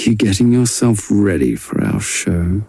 you getting yourself ready for our show?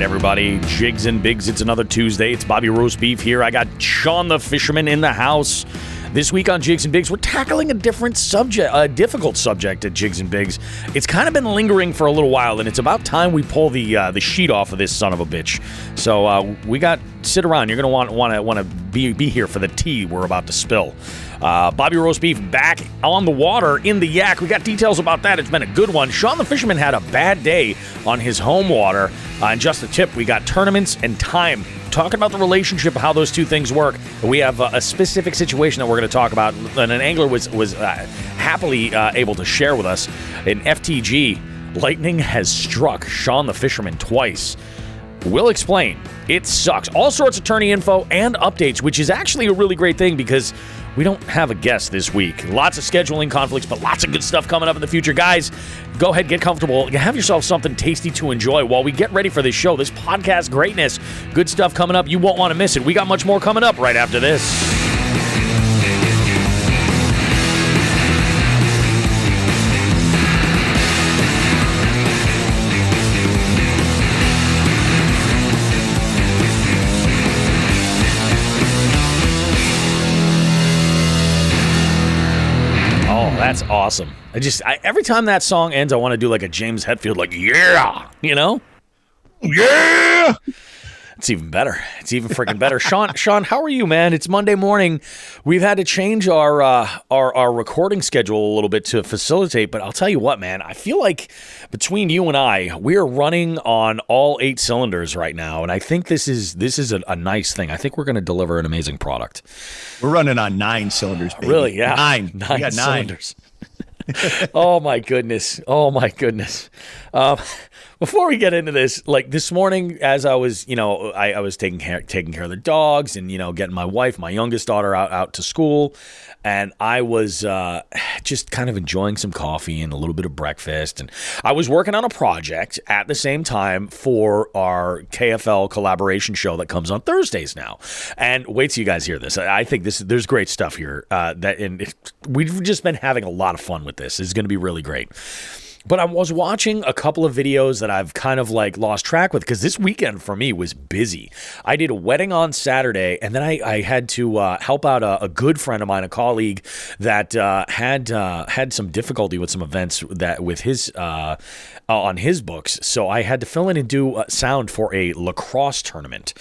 Everybody, Jigs and Bigs, it's another Tuesday. It's Bobby Roast Beef here. I got Sean the Fisherman in the house. This week on Jigs and Bigs, we're tackling a different subject, a difficult subject at Jigs and Bigs. It's kind of been lingering for a little while, and it's about time we pull the sheet off of this son of a bitch. So we got sit around. You're gonna want to be here for the tea we're about to spill. Bobby Roast Beef back on the water in the Yak. We got details about that. It's been a good one. Sean the Fisherman had a bad day on his home water. And just a tip, we got tournaments and time. Talking about the relationship, how those two things work. We have a specific situation that we're going to talk about, and an angler was happily able to share with us. In FTG, lightning has struck Sean the Fisherman twice. We'll explain. It sucks. All sorts of tourney info and updates, which is actually a really great thing because we don't have a guest this week. Lots of scheduling conflicts, but lots of good stuff coming up in the future. Guys, go ahead, get comfortable. Have yourself something tasty to enjoy while we get ready for this show, this podcast greatness. Good stuff coming up. You won't want to miss it. We got much more coming up right after this. That's awesome. Every time that song ends, I want to do like a James Hetfield, like, yeah, you know? Yeah! It's even better. It's even freaking better. Sean, how are you, man? It's Monday morning. We've had to change our recording schedule a little bit to facilitate, but I'll tell you what, man, I feel like between you and I, we're running on all 8 cylinders right now, and I think this is a nice thing. I think we're going to deliver an amazing product. We're running on 9 cylinders, baby. Really? Yeah. 9 we got 9 cylinders. Oh my goodness. Before we get into this, like this morning, as I was, I was taking care of the dogs and, getting my wife, my youngest daughter out to school. And I was just kind of enjoying some coffee and a little bit of breakfast. And I was working on a project at the same time for our KFL collaboration show that comes on Thursdays now. And wait till you guys hear this. I think there's great stuff here. We've just been having a lot of fun with this. It's going to be really great. But I was watching a couple of videos that I've kind of like lost track with because this weekend for me was busy. I did a wedding on Saturday, and then I had to help out a good friend of mine, a colleague that had some difficulty with some events that with his on his books. So I had to fill in and do sound for a lacrosse tournament,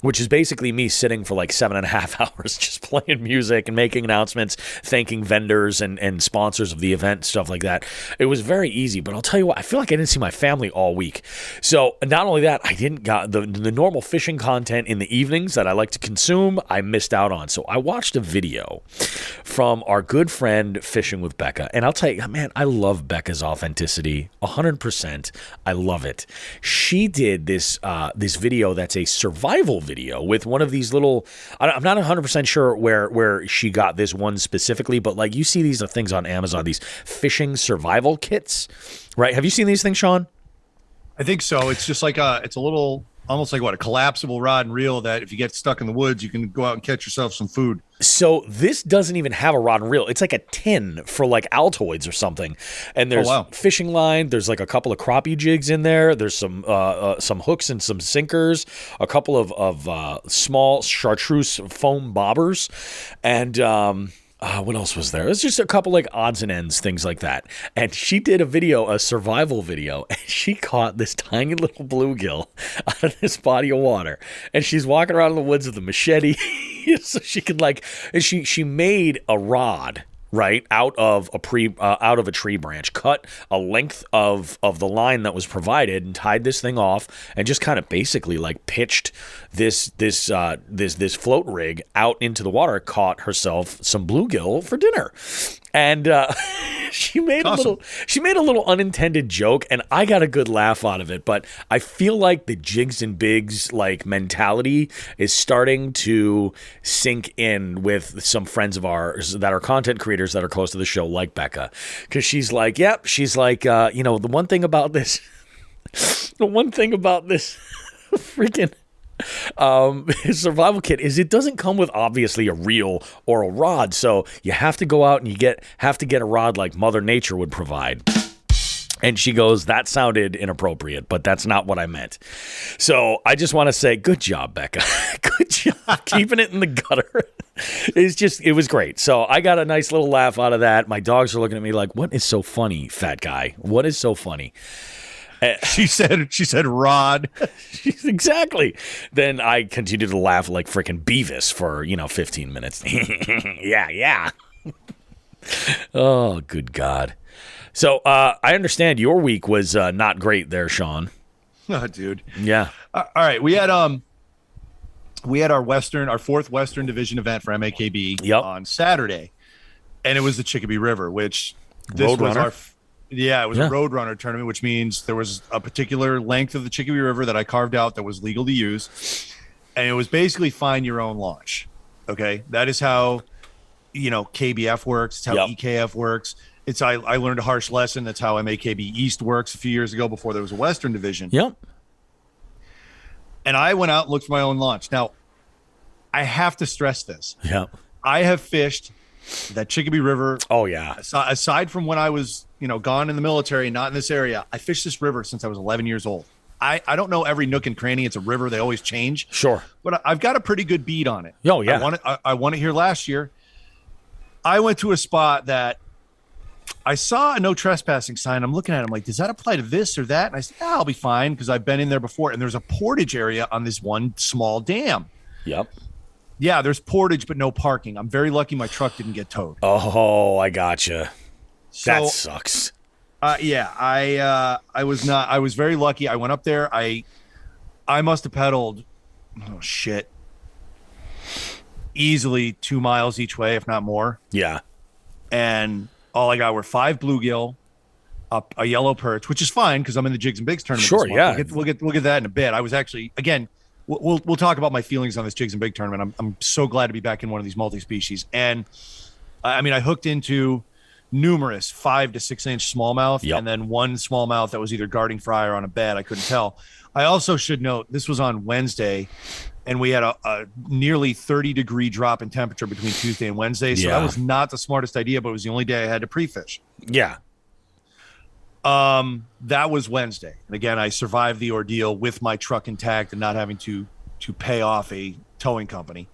which is basically me sitting for like 7.5 hours just playing music and making announcements, thanking vendors and sponsors of the event, stuff like that. It was very easy, but I'll tell you what, I feel like I didn't see my family all week. So not only that, I didn't got the normal fishing content in the evenings that I like to consume, I missed out on. So I watched a video from our good friend Fishing with Becca, and I'll tell you, man, I love Becca's authenticity, 100%. I love it. She did this video that's a survival video with one of these little, I'm not 100% sure where she got this one specifically, but like you see these things on Amazon, these fishing survival kits, right? Have you seen these things, Sean? I think so. It's just like it's a little, almost like a collapsible rod and reel that if you get stuck in the woods, you can go out and catch yourself some food. So this doesn't even have a rod and reel. It's like a tin for like Altoids or something. And there's fishing line. There's like a couple of crappie jigs in there. There's some hooks and some sinkers, a couple of small chartreuse foam bobbers, and what else was there? It was just a couple like odds and ends, things like that. And she did a survival video, and she caught this tiny little bluegill out of this body of water. And she's walking around in the woods with a machete so she could she made a rod, right, out of a tree branch, cut a length of the line that was provided and tied this thing off and just kind of basically like pitched this float rig out into the water, caught herself some bluegill for dinner. And she made Awesome. she made a little unintended joke, and I got a good laugh out of it. But I feel like the Jigs and Bigs like mentality is starting to sink in with some friends of ours that are content creators that are close to the show, like Becca, because she's like, yep, she's like, you know, the one thing about this freaking survival kit is it doesn't come with obviously a reel or a rod, so you have to go out and have to get a rod like Mother Nature would provide. And she goes, that sounded inappropriate, but that's not what I meant. So I just want to say, good job, Becca. Good job keeping it in the gutter. It was great. So I got a nice little laugh out of that. My dogs are looking at me like, what is so funny, fat guy? What is so funny? She said rod. Exactly. Then I continued to laugh like freaking Beavis for, 15 minutes. Yeah. Oh, good God. So I understand your week was not great there, Sean. Oh, dude. Yeah. All right. We had our fourth Western Division event for MAKB on Saturday, and it was the Chicopee River, which this was our. Yeah, it was a Roadrunner tournament, which means there was a particular length of the Chicopee River that I carved out that was legal to use, and it was basically find your own launch. Okay, that is how KBF works. It's how EKF works. I learned a harsh lesson. That's how MAKB East works a few years ago before there was a Western division. Yep. And I went out and looked for my own launch. Now, I have to stress this. Yep. I have fished that Chicopee River. Oh, yeah. Aside from when I was, gone in the military, not in this area, I fished this river since I was 11 years old. I don't know every nook and cranny. It's a river. They always change. Sure. But I've got a pretty good bead on it. Oh, yeah. I won it here last year. I went to a spot that I saw a no trespassing sign. I'm looking at it. I'm like, does that apply to this or that? And I said, I'll be fine because I've been in there before. And there's a portage area on this one small dam. Yep. Yeah, there's portage, but no parking. I'm very lucky my truck didn't get towed. Oh, I gotcha. That So, sucks. I was very lucky. I went up there. I must have pedaled, easily 2 miles each way, if not more. Yeah. And all I got were 5 bluegill, a yellow perch, which is fine because I'm in the Jigs and Bigs tournament. Sure, yeah. We'll get that in a bit. I was actually, again, we'll talk about my feelings on this Jigs and Big tournament. I'm so glad to be back in one of these multi-species. And I hooked into numerous 5 to 6 inch smallmouth, and then one smallmouth that was either guarding fry or on a bed. I couldn't tell. I also should note this was on Wednesday, and we had a nearly 30-degree drop in temperature between Tuesday and Wednesday. So that was not the smartest idea, but it was the only day I had to pre-fish. Yeah. That was Wednesday. And again, I survived the ordeal with my truck intact and not having to pay off a towing company.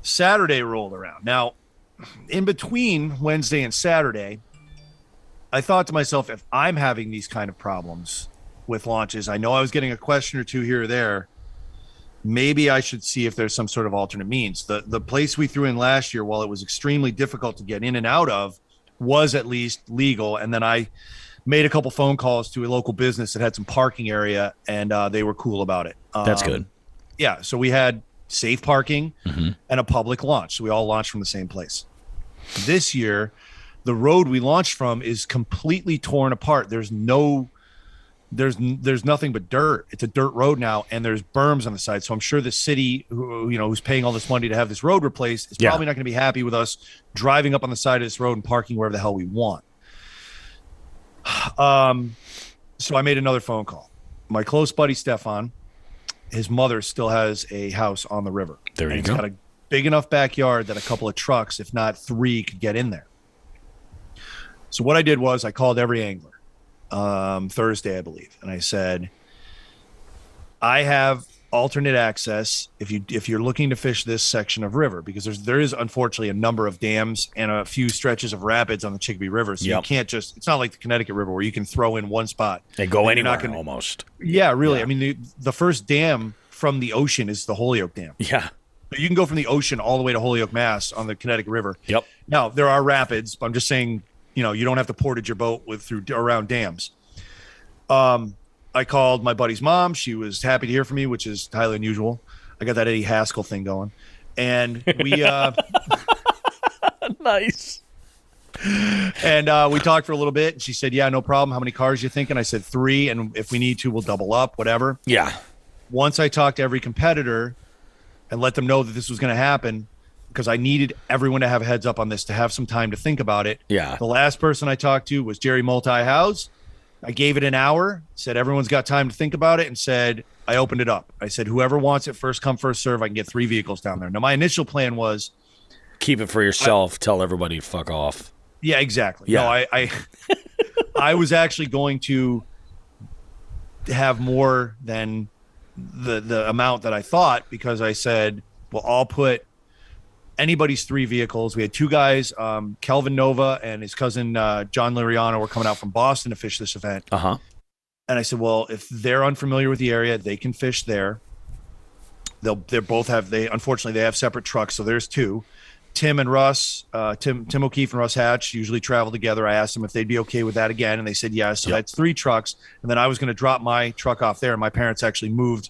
Saturday rolled around. Now, in between Wednesday and Saturday, I thought to myself, if I'm having these kind of problems with launches, I know I was getting a question or two here or there, maybe I should see if there's some sort of alternate means. The place we threw in last year, while it was extremely difficult to get in and out of, was at least legal. And then I made a couple phone calls to a local business that had some parking area, and they were cool about it. That's good. Yeah. So we had safe parking and a public launch. So we all launched from the same place. This year, the road we launched from is completely torn apart. There's nothing but dirt. It's a dirt road now, and there's berms on the side. So I'm sure the city, who's paying all this money to have this road replaced, is probably not going to be happy with us driving up on the side of this road and parking wherever the hell we want. So I made another phone call. My close buddy Stefan, his mother still has a house on the river. There you and go. He's got a big enough backyard that a couple of trucks, if not 3, could get in there. So what I did was I called every angler. Thursday, I believe. And I said, I have alternate access if you're looking to fish this section of river, because there is unfortunately a number of dams and a few stretches of rapids on the Chicopee River. So you can't it's not like the Connecticut River where you can throw in one spot and go anywhere almost. Yeah, really. Yeah. I mean, the first dam from the ocean is the Holyoke Dam. Yeah. You can go from the ocean all the way to Holyoke, Mass on the Connecticut River. Yep. Now, there are rapids, but I'm just saying, you don't have to portage your boat around dams. I called my buddy's mom. She was happy to hear from me, which is highly unusual. I got that Eddie Haskell thing going. And we nice. And we talked for a little bit, and she said, yeah, no problem. How many cars you thinking? I said 3, and if we need to, we'll double up, whatever. Yeah. Once I talked to every competitor and let them know that this was going to happen, because I needed everyone to have a heads up on this, to have some time to think about it. Yeah. The last person I talked to was Jerry Multi-House. I gave it an hour, said everyone's got time to think about it, and said, I opened it up. I said, whoever wants it, first come, first serve. I can get 3 vehicles down there. Now, my initial plan was, keep it for yourself. Tell everybody to fuck off. yeah, exactly. Yeah. No, I was actually going to have more than the amount that I thought, because I said, well, I'll put anybody's 3 vehicles. We had 2 guys, Kelvin Nova and his cousin John Liriano, were coming out from Boston to fish this event. Uh-huh. And I said, well, if they're unfamiliar with the area, they can fish there. Unfortunately, they have separate trucks, so there's 2. Tim and Russ, Tim O'Keefe and Russ Hatch usually travel together. I asked them if they'd be okay with that again, and they said yes. So that's 3 trucks, and then I was going to drop my truck off there. My parents actually moved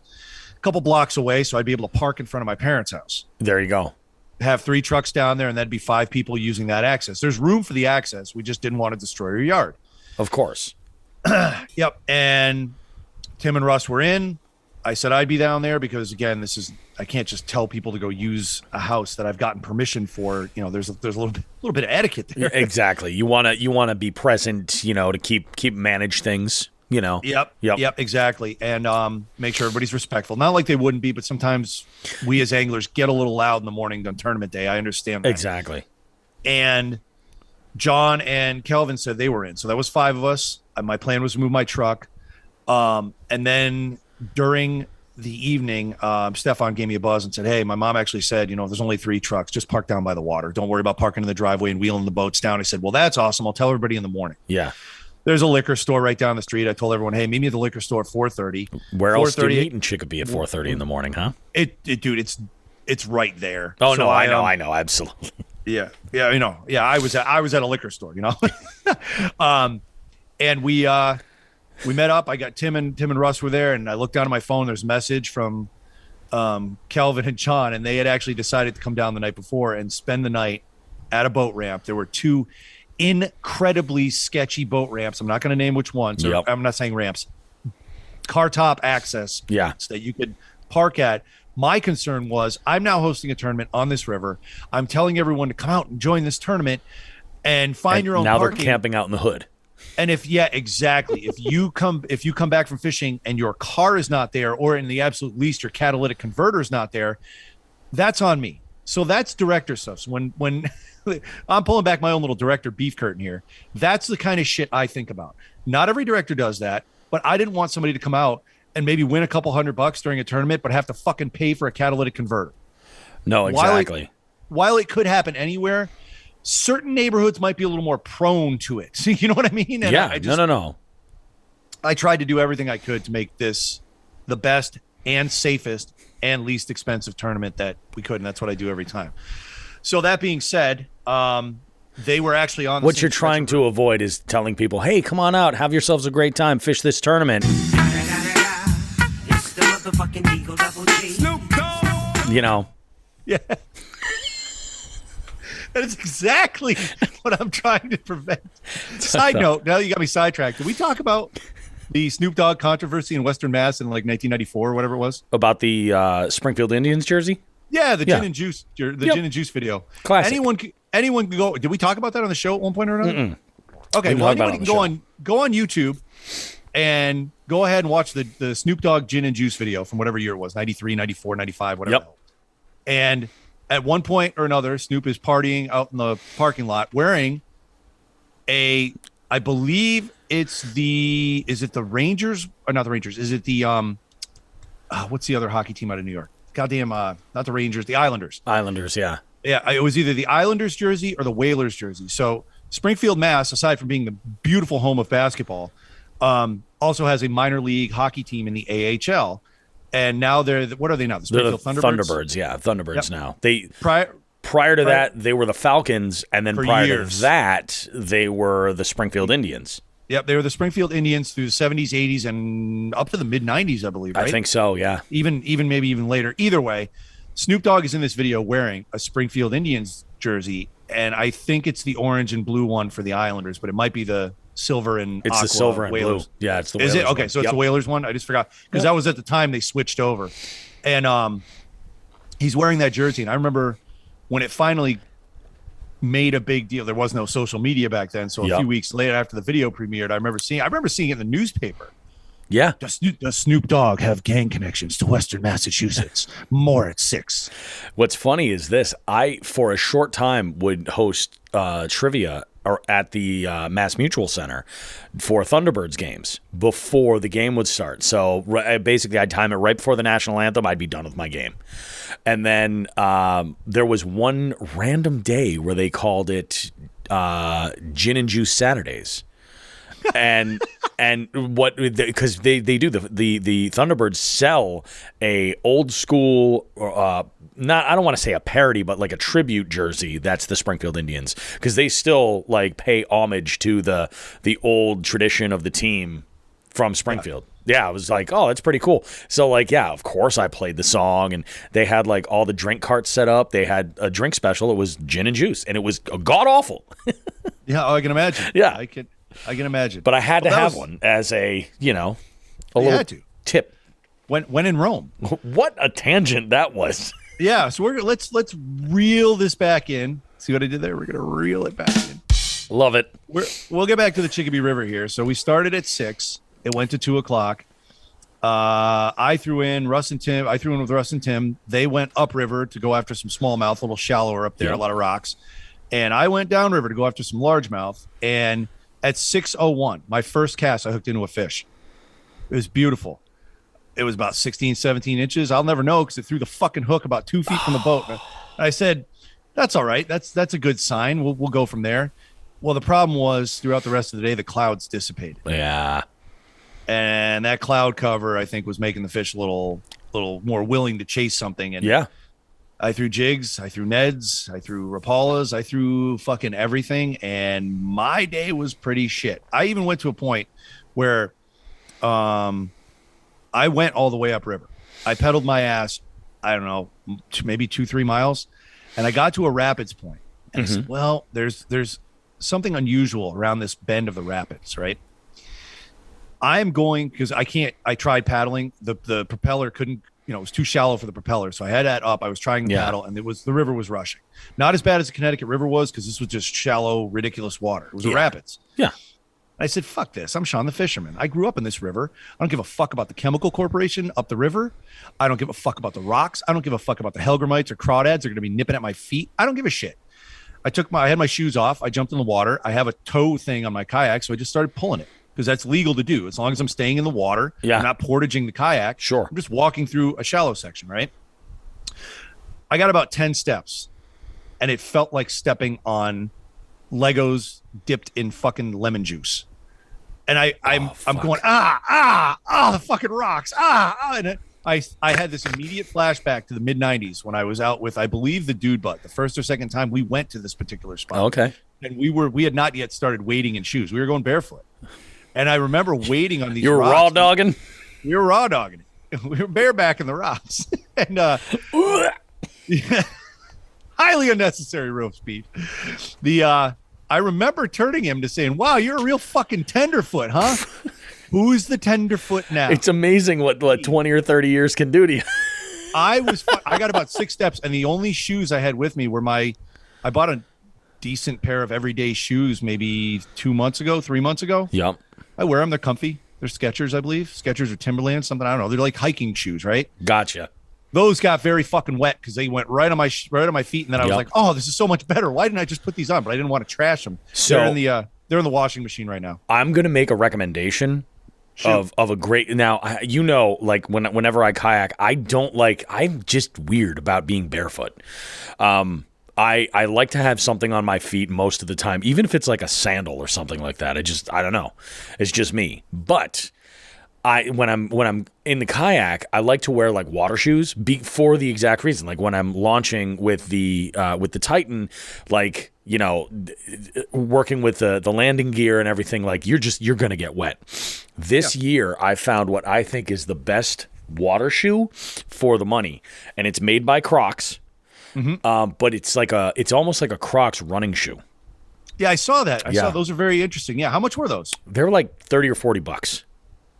a couple blocks away, so I'd be able to park in front of my parents' house. There you go. Have 3 trucks down there, and that'd be 5 people using that access. There's room for the access. We just didn't want to destroy your yard. Of course. Yep. And Tim and Russ were in. I said I'd be down there because, again, I can't just tell people to go use a house that I've gotten permission for. You know, there's a little bit of etiquette there. Exactly. You want to be present, you know, to keep manage things, you know. Yep, exactly. And make sure everybody's respectful. Not like they wouldn't be, but sometimes we as anglers get a little loud in the morning on tournament day. I understand that. Exactly. And John and Kelvin said they were in. So that was 5 of us. My plan was to move my truck. And then during the evening, Stefan gave me a buzz and said, hey, my mom actually said, you know, there's only 3 trucks. Just park down by the water. Don't worry about parking in the driveway and wheeling the boats down. I said, well, that's awesome. I'll tell everybody in the morning. Yeah. There's a liquor store right down the street. I told everyone, hey, meet me at the liquor store at 4:30. Where else do you eat in Chicopee at 4:30 in the morning, huh? Dude, it's right there. Oh, so no, I know. Absolutely. Yeah, you know. Yeah, I was at a liquor store, you know. And we met up. I got Tim and Russ were there, and I looked down at my phone. There's a message from Kelvin and John, and they had actually decided to come down the night before and spend the night at a boat ramp. There were 2 incredibly sketchy boat ramps. I'm not going to name which ones. Yep. I'm not saying ramps. Car top access. Yeah. That you could park at. My concern was, I'm now hosting a tournament on this river. I'm telling everyone to come out and join this tournament and find your own now parking. They're camping out in the hood. And if you come back from fishing and your car is not there, or in the absolute least your catalytic converter is not there, that's on me. So that's director stuff. So when I'm pulling back my own little director beef curtain here, that's the kind of shit I think about. Not every director does that, but I didn't want somebody to come out and maybe win a couple $100 during a tournament, but have to fucking pay for a catalytic converter. No, exactly. While it could happen anywhere, certain neighborhoods might be a little more prone to it. So, you know what I mean? And yeah. No. I tried to do everything I could to make this the best and safest and least expensive tournament that we could, and that's what I do every time. So that being said, they were actually on. What you're trying to avoid is telling people, "Hey, come on out, have yourselves a great time, fish this tournament." It's the motherfucking Eagle Double G. Snoop Dogg. You know. Yeah. That is exactly what I'm trying to prevent. Side note, now you got me sidetracked. Did we talk about the Snoop Dogg controversy in Western Mass in like 1994 or whatever it was? About the Springfield Indians jersey? Yeah, the gin and juice, gin and juice video. Classic. Anyone can go. Did we talk about that on the show at one point or another? Mm-mm. Okay, well, anybody can go on YouTube and go ahead and watch the Snoop Dogg gin and juice video from whatever year it was, 93, 94, 95, whatever. Yep. And at one point or another, Snoop is partying out in the parking lot wearing I believe is it the Rangers or not the Rangers? Is it the what's the other hockey team out of New York? Goddamn, not the Rangers, the Islanders. Islanders, yeah. Yeah, it was either the Islanders jersey or the Whalers jersey. So Springfield, Mass, aside from being the beautiful home of basketball, also has a minor league hockey team in the AHL. And now what are they now? The Springfield Thunderbirds? Thunderbirds, yeah. Thunderbirds now. Prior to that, they were the Falcons, and then prior years. to that, they were the Springfield Indians. Yep, they were the Springfield Indians through the 70s, 80s, and up to the mid-90s, I believe, right? I think so, yeah. Even maybe even later. Either way, Snoop Dogg is in this video wearing a Springfield Indians jersey, and I think it's the orange and blue one for the Islanders, but it might be the silver and it's aqua the silver and Whalers. blue. Yeah, it's the Is Whalers it okay? one. So it's the Whalers one. I just forgot because that was at the time they switched over, and he's wearing that jersey, and I remember when it finally made a big deal. There was no social media back then, so a few weeks later after the video premiered, I remember seeing it in the newspaper. Yeah. Does Snoop Dogg have gang connections to Western Massachusetts? More at 6. What's funny is this. I, for a short time, would host trivia at the Mass Mutual Center for Thunderbirds games before the game would start. So basically, I'd time it right before the national anthem. I'd be done with my game. And then there was one random day where they called it Gin and Juice Saturdays. and what, because they do the Thunderbirds sell a old school not, I don't want to say a parody, but like a tribute jersey that's the Springfield Indians, because they still like pay homage to the old tradition of the team from Springfield. Yeah, I was like, oh, that's pretty cool. So like, yeah, of course I played the song, and they had like all the drink carts set up. They had a drink special. It was gin and juice, and it was god awful. Yeah, I can imagine. Yeah, I can imagine. But I had to have one as a, a little tip. When in Rome. What a tangent that was. Yeah, so let's reel this back in. See what I did there? We're gonna reel it back in. Love it. We'll get back to the Chicopee River here. So we started at 6. It went to 2:00. I threw in with Russ and Tim. They went upriver to go after some smallmouth, a little shallower up there, a lot of rocks. And I went downriver to go after some largemouth. And at 6:01, my first cast, I hooked into a fish. It was beautiful. It was about 16, 17 inches. I'll never know because it threw the fucking hook about 2 feet from the boat. And I said, that's all right. That's a good sign. We'll go from there. Well, the problem was throughout the rest of the day, the clouds dissipated. Yeah. And that cloud cover, I think, was making the fish a little more willing to chase something. And yeah, I threw jigs, I threw Neds, I threw Rapalas, I threw fucking everything. And my day was pretty shit. I even went to a point where I went all the way upriver. I pedaled my ass, I don't know, maybe 2-3 miles. And I got to a rapids point. And I said, well, there's something unusual around this bend of the rapids, right? I'm going, because I tried paddling. The propeller couldn't, it was too shallow for the propeller. So I had that up. I was trying to paddle, and the river was rushing. Not as bad as the Connecticut River was, because this was just shallow, ridiculous water. It was a rapids. Yeah. I said, fuck this. I'm Sean the Fisherman. I grew up in this river. I don't give a fuck about the chemical corporation up the river. I don't give a fuck about the rocks. I don't give a fuck about the Helgramites or crawdads. They're going to be nipping at my feet. I don't give a shit. I had my shoes off. I jumped in the water. I have a tow thing on my kayak, so I just started pulling it, because that's legal to do as long as I'm staying in the water. Yeah. I'm not portaging the kayak. Sure. I'm just walking through a shallow section, right? I got about 10 steps, and it felt like stepping on Legos dipped in fucking lemon juice. And I'm going, the fucking rocks, and I had this immediate flashback to the mid-90s when I was out with, I believe, the Dude Butt. The first or second time we went to this particular spot. Okay. And we had not yet started wading in shoes. We were going barefoot. And I remember wading on these You were rocks. raw dogging? We were raw dogging it. We were barebacking the rocks. And highly unnecessary rope speed. I remember turning him to saying, wow, you're a real fucking tenderfoot, huh? Who's the tenderfoot now? It's amazing what 20 or 30 years can do to you. I got about 6 steps, and the only shoes I had with me were I bought a decent pair of everyday shoes maybe 3 months ago. Yep. I wear them. They're comfy. They're Skechers, I believe. Skechers or Timberland, something. I don't know. They're like hiking shoes, right? Gotcha. Those got very fucking wet because they went right on my feet, and then I was like, "Oh, this is so much better. Why didn't I just put these on?" But I didn't want to trash them. So they're in the washing machine right now. I'm gonna make a recommendation of a great. Now like whenever I kayak, I'm just weird about being barefoot. I like to have something on my feet most of the time, even if it's like a sandal or something like that. I don't know. It's just me. But when I'm in the kayak, I like to wear like water shoes for the exact reason. Like when I'm launching with the Titan, like, working with the landing gear and everything, like you're gonna get wet. This year I found what I think is the best water shoe for the money, and it's made by Crocs. But it's almost like a Crocs running shoe. Yeah, I saw that. I Yeah. saw those are very interesting. Yeah, how much were those? They're like 30 or 40 bucks.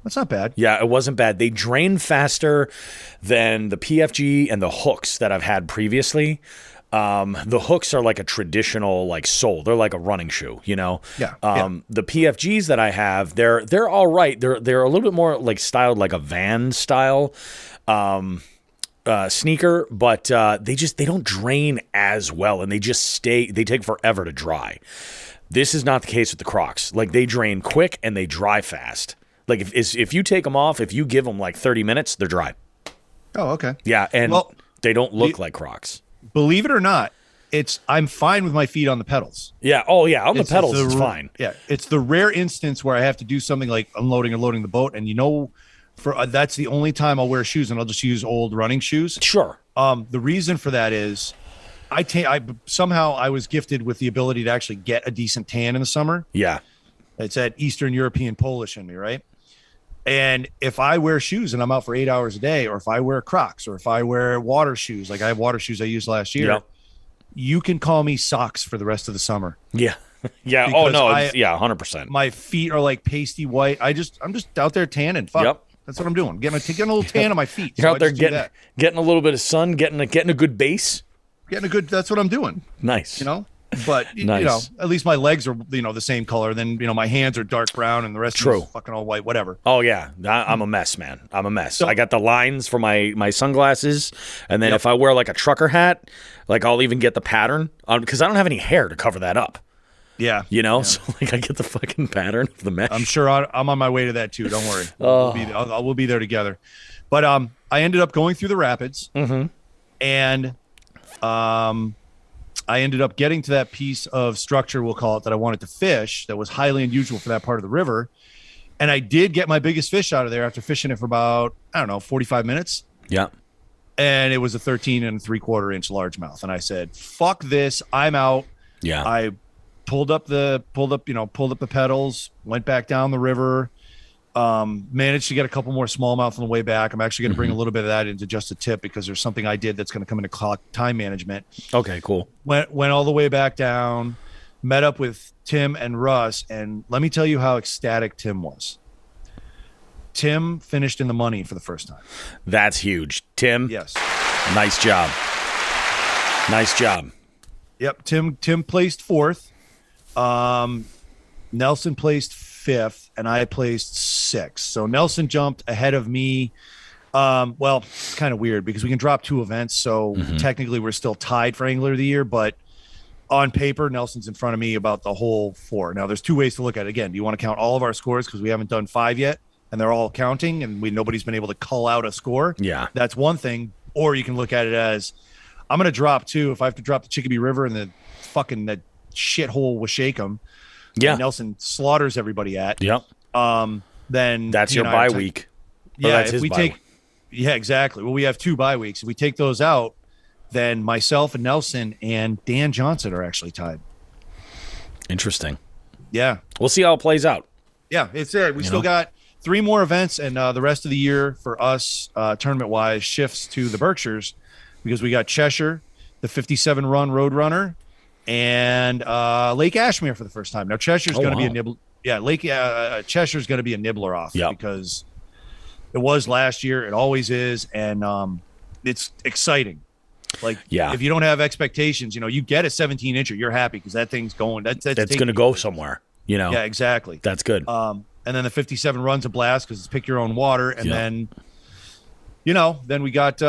That's not bad. Yeah, it wasn't bad. They drain faster than the PFG and the hooks that I've had previously. The hooks are like a traditional like sole. They're like a running shoe, you know. Yeah, The PFGs that I have, they're all right. They're a little bit more like styled like a Van style sneaker, but they don't drain as well, and they take forever to dry. This is not the case with the Crocs. Like they drain quick and they dry fast. Like if you take them off, if you give them like 30 minutes, they're dry. Oh, okay. Yeah, and Well, they don't look like Crocs. Believe it or not, I'm fine with my feet on the pedals. Yeah. Oh, yeah. On the pedals, it's the fine. Yeah, it's the rare instance where I have to do something like unloading or loading the boat, and that's the only time I'll wear shoes, and I'll just use old running shoes. Sure. The reason for that is, somehow I was gifted with the ability to actually get a decent tan in the summer. Yeah. It's that Eastern European Polish in me, right? And if I wear shoes and I'm out for 8 hours a day, or if I wear Crocs, or if I wear water shoes, like I have water shoes I used last year, Yep. you can call me socks for the rest of the summer. Yeah. Yeah. Because Oh no. 100%. My feet are like pasty white. I'm just out there tanning. Fuck. Yep. That's what I'm doing. Taking a little tan on my feet. You're So out there I just do getting a little bit of sun, getting a good base. that's what I'm doing. Nice. You know? But Nice. at least my legs are the same color. Then my hands are dark brown, and the rest True. is fucking all white. Whatever. Oh yeah, I'm a mess, man. I'm a mess. So- I got the lines for my sunglasses, and then Yep. if I wear like a trucker hat, like I'll even get the pattern because I don't have any hair to cover that up. Yeah. You know, so like I get the fucking pattern of the mesh. I'm sure I'm on my way to that too. Don't worry. Oh. We'll be there together. But I ended up going through the rapids, and I ended up getting to that piece of structure, we'll call it, that I wanted to fish. That was highly unusual for that part of the river, and I did get my biggest fish out of there after fishing it for about 45 minutes. Yeah. And it was a 13 and 3/4 inch largemouth. And I said, "Fuck this! I'm out." Yeah. I pulled up the pedals, went back down the river, managed to get a couple more smallmouth on the way back. I'm actually going to bring a little bit of that into just a tip, because there's something I did that's going to come into clock time management. Okay. Cool. Went all the way back down, met up with Tim and Russ, and let me tell you how ecstatic Tim was. Tim finished in the money for the first time. That's huge, Tim. Yes. Nice job. Nice job. Yep. Tim placed fourth. Nelson placed fifth, and I placed sixth. So Nelson jumped ahead of me. Well, it's kind of weird because we can drop two events, so technically we're still tied for Angler of the Year, but on paper, Nelson's in front of me about the whole four. Now, there's two ways to look at it. Again, do you want to count all of our scores because we haven't done 5 yet, and they're all counting, and nobody's been able to cull out a score? Yeah. That's one thing. Or you can look at it as, I'm going to drop two. If I have to drop the Chicopee River and the fucking that shithole Washakum, Yeah. Nelson slaughters everybody at. Yep. Then That's you your and I bye are week. Or Yeah, that's if his we bye take, week. yeah, exactly. Well, we have 2 bye weeks. If we take those out, then myself and Nelson and Dan Johnson are actually tied. Interesting. Yeah, We'll see how it plays out. yeah, it's it. We still got 3 more events, and the rest of the year for us, tournament wise, shifts to the Berkshires because we got Cheshire, the 57 run Roadrunner, and Lake Ashmere for the first time. Now Cheshire's going to be a nibble. Yeah, Cheshire's going to be a nibbler off because it was last year. It always is, and it's exciting. Like, if you don't have expectations, you get a 17-incher, you're happy because that thing's going. That's going to go somewhere. Yeah, exactly. That's good. And then the 57 runs a blast because it's pick your own water, and then we got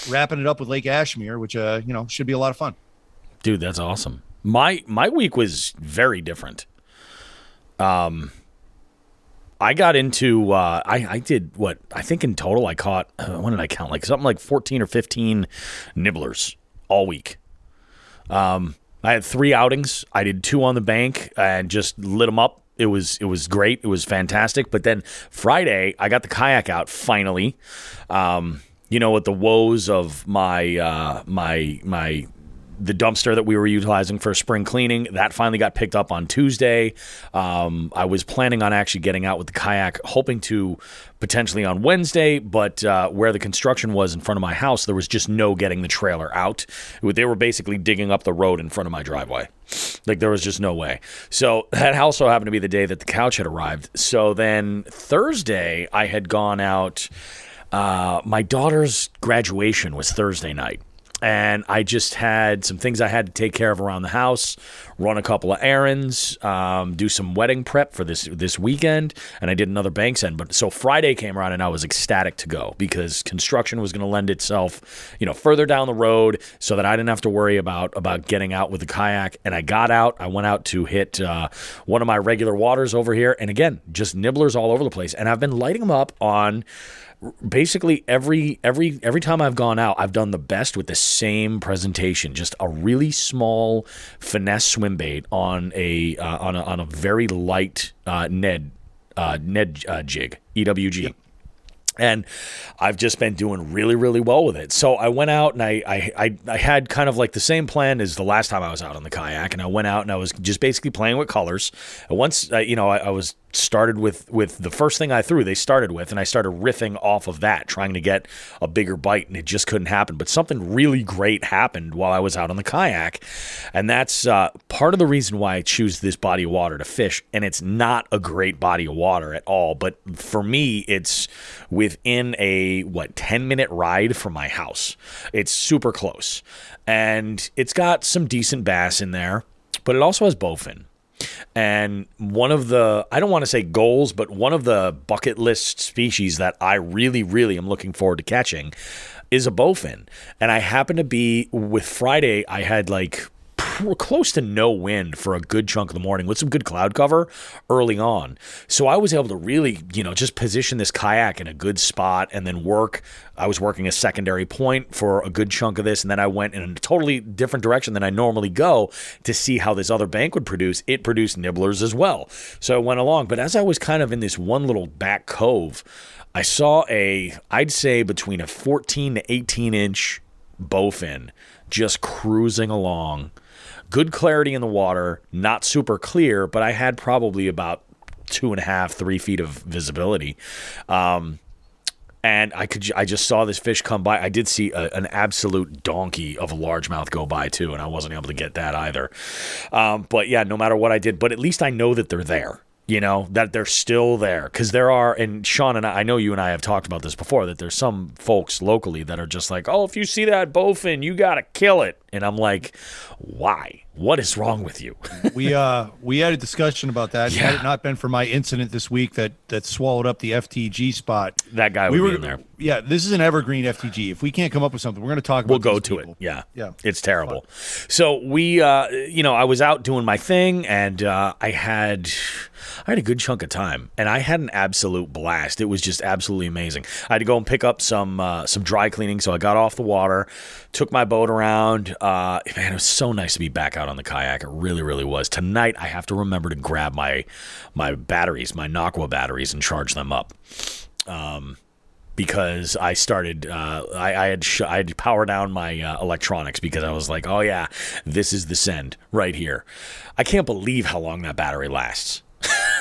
wrapping it up with Lake Ashmere, which should be a lot of fun. Dude, that's awesome. My week was very different. I got into I did what I think in total I caught what did I count, like something like 14 or 15 nibblers all week. I had 3 outings. I did 2 on the bank and just lit them up. It was great. It was fantastic. But then Friday I got the kayak out finally. With the woes of my the dumpster that we were utilizing for spring cleaning, that finally got picked up on Tuesday. I was planning on actually getting out with the kayak, hoping to potentially on Wednesday, but where the construction was in front of my house, there was just no getting the trailer out. They were basically digging up the road in front of my driveway. Like, there was just no way. So that also happened to be the day that the couch had arrived. So then Thursday, I had gone out. My daughter's graduation was Thursday night. And I just had some things I had to take care of around the house, run a couple of errands, do some wedding prep for this weekend, and I did another Banks End. But so Friday came around, and I was ecstatic to go because construction was going to lend itself, further down the road, so that I didn't have to worry about getting out with the kayak. And I got out. I went out to hit one of my regular waters over here, and again, just nibblers all over the place. And I've been lighting them up on. Basically, every time I've gone out, I've done the best with the same presentation. Just a really small finesse swim bait on a very light Ned jig, EWG. Yep. And I've just been doing really, really well with it. So I went out and I had kind of like the same plan as the last time I was out on the kayak. And I went out and I was just basically playing with colors. And once, I was started with the first thing I threw, they started with, and I started riffing off of that, trying to get a bigger bite, and it just couldn't happen. But something really great happened while I was out on the kayak. And that's part of the reason why I choose this body of water to fish. And it's not a great body of water at all. But for me, it's within a 10-minute ride from my house. It's super close. And it's got some decent bass in there, but it also has bowfin. And one of the, I don't want to say goals, but one of the bucket list species that I really, really am looking forward to catching is a bowfin. And I happen to be, with Friday, I had close to no wind for a good chunk of the morning with some good cloud cover early on. So I was able to really, just position this kayak in a good spot and then work. I was working a secondary point for a good chunk of this, and then I went in a totally different direction than I normally go to see how this other bank would produce. It produced nibblers as well. So I went along. But as I was kind of in this one little back cove, I saw I'd say between a 14 to 18 inch bowfin just cruising along. Good clarity in the water, not super clear, but I had probably about 2.5, 3 feet of visibility. And I just saw this fish come by. I did see an absolute donkey of a largemouth go by too, and I wasn't able to get that either. But yeah, no matter what I did, but at least I know that they're there. That they're still there, because there are, and Sean and I know you and I have talked about this before, that there's some folks locally that are just like, oh, if you see that bowfin, you got to kill it. And I'm like, why? What is wrong with you? We had a discussion about that. Yeah. Had it not been for my incident this week that swallowed up the FTG spot, that guy would be in there. Yeah, this is an evergreen FTG. If we can't come up with something, we're going to talk about. We'll go to people. It. Yeah, it's terrible. So we, I was out doing my thing, and I had a good chunk of time, and I had an absolute blast. It was just absolutely amazing. I had to go and pick up some dry cleaning, so I got off the water, took my boat around. Man, it was so nice to be back out on the kayak. It really, really was. Tonight, I have to remember to grab my batteries, my Nocqua batteries, and charge them up. Because I started, I had to power down my electronics, because I was like, oh yeah, this is the send right here. I can't believe how long that battery lasts.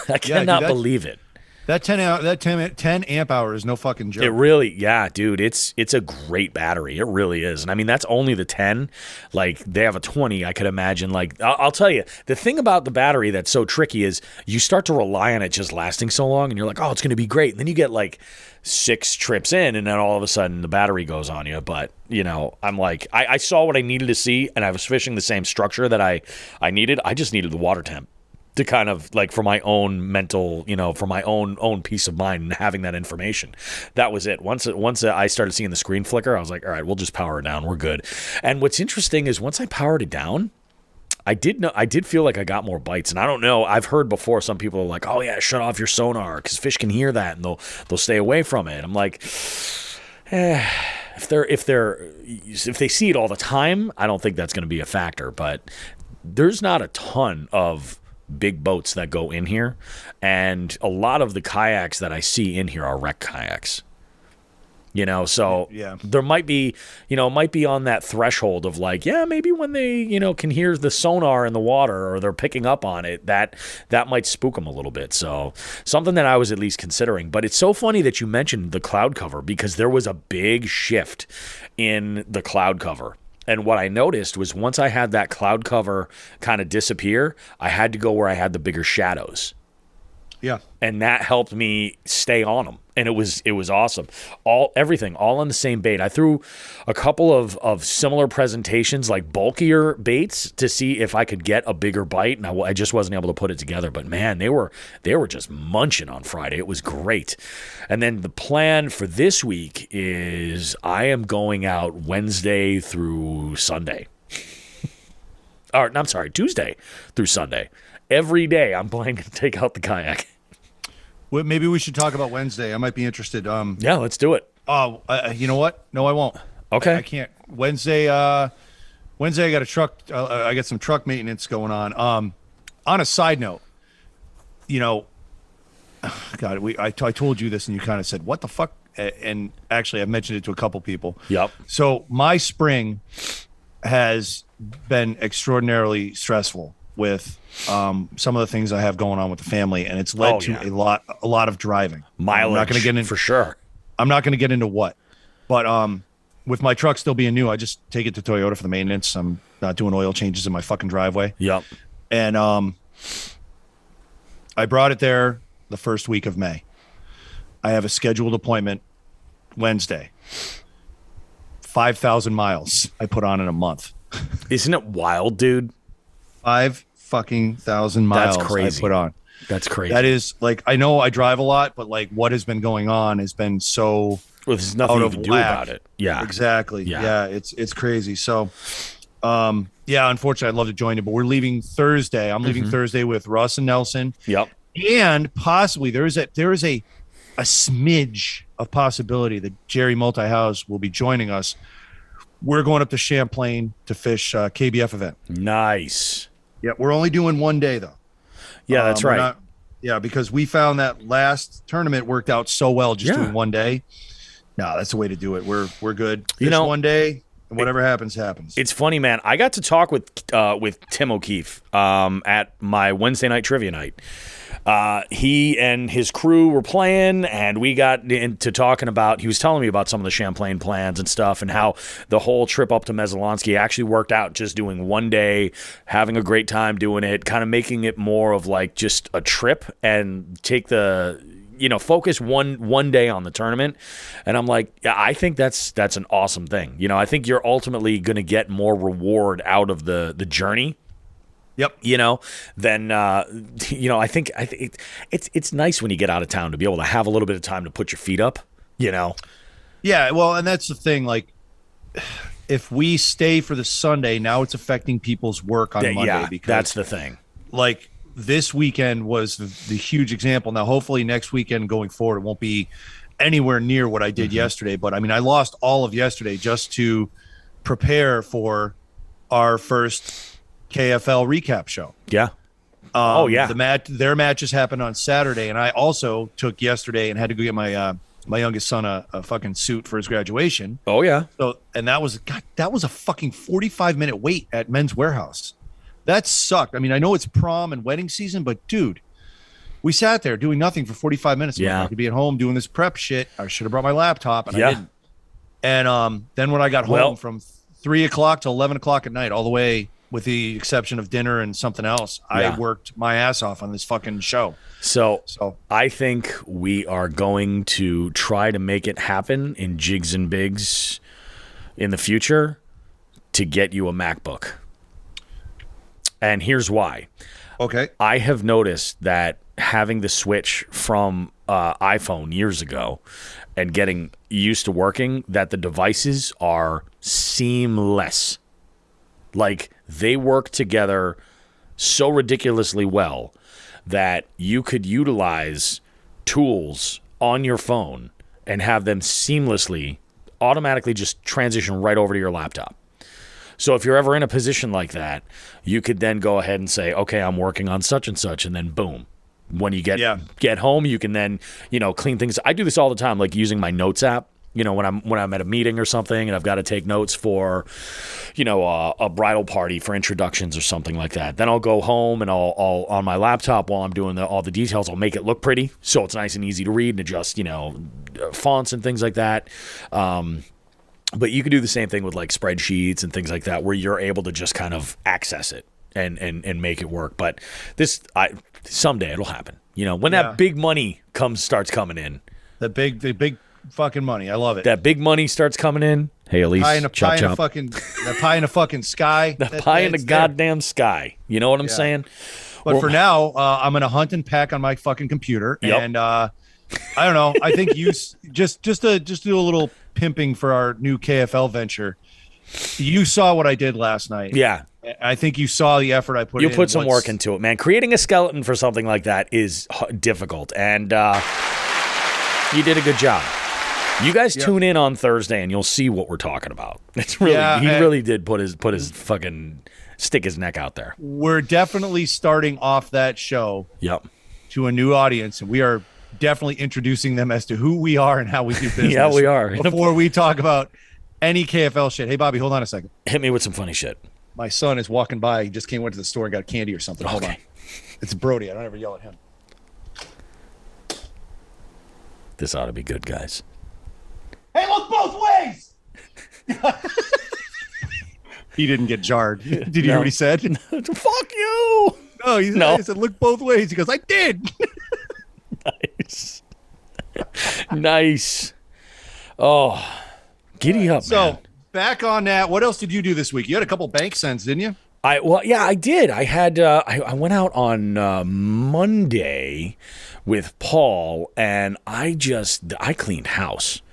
I cannot believe it. That 10 amp hour is no fucking joke. It really, yeah, dude, it's a great battery. It really is. And I mean, that's only the 10. Like, they have a 20, I could imagine. Like, I'll tell you, the thing about the battery that's so tricky is you start to rely on it just lasting so long, and you're like, oh, it's going to be great. And then you get like 6 trips in, and then all of a sudden the battery goes on you. But, I'm like, I saw what I needed to see, and I was fishing the same structure that I needed. I just needed the water temp to kind of like, for my own mental, for my own peace of mind and having that information. That was it. Once I started seeing the screen flicker, I was like, all right, we'll just power it down. We're good. And what's interesting is once I powered it down, I did feel like I got more bites. And I don't know, I've heard before some people are like, oh yeah, shut off your sonar, because fish can hear that and they'll stay away from it. I'm like, if they see it all the time, I don't think that's going to be a factor. But there's not a ton of big boats that go in here, and a lot of the kayaks that I see in here are wreck kayaks. So Yeah. there might be, might be on that threshold of like, yeah, maybe when they, can hear the sonar in the water or they're picking up on it, that might spook them a little bit. So something that I was at least considering. But it's so funny that you mentioned the cloud cover, because there was a big shift in the cloud cover. And what I noticed was once I had that cloud cover kind of disappear, I had to go where I had the bigger shadows. Yeah. And that helped me stay on them. And it was awesome. Everything all on the same bait. I threw a couple of similar presentations, like bulkier baits, to see if I could get a bigger bite, and I just wasn't able to put it together. But man, they were just munching on Friday. It was great. And then the plan for this week is I am going out Wednesday through Sunday. Or I'm sorry, Tuesday through Sunday. Every day I'm planning to take out the kayak. Well, maybe we should talk about Wednesday. I might be interested. Yeah, let's do it. Oh, you know what? No, I won't. Okay. I can't. Wednesday, I got a truck. I got some truck maintenance going on. On a side note, God, I told you this and you kind of said, what the fuck? And actually, I've mentioned it to a couple people. Yep. So my spring has been extraordinarily stressful with some of the things I have going on with the family, and it's led to a lot of driving. Mileage, I'm not going to get in for sure. I'm not going to get into what, but with my truck still being new, I just take it to Toyota for the maintenance. I'm not doing oil changes in my fucking driveway. Yep. And I brought it there the first week of May. I have a scheduled appointment Wednesday. 5,000 miles I put on in a month. Isn't it wild, dude? 5,000 miles. That's crazy. I put on. That's crazy. That is, like, I know I drive a lot, but like what has been going on has been so there's nothing you can do about it. Yeah, exactly. Yeah, it's crazy. So, unfortunately, I'd love to join you, but we're leaving Thursday. I'm leaving Thursday with Russ and Nelson. Yep. And possibly there is a smidge of possibility that Jerry Multihouse will be joining us. We're going up to Champlain to fish KBF event. Nice. Yeah, we're only doing one day though. Yeah, that's right. Because we found that last tournament worked out so well just doing one day. No, that's the way to do it. We're good. Fish one day, and whatever happens, happens. It's funny, man. I got to talk with Tim O'Keefe at my Wednesday night trivia night. He and his crew were playing, and we got into talking about, he was telling me about some of the Champlain plans and stuff, and how the whole trip up to Messalonski actually worked out just doing one day, having a great time doing it, kind of making it more of like just a trip and take the, focus one day on the tournament. And I'm like, yeah, I think that's an awesome thing. I think you're ultimately going to get more reward out of the journey. Yep. Then I think it's nice when you get out of town to be able to have a little bit of time to put your feet up. Yeah, well, and that's the thing. Like, if we stay for the Sunday, now it's affecting people's work on Monday. Yeah, because that's the thing. Like, this weekend was the huge example. Now, hopefully next weekend going forward, it won't be anywhere near what I did yesterday. But, I mean, I lost all of yesterday just to prepare for our first KFL recap show. Yeah. Their matches happened on Saturday, and I also took yesterday and had to go get my my youngest son a fucking suit for his graduation. Oh yeah. So, and that was a fucking 45-minute wait at Men's Warehouse. That sucked. I mean, I know it's prom and wedding season, but dude, we sat there doing nothing for 45 minutes. Yeah. I could be at home doing this prep shit. I should have brought my laptop, and I didn't. And then when I got home from 3 o'clock to 11 o'clock at night, all the way, with the exception of dinner and something else, I worked my ass off on this fucking show. So I think we are going to try to make it happen in Jigs and Bigs in the future to get you a MacBook. And here's why. Okay. I have noticed that having the switch from iPhone years ago and getting used to working, that the devices are seamless. Like, they work together so ridiculously well that you could utilize tools on your phone and have them seamlessly, automatically just transition right over to your laptop. So if you're ever in a position like that, you could then go ahead and say, okay, I'm working on such and such, and then boom. When you get home, you can then, clean things. I do this all the time, like using my Notes app. when I'm at a meeting or something and I've got to take notes for, a bridal party for introductions or something like that. Then I'll go home and I'll on my laptop while I'm doing all the details, I'll make it look pretty so it's nice and easy to read and adjust, fonts and things like that. But you can do the same thing with like spreadsheets and things like that, where you're able to just kind of access it and make it work. But someday it'll happen. When that big money starts coming in. The big fucking money. I love it. That big money starts coming in. Hey, Elise, pie in the fucking sky. The pie in the goddamn sky. You know what I'm saying? But for now, I'm gonna hunt and pack on my fucking computer, and I don't know. I think you just to do a little pimping for our new KFL venture. You saw what I did last night. Yeah. I think you saw the effort I put in. You put some work into it, man. Creating a skeleton for something like that is difficult, and you did a good job. You guys tune in on Thursday, and you'll see what we're talking about. It's really he really did put his fucking stick his neck out there. We're definitely starting off that show. Yep. To a new audience, and we are definitely introducing them as to who we are and how we do business. Yeah, we are. Before we talk about any KFL shit. Hey, Bobby, hold on a second. Hit me with some funny shit. My son is walking by. He just went to the store and got candy or something. Hold on. It's Brody. I don't ever yell at him. This ought to be good, guys. Hey, look both ways! He didn't get jarred. Did you hear what he said? Fuck you! No, he said, look both ways. He goes, I did. Nice. Nice. Oh, giddy up, man. So, back on that, what else did you do this week? You had a couple bank sends, didn't you? I did. I had I went out on Monday with Paul, and I cleaned house.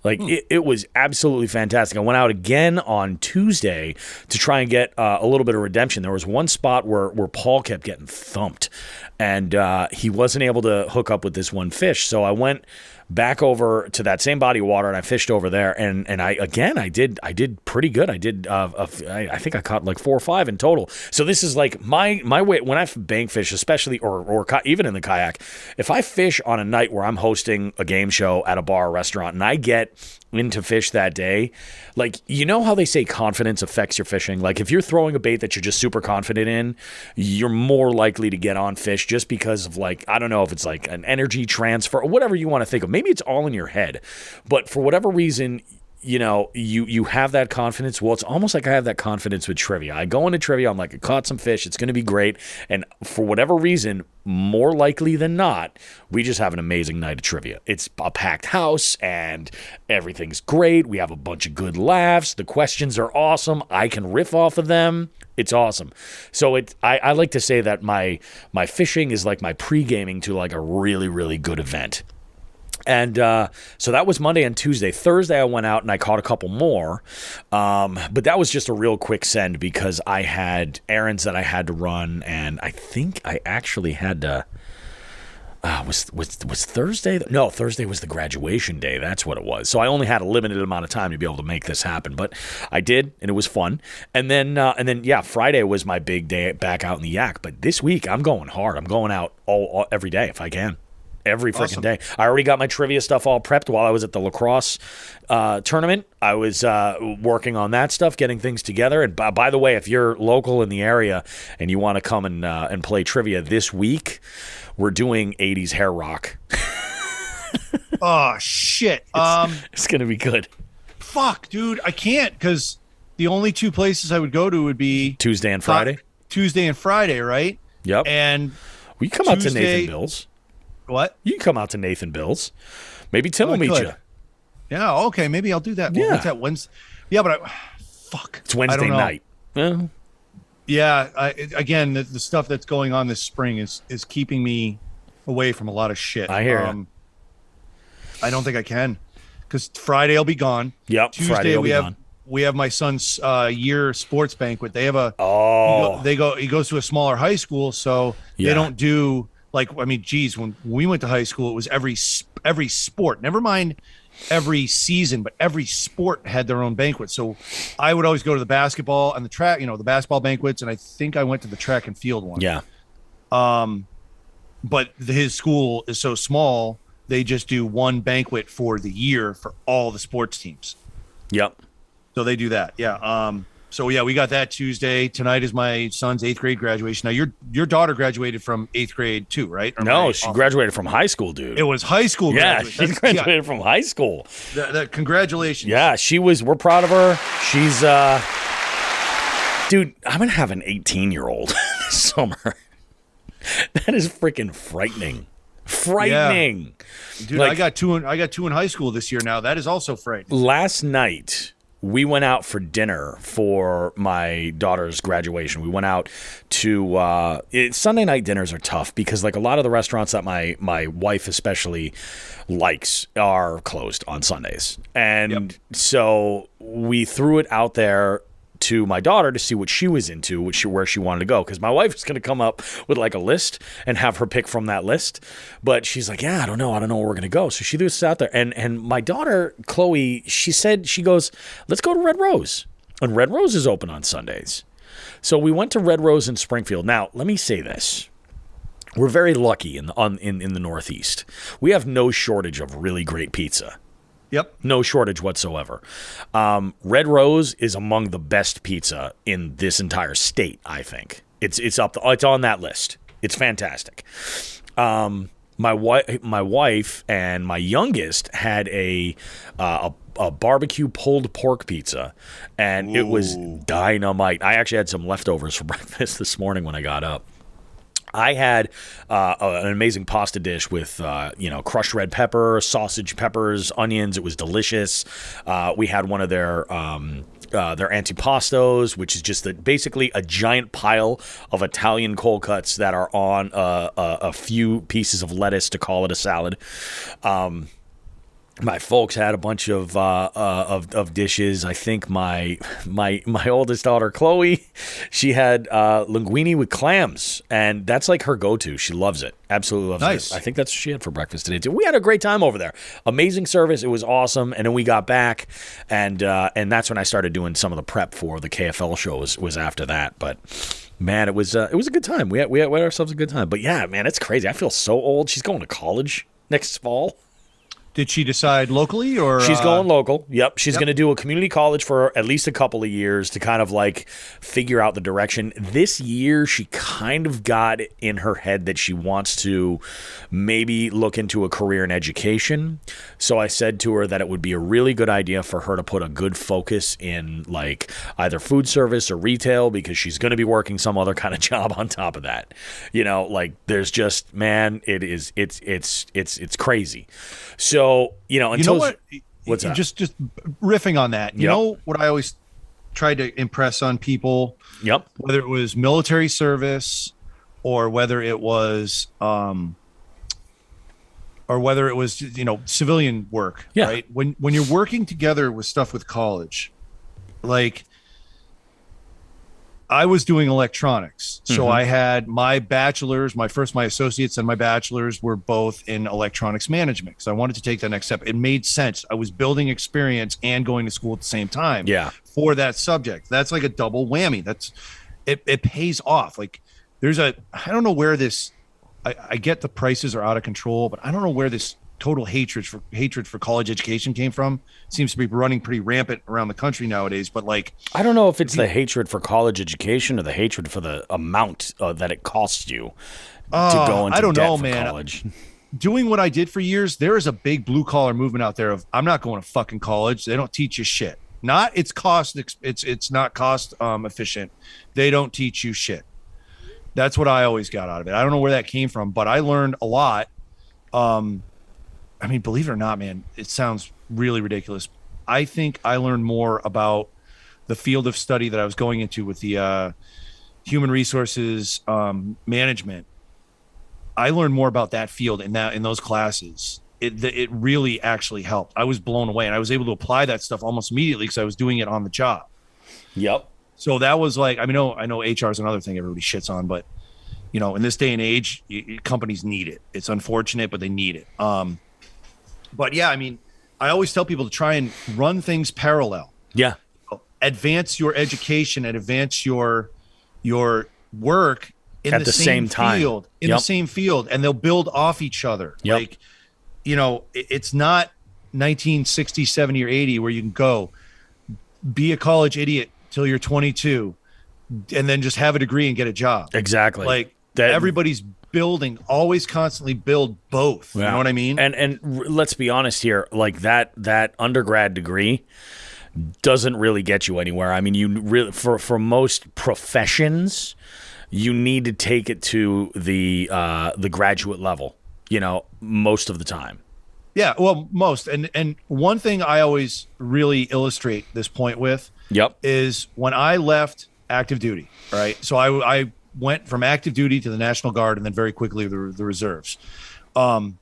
Like, it was absolutely fantastic. I went out again on Tuesday to try and get a little bit of redemption. There was one spot where Paul kept getting thumped, and he wasn't able to hook up with this one fish. So I went back over to that same body of water, and I fished over there. And I did pretty good. I did I think I caught like 4 or 5 in total. So this is like my way when I bank fish, especially or even in the kayak. If I fish on a night where I'm hosting a game show at a bar or restaurant, and I get into fish that day, like, how they say confidence affects your fishing? Like, if you're throwing a bait that you're just super confident in, you're more likely to get on fish just because of, like, I don't know if it's like an energy transfer or whatever you want to think of. Maybe it's all in your head, but for whatever reason, you have that confidence. Well, it's almost like I have that confidence with trivia. I go into trivia, I'm like, I caught some fish, it's going to be great. And for whatever reason, more likely than not, we just have an amazing night of trivia. It's a packed house and everything's great. We have a bunch of good laughs. The questions are awesome. I can riff off of them. It's awesome. So I like to say that my fishing is like my pre-gaming to like a really, really good event. And so that was Monday and Tuesday. Thursday, I went out and I caught a couple more. But that was just a real quick send because I had errands that I had to run. And I think I actually had to... was Thursday? No, Thursday was the graduation day. That's what it was. So I only had a limited amount of time to be able to make this happen. But I did, and it was fun. And then, Friday was my big day back out in the yak. But this week, I'm going hard. I'm going out every day if I can. Every freaking day. I already got my trivia stuff all prepped while I was at the lacrosse tournament. I was working on that stuff, getting things together. And by the way, if you're local in the area and you want to come and play trivia this week, we're doing 80s hair rock. Oh, shit. It's going to be good. Fuck, dude. I can't because the only 2 places I would go to would be Tuesday and Friday. Tuesday and Friday, right? Yep. And we come out to Nathan Bill's. What? You can come out to Nathan Bill's. Maybe Tim will meet you. Yeah, okay. Maybe I'll do that. Yeah. What's that, Wednesday? Yeah, but fuck. It's Wednesday night. Yeah. Again, the stuff that's going on this spring is keeping me away from a lot of shit. I hear you. I don't think I can because Friday will be gone. Yep. Tuesday Friday will be gone. We have my son's year sports banquet. They have he goes to a smaller high school, so they don't do. Like, I mean, geez, when we went to high school, it was every sport. Never mind every season, but every sport had their own banquet. So I would always go to the basketball and the track, the basketball banquets, and I think I went to the track and field one. Yeah. But his school is so small they just do one banquet for the year for all the sports teams. Yep. So they do that. Yeah. So yeah, we got that Tuesday. Tonight is my son's 8th grade graduation. Now your daughter graduated from 8th grade too, right? No, she graduated from high school, dude. It was high school. Yeah, she graduated from high school. Congratulations. Yeah, we're proud of her. She's dude, I'm gonna have an 18-year-old this summer. That is freaking frightening. Frightening. Yeah. Dude, I got two in high school this year now. That is also frightening. Last night we went out for dinner for my daughter's graduation. We went out to Sunday night dinners are tough because like a lot of the restaurants that my wife especially likes are closed on Sundays. And so we threw it out there to my daughter to see what she was into, where she wanted to go. Because my wife was going to come up with like a list and have her pick from that list. But she's like, yeah, I don't know where we're going to go. So she threw this out there. And my daughter, Chloe, she goes, let's go to Red Rose. And Red Rose is open on Sundays. So we went to Red Rose in Springfield. Now, let me say this. We're very lucky in the Northeast. We have no shortage of really great pizza. Yep. No shortage whatsoever. Red Rose is among the best pizza in this entire state, I think. It's on that list. It's fantastic. My wife and my youngest had a barbecue pulled pork pizza, and it was dynamite. I actually had some leftovers for breakfast this morning when I got up. I had an amazing pasta dish with, crushed red pepper, sausage, peppers, onions. It was delicious. We had one of their antipastos, which is just basically a giant pile of Italian cold cuts that are on a few pieces of lettuce to call it a salad. My folks had a bunch of dishes. I think my oldest daughter Chloe, she had linguine with clams, and that's like her go-to. She loves it, absolutely loves it. I think that's what she had for breakfast today too. We had a great time over there. Amazing service. It was awesome. And then we got back, and that's when I started doing some of the prep for the KFL show. Was after that, but. Man, it was a good time. We had ourselves a good time. But yeah, man, it's crazy. I feel so old. She's going to college next fall. Did she decide locally or? She's going local. Yep. She's going to do a community college for at least a couple of years to kind of like figure out the direction. This year, she kind of got in her head that she wants to maybe look into a career in education. So I said to her that it would be a really good idea for her to put a good focus in like either food service or retail, because she's going to be working some other kind of job on top of that. You know, like there's just, man, it's crazy. So, what's that? Just riffing on that. You know what I always tried to impress on people? Yep. Whether it was military service or whether it was civilian work, right? When you're working together with stuff with college, like I was doing electronics. So I had my bachelor's, my associates and my bachelor's were both in electronics management. So I wanted to take that next step. It made sense. I was building experience and going to school at the same time for that subject. That's like a double whammy. It pays off. Like I don't know where this, I get the prices are out of control, but I don't know where this total hatred for college education came from. It seems to be running pretty rampant around the country nowadays. But like, I don't know if it's the hatred for college education or the hatred for the amount that it costs you to go into debt for college. Doing what I did for years, there is a big blue collar movement out there of I'm not going to fucking college. They don't teach you shit. It's not cost efficient. They don't teach you shit. That's what I always got out of it. I don't know where that came from, but I learned a lot. I mean, believe it or not, man, it sounds really ridiculous. I think I learned more about the field of study that I was going into with the human resources management. I learned more about that field in those classes. It really actually helped. I was blown away, and I was able to apply that stuff almost immediately because I was doing it on the job. Yep. So that was like, I know HR is another thing everybody shits on, but in this day and age, companies need it. It's unfortunate, but they need it. But yeah, I mean, I always tell people to try and run things parallel. Yeah. Advance your education and advance your work in the same field, the same field, and they'll build off each other. Yep. Like it's not 1960, 70, or 80 where you can go be a college idiot till you're 22 and then just have a degree and get a job. Exactly. Like everybody's building, always constantly build both. You know what I mean? And let's be honest here, like that undergrad degree doesn't really get you anywhere. I mean, you really for most professions, you need to take it to the graduate level, most of the time. Yeah, well, most. And one thing I always really illustrate this point with is when I left active duty, right? So I went from active duty to the National Guard and then very quickly the reserves. The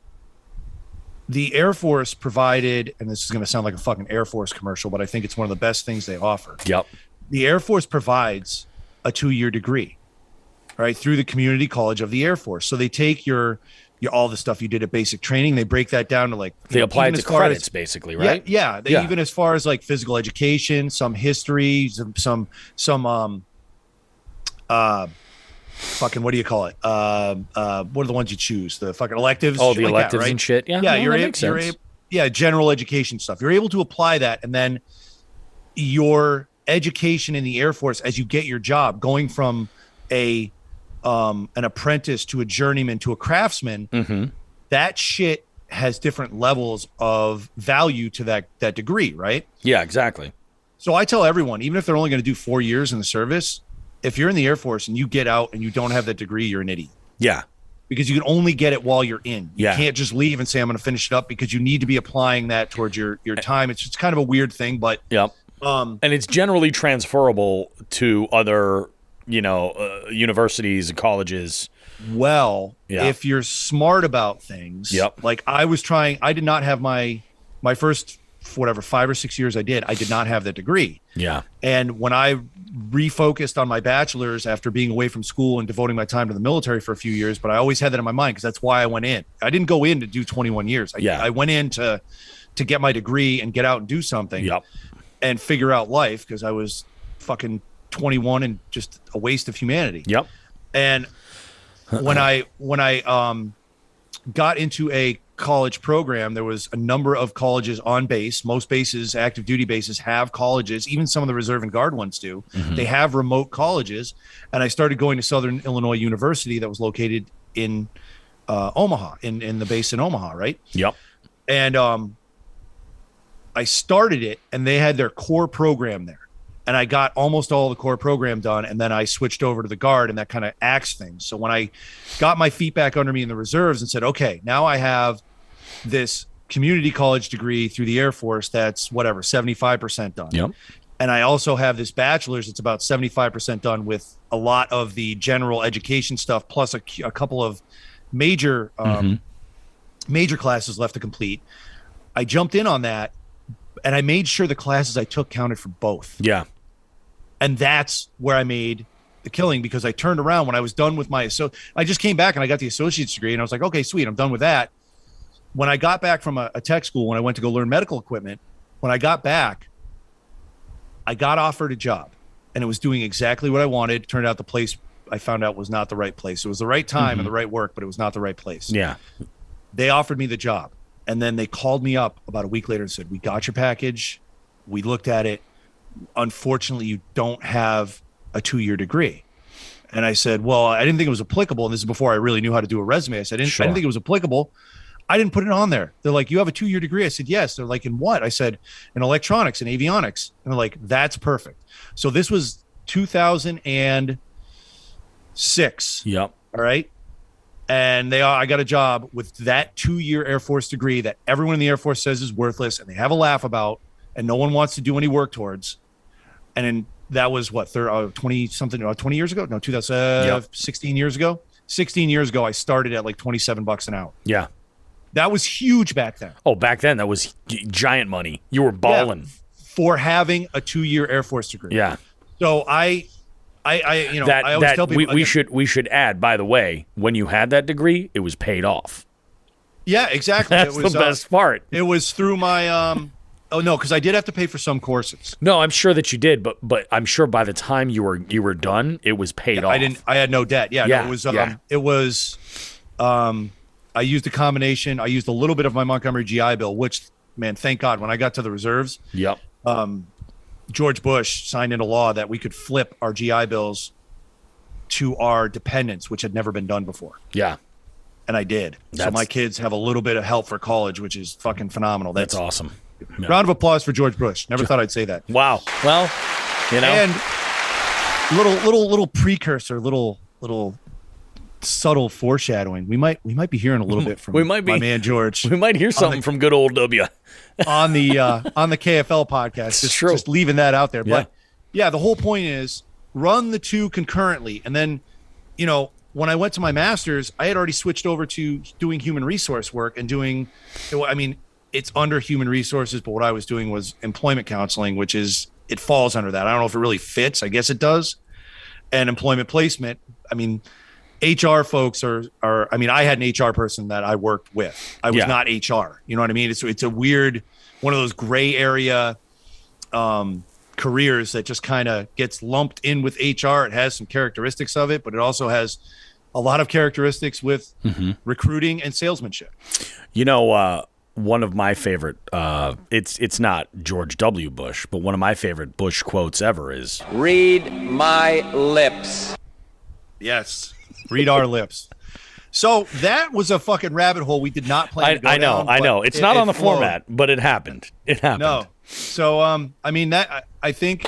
Air Force provided, and this is going to sound like a fucking Air Force commercial, but I think it's one of the best things they offer. Yep. The Air Force provides a 2-year degree, right, through the community college of the Air Force. So they take your all the stuff you did at basic training, they break that down to like they apply it to credits, basically, right? Yeah. Even as far as like physical education, some history, some fucking, what do you call it? What are the ones you choose? The fucking electives. Oh, the electives like that, right? And shit. Yeah, yeah, general education stuff. You're able to apply that, and then your education in the Air Force as you get your job, going from an apprentice to a journeyman to a craftsman, that shit has different levels of value to that degree, right? Yeah, exactly. So I tell everyone, even if they're only going to do 4 years in the service, if you're in the Air Force and you get out and you don't have that degree, you're an idiot. Yeah. Because you can only get it while you're in. You Yeah. can't just leave and say, I'm going to finish it up, because you need to be applying that towards your time. It's just kind of a weird thing, but Yep. And it's generally transferable to other, universities and colleges. well, Yeah. if you're smart about things, Yep. like I did not have my first, whatever, 5 or 6 years I did not have that degree. Yeah. And when I refocused on my bachelor's after being away from school and devoting my time to the military for a few years, but I always had that in my mind because that's why I went in. I didn't go in to do 21 years. I went in to get my degree and get out and do something Yep. and figure out life, because I was fucking 21 and just a waste of humanity. Yep. And when I got into a college program, there was a number of colleges on base. Most bases, active duty bases, have colleges. Even some of the reserve and guard ones do. They have remote colleges. And I started going to Southern Illinois University that was located in Omaha, in the base in Omaha, right? Yep. And I started it, and they had their core program there. And I got almost all the core program done, and then I switched over to the Guard, and that kind of axed things. So when I got my feet back under me in the reserves and said, okay, now I have this community college degree through the Air Force that's 75% done. Yep. And I also have this bachelor's that's about 75% done, with a lot of the general education stuff, plus a couple of major classes left to complete. I jumped in on that, and I made sure the classes I took counted for both. Yeah. And that's where I made the killing, because I turned around when I was done with I just came back and I got the associate's degree, and I was like, okay, sweet, I'm done with that. When I got back from a tech school, when I went to go learn medical equipment, when I got back, I got offered a job, and it was doing exactly what I wanted. Turned out the place I found out was not the right place. It was the right time and the right work, but it was not the right place. Yeah. They offered me the job. And then they called me up about a week later and said, we got your package. We looked at it. Unfortunately, you don't have a 2-year degree. And I said, well, I didn't think it was applicable. And this is before I really knew how to do a resume. I said, I didn't think it was applicable. I didn't put it on there. They're like, you have a 2-year degree? I said, yes. They're like, in what? I said, in electronics and avionics. And they're like, that's perfect. So this was 2006. Yep. All right. And I got a job with that 2-year Air Force degree that everyone in the Air Force says is worthless, and they have a laugh about, and no one wants to do any work towards. And then that was what, 20 years ago? No, 16 years ago. 16 years ago, I started at like $27 an hour. Yeah. That was huge back then. Oh, back then that was giant money. You were balling for having a 2-year Air Force degree. Yeah. So I always tell people we should add, by the way, when you had that degree, it was paid off. Yeah, exactly. That's the best part. It was through my because I did have to pay for some courses. No, I'm sure that you did, but I'm sure by the time you were done, it was paid off. I had no debt. Yeah. Yeah, No, it was I used a combination. I used a little bit of my Montgomery GI Bill, which, man, thank God, when I got to the reserves, Yep. George Bush signed into law that we could flip our GI Bills to our dependents, which had never been done before. Yeah. And I did. So my kids have a little bit of help for college, which is fucking phenomenal. That's awesome. Yeah. Round of applause for George Bush. Never thought I'd say that. Wow. Well, you know. And little precursor, little subtle foreshadowing. We might be hearing a little bit from my man George. We might hear something from good old W on the KFL podcast. Just leaving that out there. Yeah. But yeah, the whole point is run the two concurrently. And then, you know, when I went to my master's, I had already switched over to doing human resource work and doing, I mean, it's under human resources, but what I was doing was employment counseling, which is, it falls under that. I don't know if it really fits. I guess it does. And employment placement. I mean, HR folks are, I mean, I had an HR person that I worked with. I was not HR. You know what I mean? It's a weird, one of those gray area careers that just kind of gets lumped in with HR. It has some characteristics of it, but it also has a lot of characteristics with recruiting and salesmanship. You know, one of my favorite, it's not George W. Bush, but one of my favorite Bush quotes ever is, "Read my lips." Yes. Read our lips. So that was a fucking rabbit hole we did not plan to go down. I know. It's not on the format, but it happened. It happened. No. So, I mean, that I think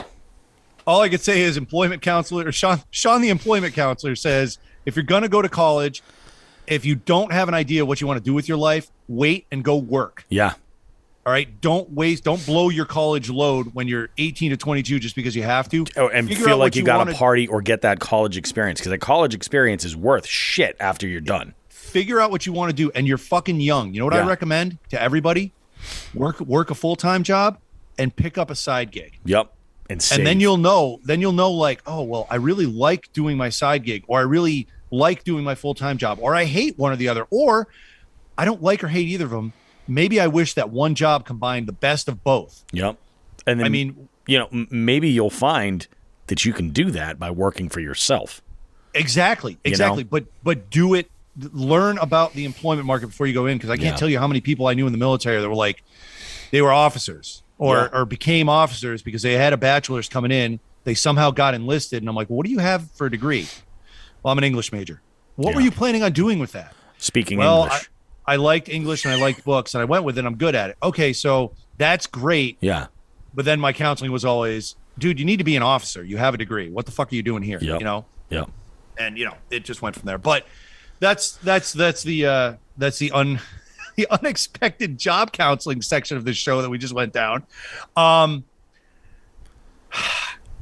all I could say is employment counselor, or Sean, the employment counselor, says, if you're going to go to college, if you don't have an idea what you want to do with your life, wait and go work. Yeah. All right. Don't blow your college load when you're 18 to 22 just because you have to. Oh, and feel like you got to party or get that college experience, because that college experience is worth shit after you're done. Figure out what you want to do, and you're fucking young. You know what I recommend to everybody? Work a full-time job and pick up a side gig. Yep. And then you'll know like, oh, well, I really like doing my side gig, or I really like doing my full-time job, or I hate one or the other, or I don't like or hate either of them. Maybe I wish that one job combined the best of both. Yep. And then, I mean, you know, maybe you'll find that you can do that by working for yourself. Exactly. You know? But do it. Learn about the employment market before you go in, because I can't tell you how many people I knew in the military that were like, they were officers or became officers because they had a bachelor's coming in. They somehow got enlisted. And I'm like, well, what do you have for a degree? Well, I'm an English major. What were you planning on doing with that? Speaking English. I liked English and I liked books and I went with it. I'm good at it. Okay, so that's great. Yeah. But then my counseling was always, dude, you need to be an officer. You have a degree. What the fuck are you doing here? Yep. You know? Yeah. And it just went from there. But that's the the unexpected job counseling section of this show that we just went down. Now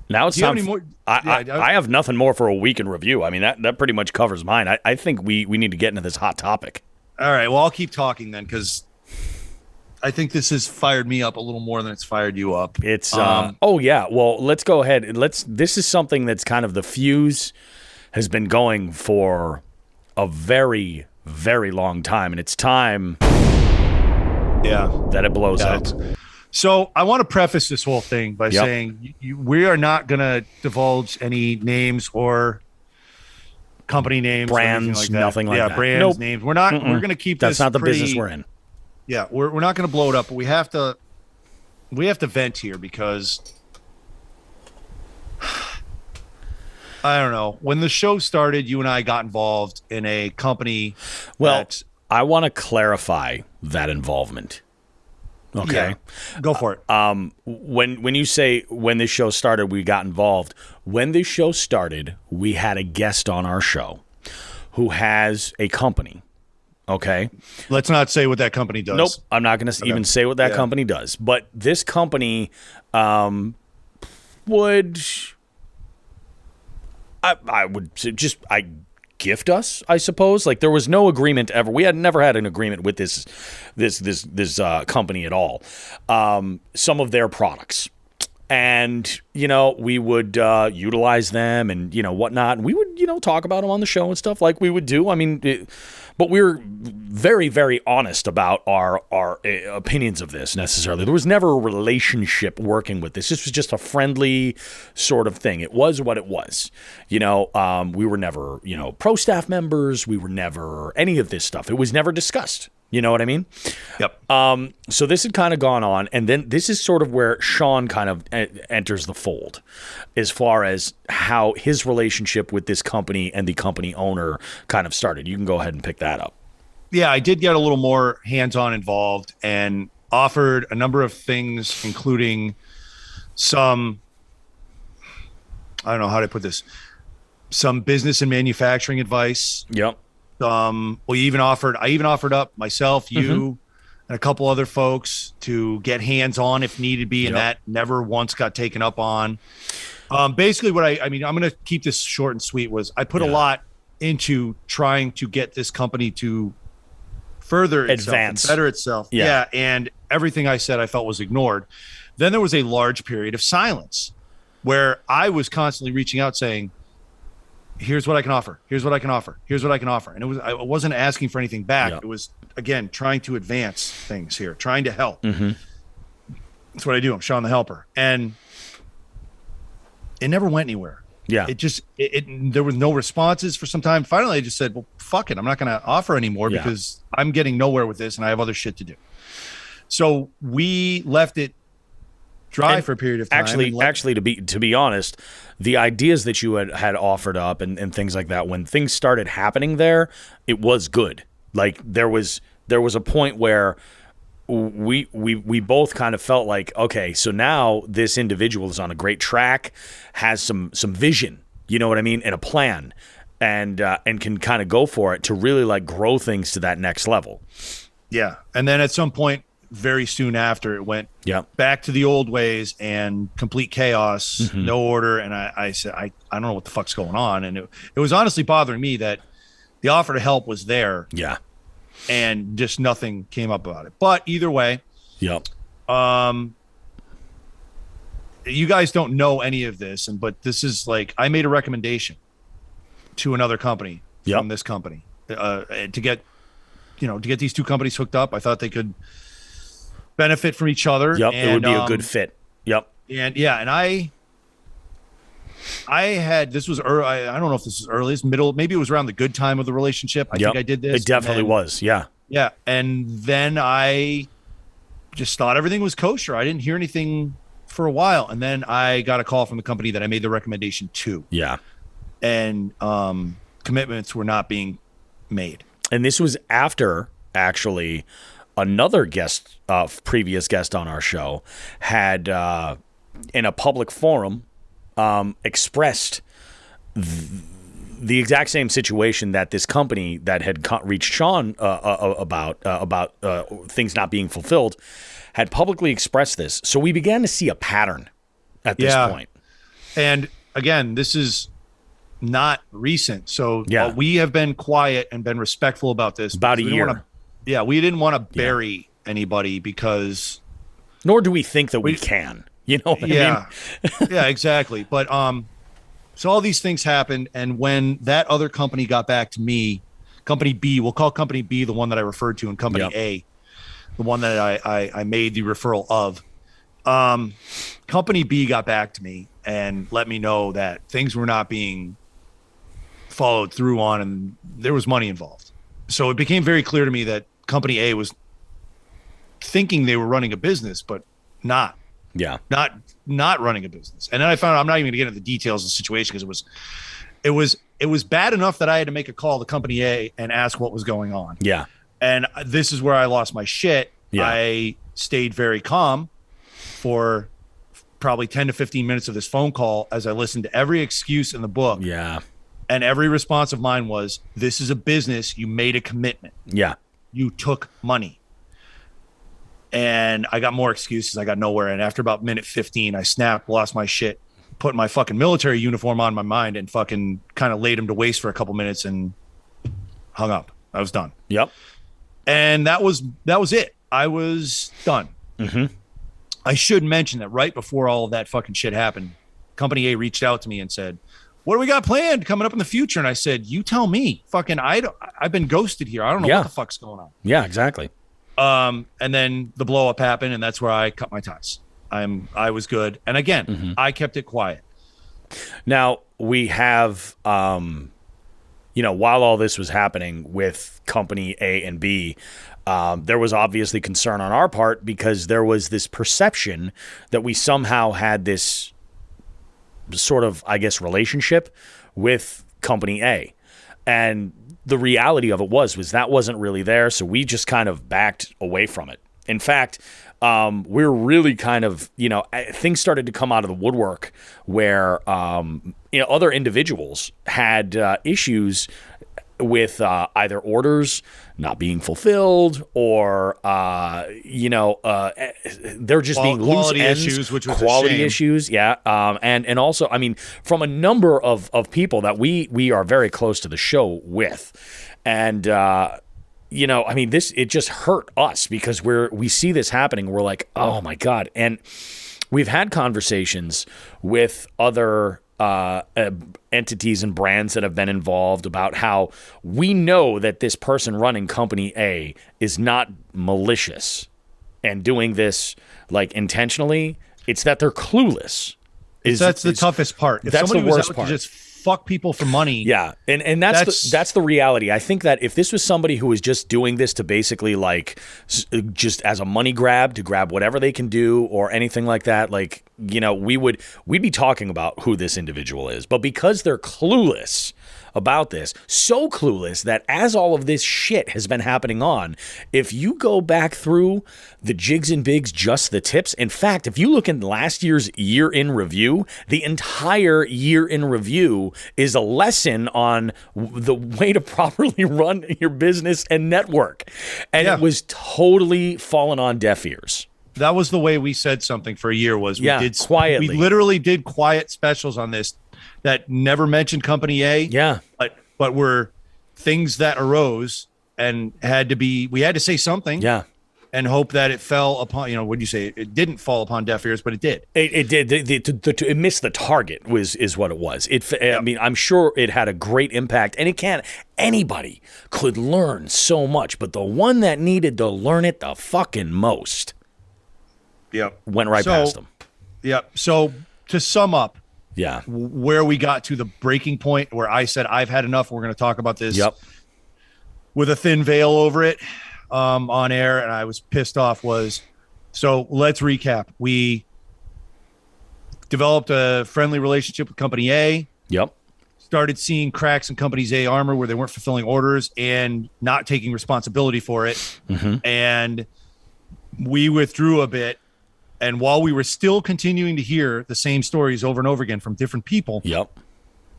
it's time. I have nothing more for a week in review. I mean, that pretty much covers mine. I think we need to get into this hot topic. All right. Well, I'll keep talking then, because I think this has fired me up a little more than it's fired you up. It's oh yeah. Well, let's go ahead. This is something that's kind of, the fuse has been going for a very, very long time, and it's time that it blows up. So I want to preface this whole thing by saying we are not going to divulge any names or company names, brands, like that. Nothing like that. Yeah, brands, names. We're not. We're going to keep that's this. Not the business we're in. Yeah, we're not going to blow it up, but we have to vent here, because I don't know. When the show started, you and I got involved in a company. Well, I want to clarify that involvement. Okay. Yeah, go for it. When you say when this show started, we got involved. When this show started, we had a guest on our show who has a company. Okay. Let's not say what that company does. Nope. I'm not going to even say what that company does. But this company would gift us, I suppose. Like, there was no agreement ever. We had never had an agreement with this company at all. Some of their products. And, we would utilize them and, whatnot. And we would, talk about them on the show and stuff like we would do. I mean, but we were very, very honest about our opinions of this necessarily. There was never a relationship working with this. This was just a friendly sort of thing. It was what it was. We were never, pro staff members. We were never any of this stuff. It was never discussed. You know what I mean? Yep. So this had kind of gone on, and then this is sort of where Sean kind of enters the fold as far as how his relationship with this company and the company owner kind of started. You can go ahead and pick that up. Yeah, I did get a little more hands-on involved and offered a number of things, including some, I don't know how to put this, some business and manufacturing advice. Yep. I even offered up myself, you, and a couple other folks to get hands-on if needed be, and that never once got taken up on. Basically what I'm going to keep this short and sweet, was I put a lot into trying to get this company to further itself, advance, and better itself. Yeah. And everything I said I felt was ignored. Then there was a large period of silence where I was constantly reaching out saying, here's what I can offer. Here's what I can offer. Here's what I can offer. And I wasn't asking for anything back. It was, again, trying to advance things here, trying to help. That's what I do. I'm Sean the Helper. And it never went anywhere. Yeah. There was no responses for some time. Finally, I just said, well, fuck it. I'm not going to offer anymore because I'm getting nowhere with this and I have other shit to do. So we left it dry for a period of time. Actually, to be honest, the ideas that you had offered up and things like that, when things started happening there, it was good. Like there was a point where we both kind of felt like, okay, so now this individual is on a great track, has some vision, you know what I mean, and a plan, and can kind of go for it to really like grow things to that next level. Yeah, and then at some point, very soon after, it went back to the old ways and complete chaos, no order. And I said, I don't know what the fuck's going on. And it was honestly bothering me that the offer to help was there. Yeah. And just nothing came up about it. But either way, you guys don't know any of this. But this is like, I made a recommendation to another company from this company to get these two companies hooked up. I thought they could benefit from each other. Yep, it would be a good fit. Yep. And I had, this was early, I don't know if this is early, it's middle, maybe it was around the good time of the relationship. I think I did this. It definitely was. Yeah. Yeah. And then I just thought everything was kosher. I didn't hear anything for a while. And then I got a call from the company that I made the recommendation to. Yeah. And commitments were not being made. And this was after, actually, another guest, previous guest on our show, had in a public forum expressed the exact same situation that this company that had reached Sean about things not being fulfilled had publicly expressed this. So we began to see a pattern at this point. And again, this is not recent. So we have been quiet and been respectful about this. About a year. We didn't want to bury anybody because... Nor do we think that we can. You know what I mean? Yeah, exactly. But so all these things happened, and when that other company got back to me, Company B, we'll call Company B the one that I referred to, and Company A, the one that I made the referral of. Company B got back to me and let me know that things were not being followed through on, and there was money involved. So it became very clear to me that Company A was thinking they were running a business, but not running a business. And then I found out, I'm not even going to get into the details of the situation because it was bad enough that I had to make a call to Company A and ask what was going on. Yeah. And this is where I lost my shit. Yeah. I stayed very calm for probably 10 to 15 minutes of this phone call as I listened to every excuse in the book. Yeah. And every response of mine was, this is a business. You made a commitment. Yeah. You took money. And I got more excuses. I got nowhere. And after about minute 15, I snapped, lost my shit, put my fucking military uniform on my mind and fucking kind of laid him to waste for a couple minutes and hung up. I was done. Yep. And that was it. I was done. Mm-hmm. I should mention that right before all of that fucking shit happened, Company A reached out to me and said, "What do we got planned coming up in the future?" And I said, "You tell me. Fucking, I've been ghosted here. I don't know Yeah. what the fuck's going on." Yeah, exactly. And then the blow up happened, and that's where I cut my ties. I was good, and again, I kept it quiet. Now we have, while all this was happening with Company A and B, there was obviously concern on our part because there was this perception that we somehow had this sort of, I guess, relationship with Company A. And the reality of it was that wasn't really there. So we just kind of backed away from it. In fact, we're really kind of, things started to come out of the woodwork where, other individuals had issues with either orders not being fulfilled or, they're just being loose quality ends, issues, which was a quality shame. issues. Yeah. And also, I mean, from a number of people that we are very close to the show with. And, it just hurt us because we see this happening. We're like, oh my God. And we've had conversations with other entities and brands that have been involved about how we know that this person running Company A is not malicious and doing this like intentionally. It's that they're clueless. That's the toughest part. If that's somebody the was worst out part. to just fuck people for money. Yeah, and that's the reality. I think that if this was somebody who was just doing this to basically just as a money grab to grab whatever they can do or anything like that, we'd be talking about who this individual is. But because they're clueless about this, so clueless that as all of this shit has been happening on, if you go back through the jigs and bigs, just the tips, in fact, if you look in last year's year in review, the entire year in review is a lesson on the way to properly run your business and network. And it was totally fallen on deaf ears. That was the way we said something for a year was we did quietly. We literally did quiet specials on this that never mentioned Company A. Yeah. But were things that arose and we had to say something. Yeah. And hope that it fell upon, what'd you say? It didn't fall upon deaf ears, but it did. It did. It missed the target is what it was. I mean, I'm sure it had a great impact, and anybody could learn so much, but the one that needed to learn it the fucking most went right past them. Yeah. So to sum up, where we got to the breaking point where I said, I've had enough. We're going to talk about this with a thin veil over it on air. And I was pissed off so let's recap. We developed a friendly relationship with Company A. Yep. Started seeing cracks in Company's A armor where they weren't fulfilling orders and not taking responsibility for it. Mm-hmm. And we withdrew a bit. And while we were still continuing to hear the same stories over and over again from different people,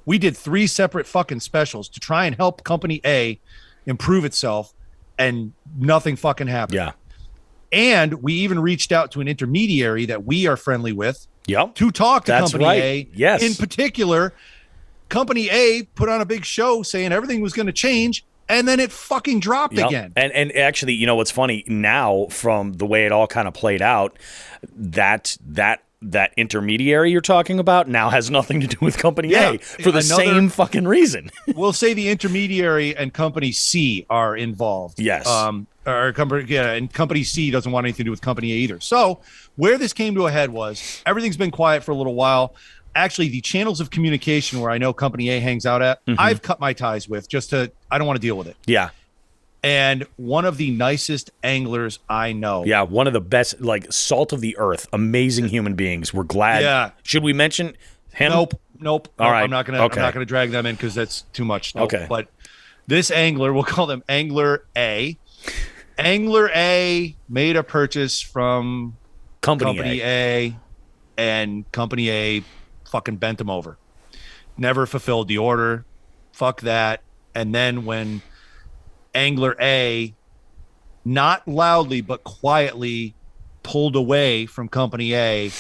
we did 3 separate fucking specials to try and help Company A improve itself, and nothing fucking happened. Yeah. And we even reached out to an intermediary that we are friendly with to talk to Company A. Yes. In particular, Company A put on a big show saying everything was going to change, and then it fucking dropped again. And actually, what's funny now from the way it all kind of played out, that intermediary you're talking about now has nothing to do with Company A for the same fucking reason. We'll say the intermediary and Company C are involved. Yes. And Company C doesn't want anything to do with Company A either. So where this came to a head was everything's been quiet for a little while. Actually, the channels of communication where I know Company A hangs out at, I've cut my ties with I don't want to deal with it. Yeah. And one of the nicest anglers I know. Yeah, one of the best, salt of the earth, amazing human beings. We're glad. Yeah. Should we mention him? Nope. All right. I'm not gonna drag them in because that's too much. Nope. Okay. But this angler, we'll call them Angler A. Angler A made a purchase from Company A, and Company A fucking bent him over. Never fulfilled the order. Fuck that. And then when Angler A, not loudly but quietly, pulled away from Company A,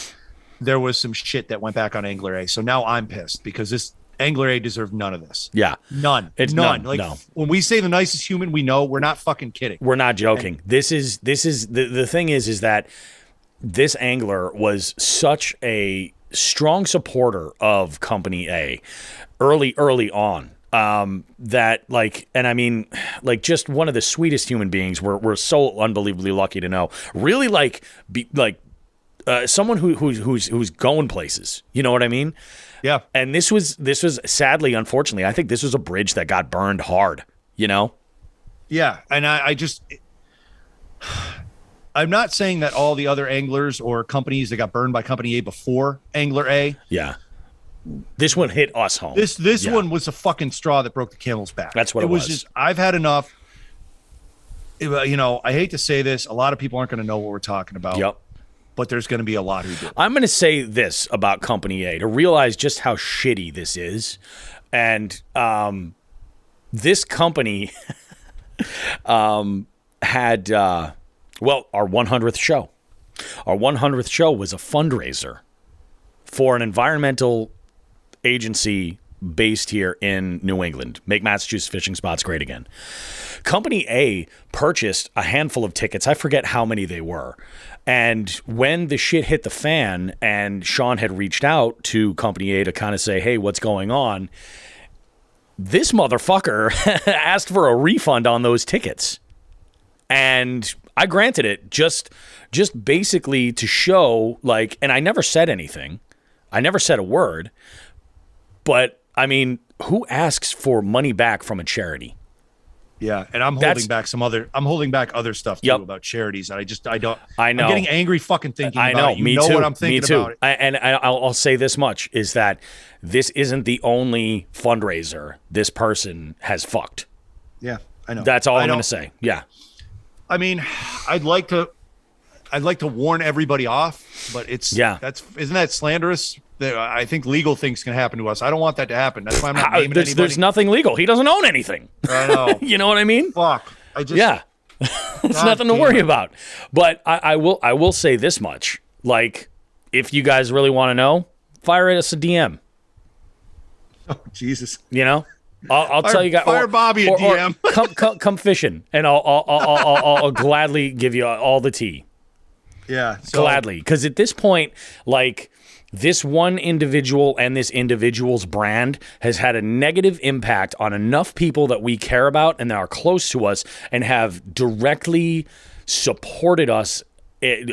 there was some shit that went back on Angler A. So now I'm pissed because this Angler A deserved none of this. Yeah. None. It's none. No. When we say the nicest human we know, we're not fucking kidding. We're not joking. This is the thing is that this angler was such a strong supporter of Company A early on. That like, and I mean, like, just one of the sweetest human beings. We're so unbelievably lucky to know. Really, like, someone who's going places. You know what I mean? Yeah. And this was sadly, unfortunately, I think this was a bridge that got burned hard. You know? Yeah, and I'm not saying that all the other anglers or companies that got burned by Company A before Angler A. Yeah. This one hit us home. This one was a fucking straw that broke the camel's back. That's what it was. Just, I've had enough. You know, I hate to say this. A lot of people aren't going to know what we're talking about. Yep. But there's going to be a lot who do. I'm going to say this about Company A to realize just how shitty this is. And this company had, our 100th show. Our 100th show was a fundraiser for an environmental agency based here in New England. Make Massachusetts fishing spots great again. Company A purchased a handful of tickets. I forget how many they were. And when the shit hit the fan and Sean had reached out to Company A to kind of say, hey, what's going on? This motherfucker asked for a refund on those tickets. And I granted it just basically to show, like, and I never said anything. I never said a word. But, I mean, who asks for money back from a charity? Yeah, and I'm holding back other stuff too about charities. I know. I'm getting angry fucking thinking about it. You know what I'm thinking about it. I'll say this much, is that this isn't the only fundraiser this person has fucked. Yeah, I know. That's all I'm going to say. Yeah. I mean, I'd like to warn everybody off, but isn't that slanderous? I think legal things can happen to us. I don't want that to happen. That's why I'm not naming anybody. There's nothing legal. He doesn't own anything. I know. You know what I mean? Fuck. It's nothing to worry about. But I will say this much. Like, if you guys really want to know, fire us a DM. Oh, Jesus. You know? I'll tell you guys. Fire Bobby a DM. Or come fishing, and I'll gladly give you all the tea. Yeah. Gladly. Because at this point, like, this one individual and this individual's brand has had a negative impact on enough people that we care about and that are close to us and have directly supported us,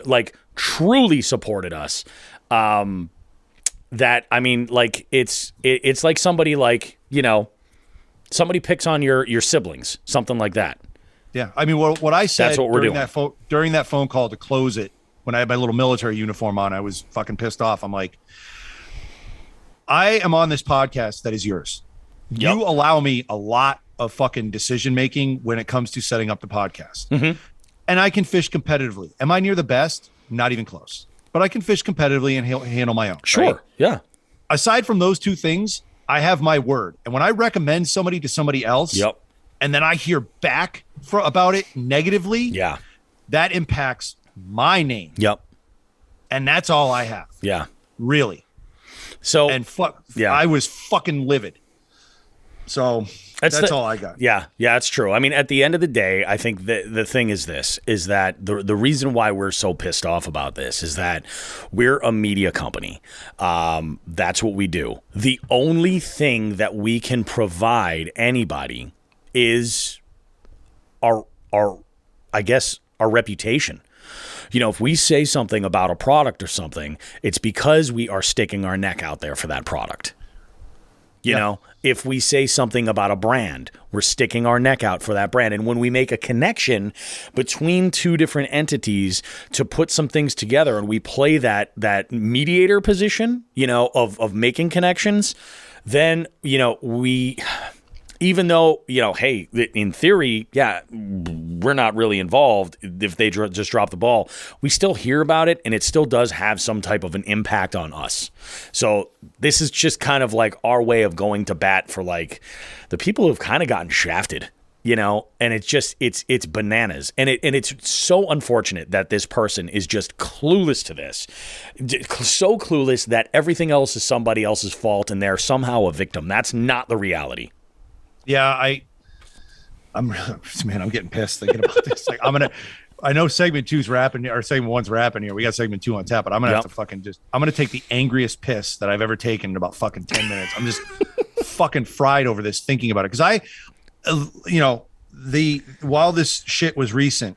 like truly supported us. That, I mean, like, it's like somebody, like, you know, somebody picks on your siblings, something like that. Yeah. I mean, what I said That's what we're doing. During that phone call to close it, when I had my little military uniform on, I was fucking pissed off. I'm like, I am on this podcast that is yours. Yep. You allow me a lot of fucking decision making when it comes to setting up the podcast. Mm-hmm. And I can fish competitively. Am I near the best? Not even close. But I can fish competitively and handle my own. Sure. Right? Yeah. Aside from those two things, I have my word. And when I recommend somebody to somebody else, and then I hear back about it negatively, that impacts my name. Yep. And that's all I have. Yeah. Really. So, and I was fucking livid. So that's all I got. Yeah. Yeah, it's true. I mean, at the end of the day, I think the thing is this, is that the reason why we're so pissed off about this is that we're a media company. That's what we do. The only thing that we can provide anybody is our reputation. You know, if we say something about a product or something, it's because we are sticking our neck out there for that product. You know, if we say something about a brand, we're sticking our neck out for that brand. And when we make a connection between two different entities to put some things together and we play that mediator position, you know, of making connections, then, you know, even though, you know, hey, in theory, we're not really involved if they just drop the ball, we still hear about it and it still does have some type of an impact on us. So this is just kind of like our way of going to bat for, like, the people who've kind of gotten shafted, you know, and it's just, it's bananas. And it's so unfortunate that this person is just clueless to this, so clueless that everything else is somebody else's fault and they're somehow a victim. That's not the reality. Yeah, I'm getting pissed thinking about this. Like, I know segment 2's wrapping, or segment 1's wrapping here. We got segment 2 on tap, but I'm gonna have to fucking I'm gonna take the angriest piss that I've ever taken in about fucking 10 minutes. I'm just fucking fried over this thinking about it because while this shit was recent,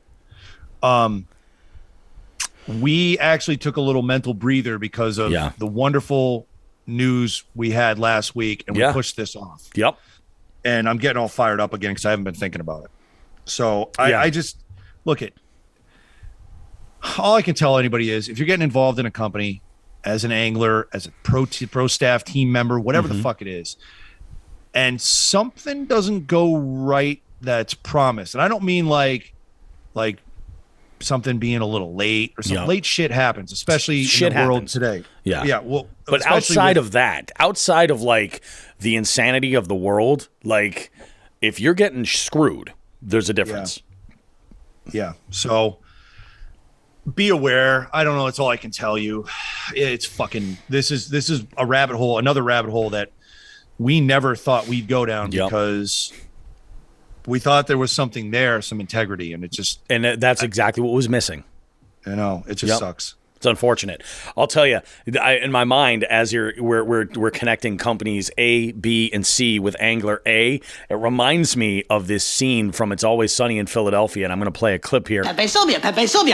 we actually took a little mental breather because of the wonderful news we had last week, and we pushed this off. Yep. And I'm getting all fired up again because I haven't been thinking about it. So I just look at all I can tell anybody is if you're getting involved in a company as an angler, as a pro staff team member, whatever the fuck it is, and something doesn't go right that's promised. And I don't mean like something being a little late or some late shit happens, especially in the world today. Yeah. Yeah. Well, but outside of that, outside of like the insanity of the world, like if you're getting screwed, there's a difference. Yeah. So be aware. I don't know. That's all I can tell you. It's fucking, this is a rabbit hole, another rabbit hole that we never thought we'd go down because we thought there was something there, some integrity, and it just... And that's exactly what was missing. I know. It just sucks. It's unfortunate. I'll tell you, in my mind, as we're connecting companies A, B, and C with Angler A, it reminds me of this scene from It's Always Sunny in Philadelphia, and I'm going to play a clip here. Pepe Sylvia. I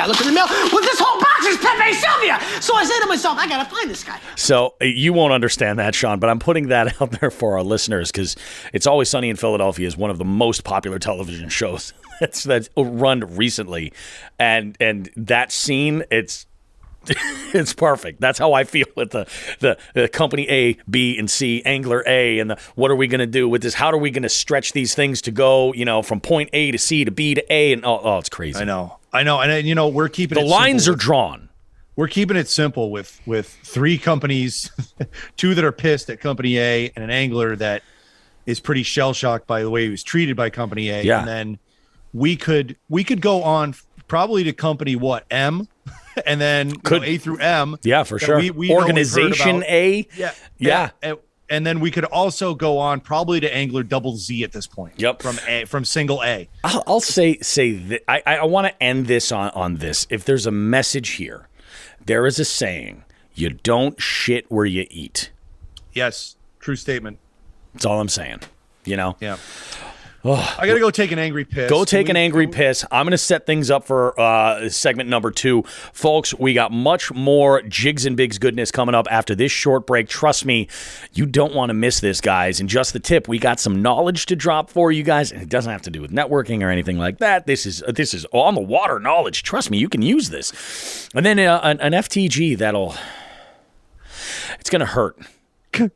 look in the mail. Well, this whole box is Pepe Sylvia. So I say to myself, I got to find this guy. So you won't understand that, Sean, but I'm putting that out there for our listeners because It's Always Sunny in Philadelphia is one of the most popular television shows that's run recently, and that scene, it's perfect. That's how I feel with the company A, B, and C, Angler A, and what are we going to do with this? How are we going to stretch these things to go, from point A to C to B to A? And it's crazy. I know. And we're keeping the lines are drawn. We're keeping it simple with 3 companies, 2 that are pissed at company A, and an angler that is pretty shell shocked by the way he was treated by company A. Yeah. And then we could go on probably to company M. And then A through M. Yeah, for sure. We Organization A. Yeah. And then we could also go on probably to Angler double Z at this point. Yep. From single A. I'll say that I want to end this on this. If there's a message here, there is a saying: you don't shit where you eat. Yes, true statement. That's all I'm saying. Yeah. I got to go take an angry piss. Go take an angry piss. I'm going to set things up for segment number 2. Folks, we got much more Jigs and Bigs goodness coming up after this short break. Trust me, you don't want to miss this, guys. And just the tip, we got some knowledge to drop for you guys. And it doesn't have to do with networking or anything like that. This is on the water knowledge. Trust me, you can use this. And then an FTG it's going to hurt.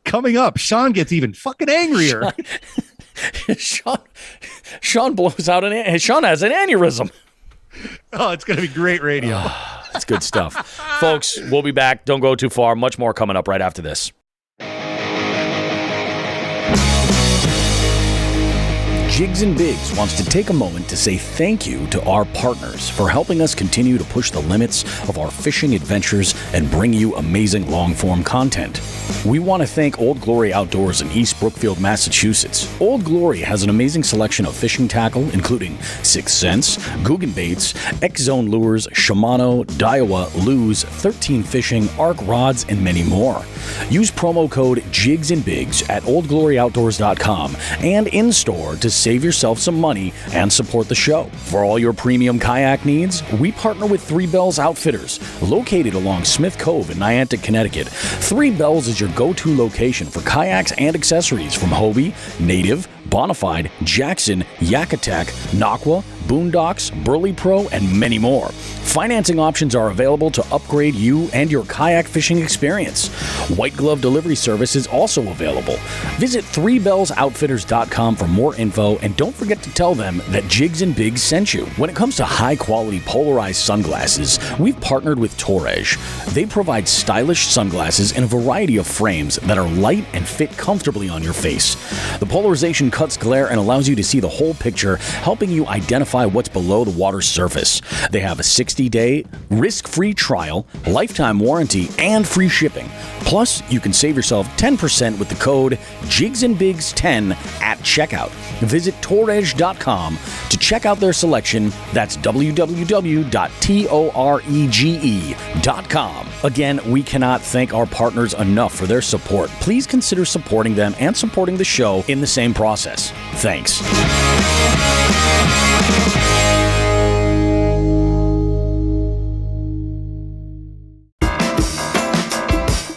Coming up, Sean gets even fucking angrier. Sean blows out Sean has an aneurysm. Oh, it's going to be great radio. It's good stuff. Folks, we'll be back. Don't go too far. Much more coming up right after this. Jigs and Bigs wants to take a moment to say thank you to our partners for helping us continue to push the limits of our fishing adventures and bring you amazing long-form content. We want to thank Old Glory Outdoors in East Brookfield, Massachusetts. Old Glory has an amazing selection of fishing tackle, including 6th Sense, Guggen Baits, X-Zone Lures, Shimano, Daiwa, Lew's, 13 Fishing, Arc Rods, and many more. Use promo code Jigs and Bigs at oldgloryoutdoors.com and in-store to save yourself some money and support the show. For all your premium kayak needs, we partner with Three Bells Outfitters, located along Smith Cove in Niantic, Connecticut. Three Bells is your go-to location for kayaks and accessories from Hobie, Native, Bonafide, Jackson, Yak Attack, Naqua, Boondocks, Burley Pro, and many more. Financing options are available to upgrade you and your kayak fishing experience. White glove delivery service is also available. Visit threebellsoutfitters.com for more info, and don't forget to tell them that Jigs and Bigs sent you. When it comes to high-quality polarized sunglasses, we've partnered with Torres. They provide stylish sunglasses in a variety of frames that are light and fit comfortably on your face. The polarization cuts glare and allows you to see the whole picture, helping you identify identify what's below the water's surface. They have a 60-day, risk-free trial, lifetime warranty, and free shipping. Plus, you can save yourself 10% with the code JIGSandBIGS10 at checkout. Visit Toreg.com to check out their selection. That's www.torege.com. Again, we cannot thank our partners enough for their support. Please consider supporting them and supporting the show in the same process. Thanks.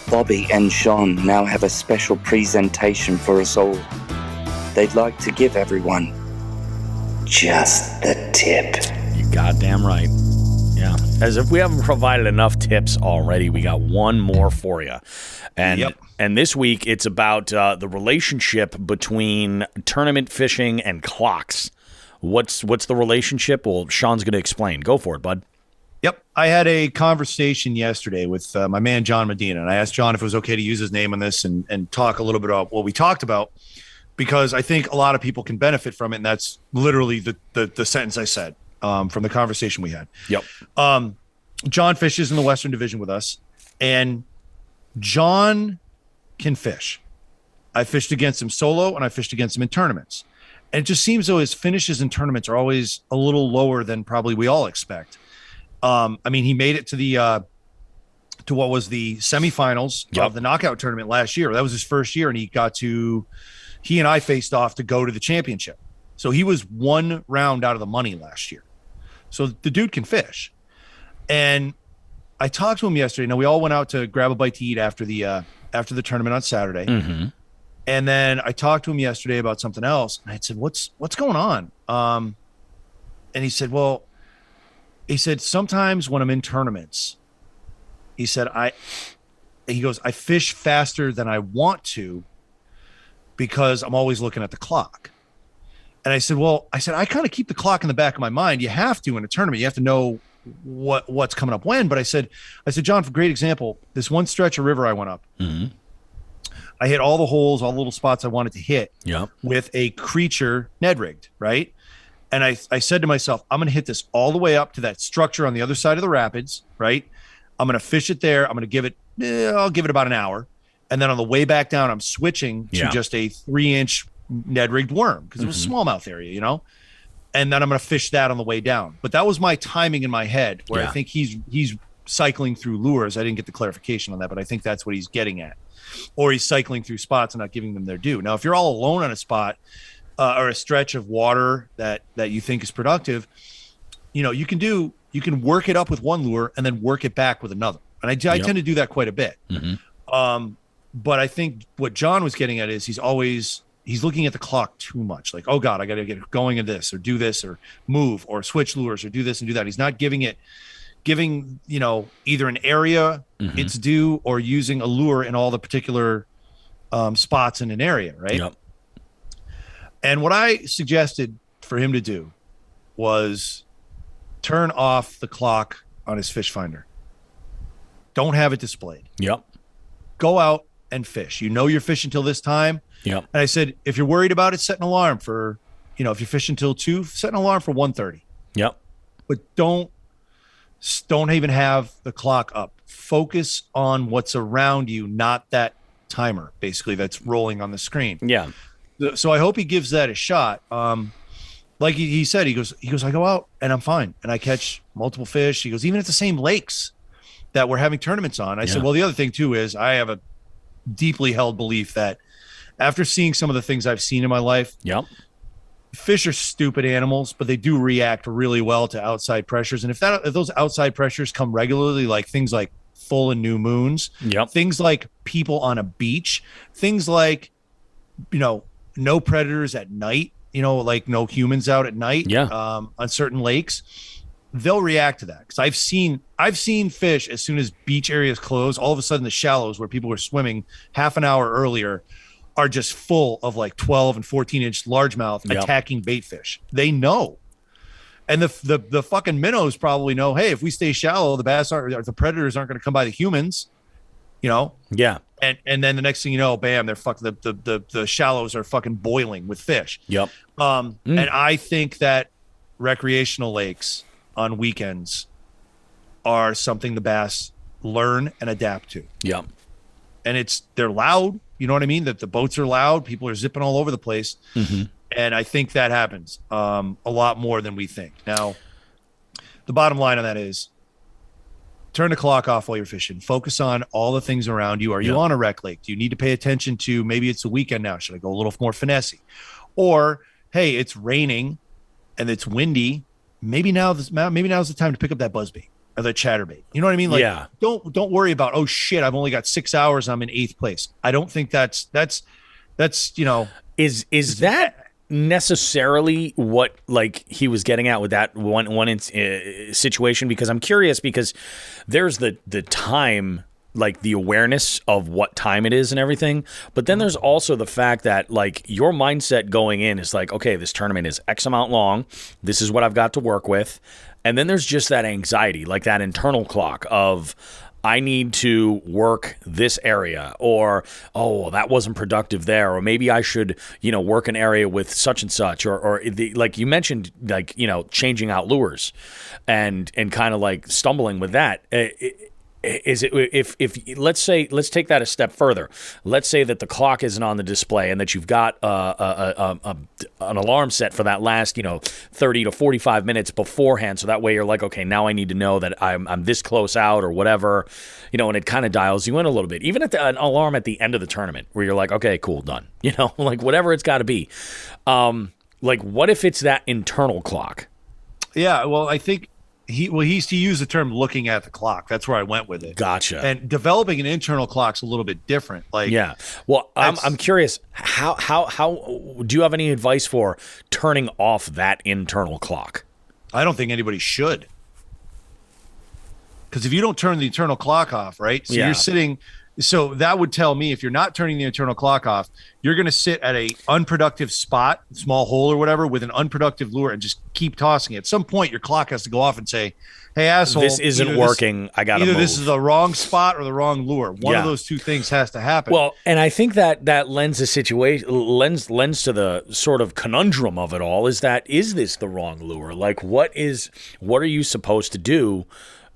Bobby and Sean now have a special presentation for us all. They'd like to give everyone just the tip. You goddamn right. Yeah. As if we haven't provided enough tips already, we got one more for you. And this week, it's about the relationship between tournament fishing and clocks. What's the relationship? Well, Sean's going to explain. Go for it, bud. Yep. I had a conversation yesterday with my man, John Medina, and I asked John if it was okay to use his name on this and talk a little bit about what we talked about, because I think a lot of people can benefit from it. And that's literally the sentence I said from the conversation we had. Yep. John fishes in the Western Division with us, and John can fish. I fished against him solo, and I fished against him in tournaments. And it just seems though his finishes in tournaments are always a little lower than probably we all expect. I mean, he made it to the to what was the semifinals of the knockout tournament last year. That was his first year, and he and I faced off to go to the championship. So he was one round out of the money last year. So the dude can fish. And I talked to him yesterday. Now, we all went out to grab a bite to eat after the tournament on Saturday. Mm-hmm. And then I talked to him yesterday about something else. And I said, what's going on? And he said, sometimes when I'm in tournaments, he said, I fish faster than I want to because I'm always looking at the clock. And I said, I kind of keep the clock in the back of my mind. You have to in a tournament. You have to know what's coming up when. But I said, John, for great example, this one stretch of river I went up, mm-hmm. I hit all the holes, all the little spots I wanted to hit with a creature Ned rigged, right? And I said to myself, I'm going to hit this all the way up to that structure on the other side of the rapids, right? I'm going to fish it there. I'm going to give it, I'll give it about an hour. And then on the way back down, I'm switching to just a 3-inch Ned rigged worm because it was smallmouth area, you know? And then I'm going to fish that on the way down. But that was my timing in my head where I think he's cycling through lures. I didn't get the clarification on that, but I think that's what he's getting at. Or he's cycling through spots and not giving them their due. Now, if you're all alone on a spot or a stretch of water that you think is productive, you know, you can work it up with one lure and then work it back with another. And I tend to do that quite a bit. Mm-hmm. But I think what John was getting at is he's looking at the clock too much. Like, oh God, I got to get going in this or do this or move or switch lures or do this and do that. He's not giving, you know, either an area it's due or using a lure in all the particular spots in an area. Right. Yep. And what I suggested for him to do was turn off the clock on his fish finder. Don't have it displayed. Yep. Go out and fish. You know you're fishing till this time. Yep. And I said, if you're worried about it, set an alarm for, you know, if you're fishing till 2, set an alarm for 1:30. Yep. But don't even have the clock up. Focus on what's around you, not that timer, basically, that's rolling on the screen. Yeah. So I hope he gives that a shot. Like he said, he goes, I go out and I'm fine. And I catch multiple fish. He goes, even at the same lakes that we're having tournaments on. I said, well, the other thing too is I have a deeply held belief that after seeing some of the things I've seen in my life, fish are stupid animals, but they do react really well to outside pressures. And if those outside pressures come regularly, like things like full and new moons, things like people on a beach, things like, you know, no predators at night, you know, like no humans out at night on certain lakes, they'll react to that. Because I've seen fish as soon as beach areas close, all of a sudden the shallows where people were swimming half an hour earlier are just full of like 12 and 14-inch largemouth attacking bait fish. They know. And the fucking minnows probably know, hey, if we stay shallow, the bass the predators aren't going to come by the humans, you know? Yeah. And then the next thing you know, bam, they're fucking the shallows are fucking boiling with fish. Yep. And I think that recreational lakes on weekends are something the bass learn and adapt to. Yep. And they're loud. You know what I mean? That the boats are loud. People are zipping all over the place. And I think that happens a lot more than we think. Now, the bottom line on that is turn the clock off while you're fishing. Focus on all the things around you. Are you on a rec lake? Do you need to pay attention to, maybe it's a weekend now, should I go a little more finessey? Or, hey, it's raining and it's windy. Maybe now's the time to pick up that buzzbait or the chatterbait. You know what I mean? Like, don't worry about, oh shit, I've only got 6 hours, I'm in 8th place. I don't think that's Is that necessarily what like he was getting at with that one situation? Because I'm curious, because there's the time, like the awareness of what time it is and everything, but then there's also the fact that like your mindset going in is like, okay, this tournament is X amount long, this is what I've got to work with, and then there's just that anxiety, like that internal clock of, I need to work this area, or, oh, that wasn't productive there, or maybe I should, work an area with such and such, or like you mentioned, like, changing out lures and kind of like stumbling with that. Is it, if let's take that a step further. Let's say that the clock isn't on the display and that you've got an alarm set for that last 30 to 45 minutes beforehand, so that way you're like, okay, now I need to know that I'm this close out or whatever, and it kind of dials you in a little bit. Even at an alarm at the end of the tournament where you're like, okay, cool, done. Like whatever it's got to be. Like what if it's that internal clock? Yeah, well, I think he used to use the term looking at the clock. That's where I went with it. Gotcha. And developing an internal clock's a little bit different. Like, yeah. Well, I'm curious, how do you have any advice for turning off that internal clock? I don't think anybody should. Because if you don't turn the internal clock off, right? So you're sitting. So that would tell me if you're not turning the internal clock off, you're going to sit at a unproductive spot, small hole or whatever, with an unproductive lure and just keep tossing it. At some point, your clock has to go off and say, hey, asshole, this isn't working. I got to move. Either this is the wrong spot or the wrong lure. One of those two things has to happen. Well, and I think that lends to the sort of conundrum of it all, is this the wrong lure? Like, what are you supposed to do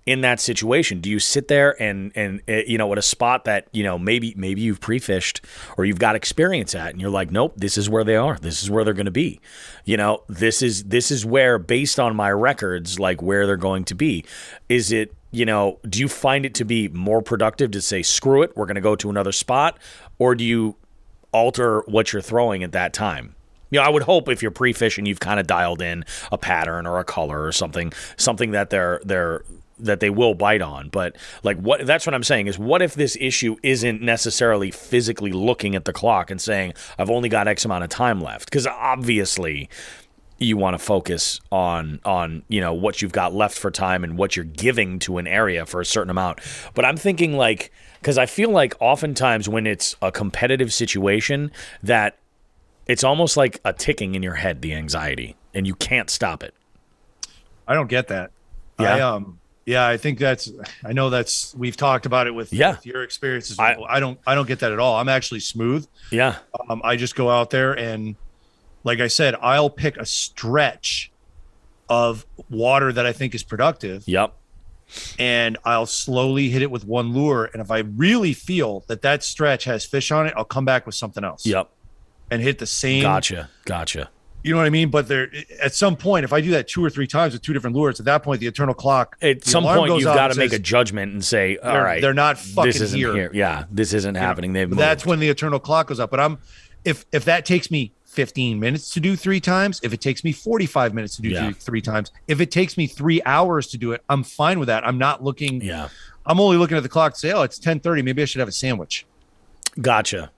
in that situation? Do you sit there and at a spot that maybe you've pre-fished or you've got experience at, and you're like, nope, this is where they are, this is where they're going to be, this is where, based on my records, like where they're going to be? Is it, do you find it to be more productive to say, screw it, we're going to go to another spot, or do you alter what you're throwing at that time? I would hope if you're pre-fishing, you've kind of dialed in a pattern or a color or something that they will bite on. But like, that's what I'm saying is, what if this issue isn't necessarily physically looking at the clock and saying, I've only got X amount of time left? Because obviously you want to focus on what you've got left for time and what you're giving to an area for a certain amount. But I'm thinking, like, because I feel like oftentimes when it's a competitive situation, that it's almost like a ticking in your head, the anxiety, and you can't stop it. I don't get that. Yeah. Yeah, I think we've talked about it with your experiences. I don't get that at all. I'm actually smooth. Yeah. I just go out there and, like I said, I'll pick a stretch of water that I think is productive. Yep. And I'll slowly hit it with one lure. And if I really feel that stretch has fish on it, I'll come back with something else. Yep. And hit the same. Gotcha. You know what I mean? But at some point, if I do that 2 or 3 times with 2 different lures, at that point, the internal clock. At some point, you've got to make a judgment and say, all right, they're not fucking this isn't here. Yeah, this isn't happening. They've moved. That's when the eternal clock goes up. But if that takes me 15 minutes to do 3 times, if it takes me 45 minutes to do 3 times, if it takes me 3 hours to do it, I'm fine with that. I'm not looking. Yeah. I'm only looking at the clock to say, oh, it's 10:30. Maybe I should have a sandwich. Gotcha.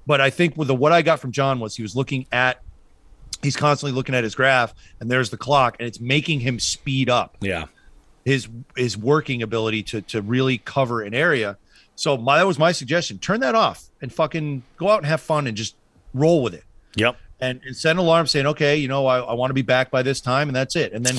But I think what I got from John was he's constantly looking at his graph, and there's the clock, and it's making him speed up. Yeah. His working ability to really cover an area. So that was my suggestion. Turn that off and fucking go out and have fun and just roll with it. Yep. And set an alarm saying, okay, I want to be back by this time, and that's it. And then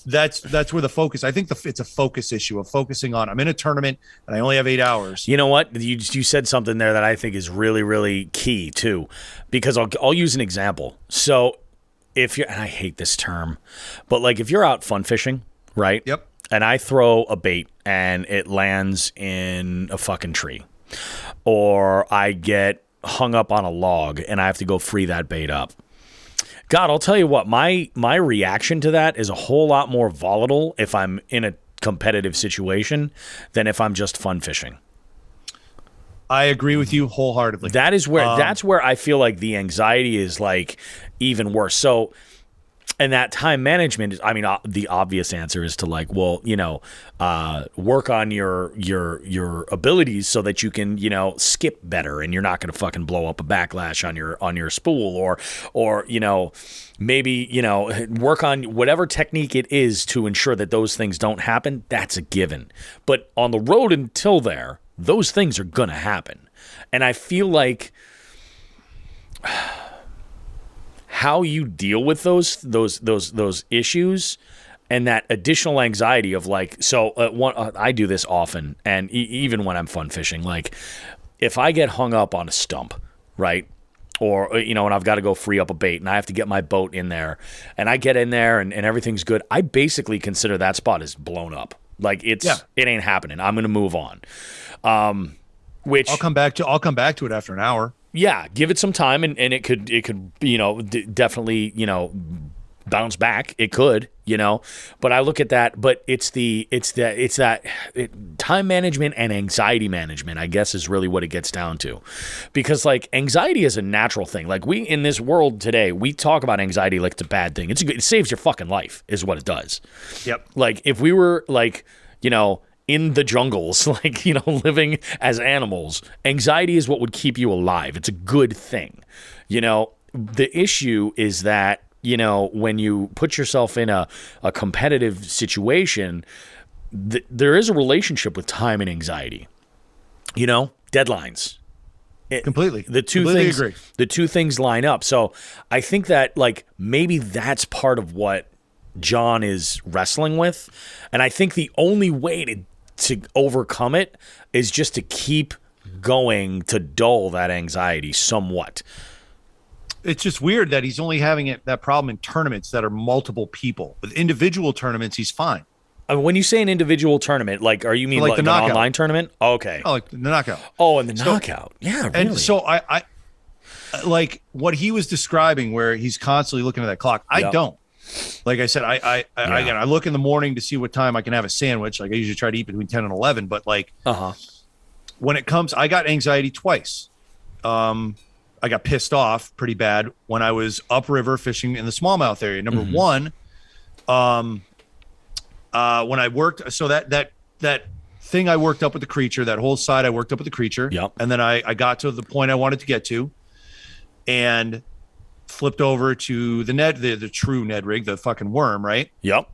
that's where the focus. I think it's a focus issue of focusing on, I'm in a tournament and I only have 8 hours. You know what? You said something there that I think is really, really key too, because I'll use an example. So if you're, and I hate this term, but like if you're out fun fishing, right? Yep. And I throw a bait and it lands in a fucking tree, or I get hung up on a log and I have to go free that bait up. God, I'll tell you what, my reaction to that is a whole lot more volatile if I'm in a competitive situation than if I'm just fun fishing. I agree with you wholeheartedly. That's where I feel like the anxiety is like even worse. So, and that time management is, I mean, the obvious answer is to like, well, work on your abilities so that you can, skip better and you're not going to fucking blow up a backlash on your spool or maybe, work on whatever technique it is to ensure that those things don't happen. That's a given. But on the road until there, those things are going to happen. And I feel like how you deal with those issues and that additional anxiety of like, I do this often, and even when I'm fun fishing, like if I get hung up on a stump, right? Or, and I've got to go free up a bait and I have to get my boat in there and I get in there and everything's good. I basically consider that spot as blown up. Like it ain't happening. I'm going to move on. Which I'll come back to it after an hour. Yeah, give it some time, and it could definitely bounce back. It could, but I look at that. But it's that time management and anxiety management, I guess, is really what it gets down to, because like anxiety is a natural thing. Like we in this world today, we talk about anxiety like it's a bad thing. It saves your fucking life, is what it does. Yep. Like if we were like in the jungles, like, living as animals, anxiety is what would keep you alive. It's a good thing. The issue is that, when you put yourself in a competitive situation, there is a relationship with time and anxiety. Deadlines. Completely. Completely agree. The two things line up. So I think that like maybe that's part of what John is wrestling with. And I think the only way to overcome it is just to keep going to dull that anxiety somewhat. It's just weird that he's only having that problem in tournaments that are multiple people. With individual tournaments, he's fine. When you say an individual tournament, like, are you mean like an online tournament? Oh, okay. Oh, like the knockout. Oh, and the knockout. Yeah, really. And so I like what he was describing, where he's constantly looking at that clock. I don't. Like I said, again, I look in the morning to see what time I can have a sandwich. Like I usually try to eat between 10 and 11. But like, when it comes, I got anxiety twice. I got pissed off pretty bad when I was upriver fishing in the smallmouth area. Number one, when I worked, so that thing I worked up with the creature, that whole side I worked up with the creature. Yep. And then I got to the point I wanted to get to, and flipped over to the true Ned rig, the fucking worm, right? Yep.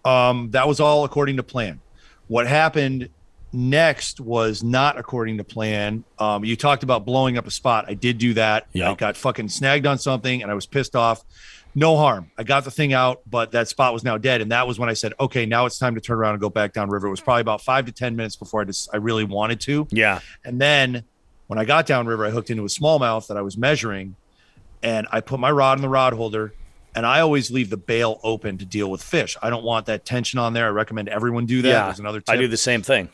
That was all according to plan. What happened next was not according to plan. You talked about blowing up a spot. I did do that. Yep. I got fucking snagged on something and I was pissed off. No harm. I got the thing out, but that spot was now dead. And that was when I said, okay, now it's time to turn around and go back down river. It was probably about 5 to 10 minutes before I really wanted to. Yeah. And then when I got down river, I hooked into a smallmouth that I was measuring, and I put my rod in the rod holder, and I always leave the bail open to deal with fish. I don't want that tension on there. I recommend everyone do that. Yeah, There's another tip. I do the same thing.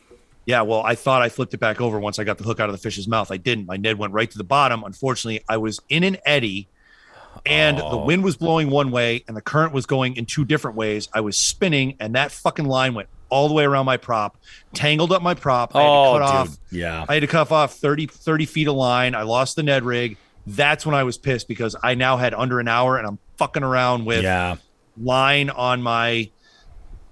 Yeah, well, I thought I flipped it back over once I got the hook out of the fish's mouth. I didn't. My Ned went right to the bottom. Unfortunately, I was in an eddy, and the wind was blowing one way, and the current was going in two different ways. I was spinning, and that fucking line went all the way around my prop, tangled up my prop. I had to cut off 30 feet of line. I lost the Ned rig. That's when I was pissed, because I now had under an hour, and I'm fucking around with line on my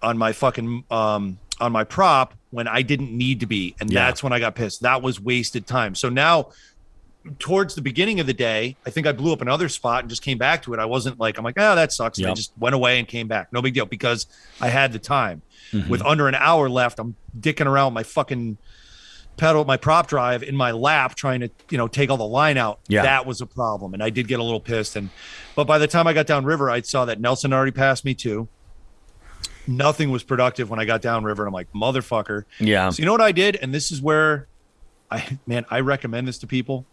fucking on my prop when I didn't need to be. And that's when I got pissed. That was wasted time. So now towards the beginning of the day, I think I blew up another spot and just came back to it. I wasn't like, I'm like, oh, that sucks. And I just went away and came back. No big deal, because I had the time. With under an hour left, I'm dicking around my fucking pedal, my prop drive in my lap, trying to, take all the line out. That was a problem. And I did get a little pissed. But by the time I got down river, I saw that Nelson already passed me too. Nothing was productive when I got down river. And I'm like, motherfucker. Yeah. So you know what I did? And this is where I recommend this to people.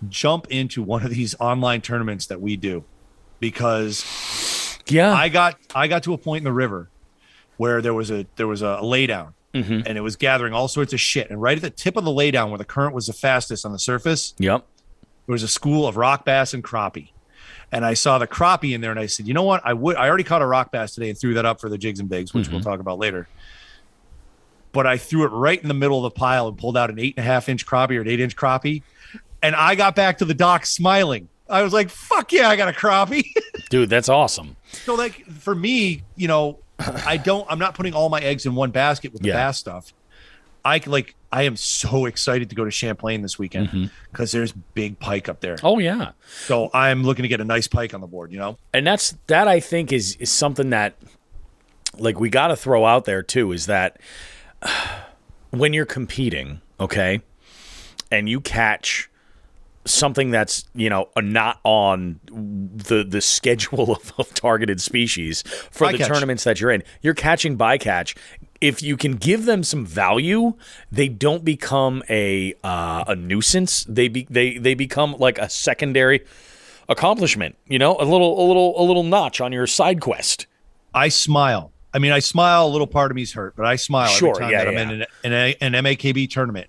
Jump into one of these online tournaments that we do. because Yeah. I got to a point in the river where there was a laydown, and it was gathering all sorts of shit. And right at the tip of the laydown, where the current was the fastest on the surface, Yep. there was a school of rock bass and crappie. And I saw the crappie in there, and I said, you know what? I already caught a rock bass today and threw that up for the jigs and bigs, which we'll talk about later. But I threw it right in the middle of the pile and pulled out an 8.5-inch crappie or an 8-inch crappie. And I got back to the dock smiling. I was like, fuck yeah, I got a crappie. Dude, that's awesome. So like for me, I'm not putting all my eggs in one basket with the bass stuff. I am so excited to go to Champlain this weekend because there's big pike up there. Oh yeah. So I'm looking to get a nice pike on the board, And that I think is something that like we got to throw out there too, is that when you're competing, okay, and you catch something that's not on the schedule of targeted species for bycatch. The tournaments that you're in, you're catching bycatch. If you can give them some value, they don't become a nuisance. They become like a secondary accomplishment. A little notch on your side quest. I smile. I mean, I smile. A little part of me's hurt, but I smile every time that I'm in an MAKB tournament.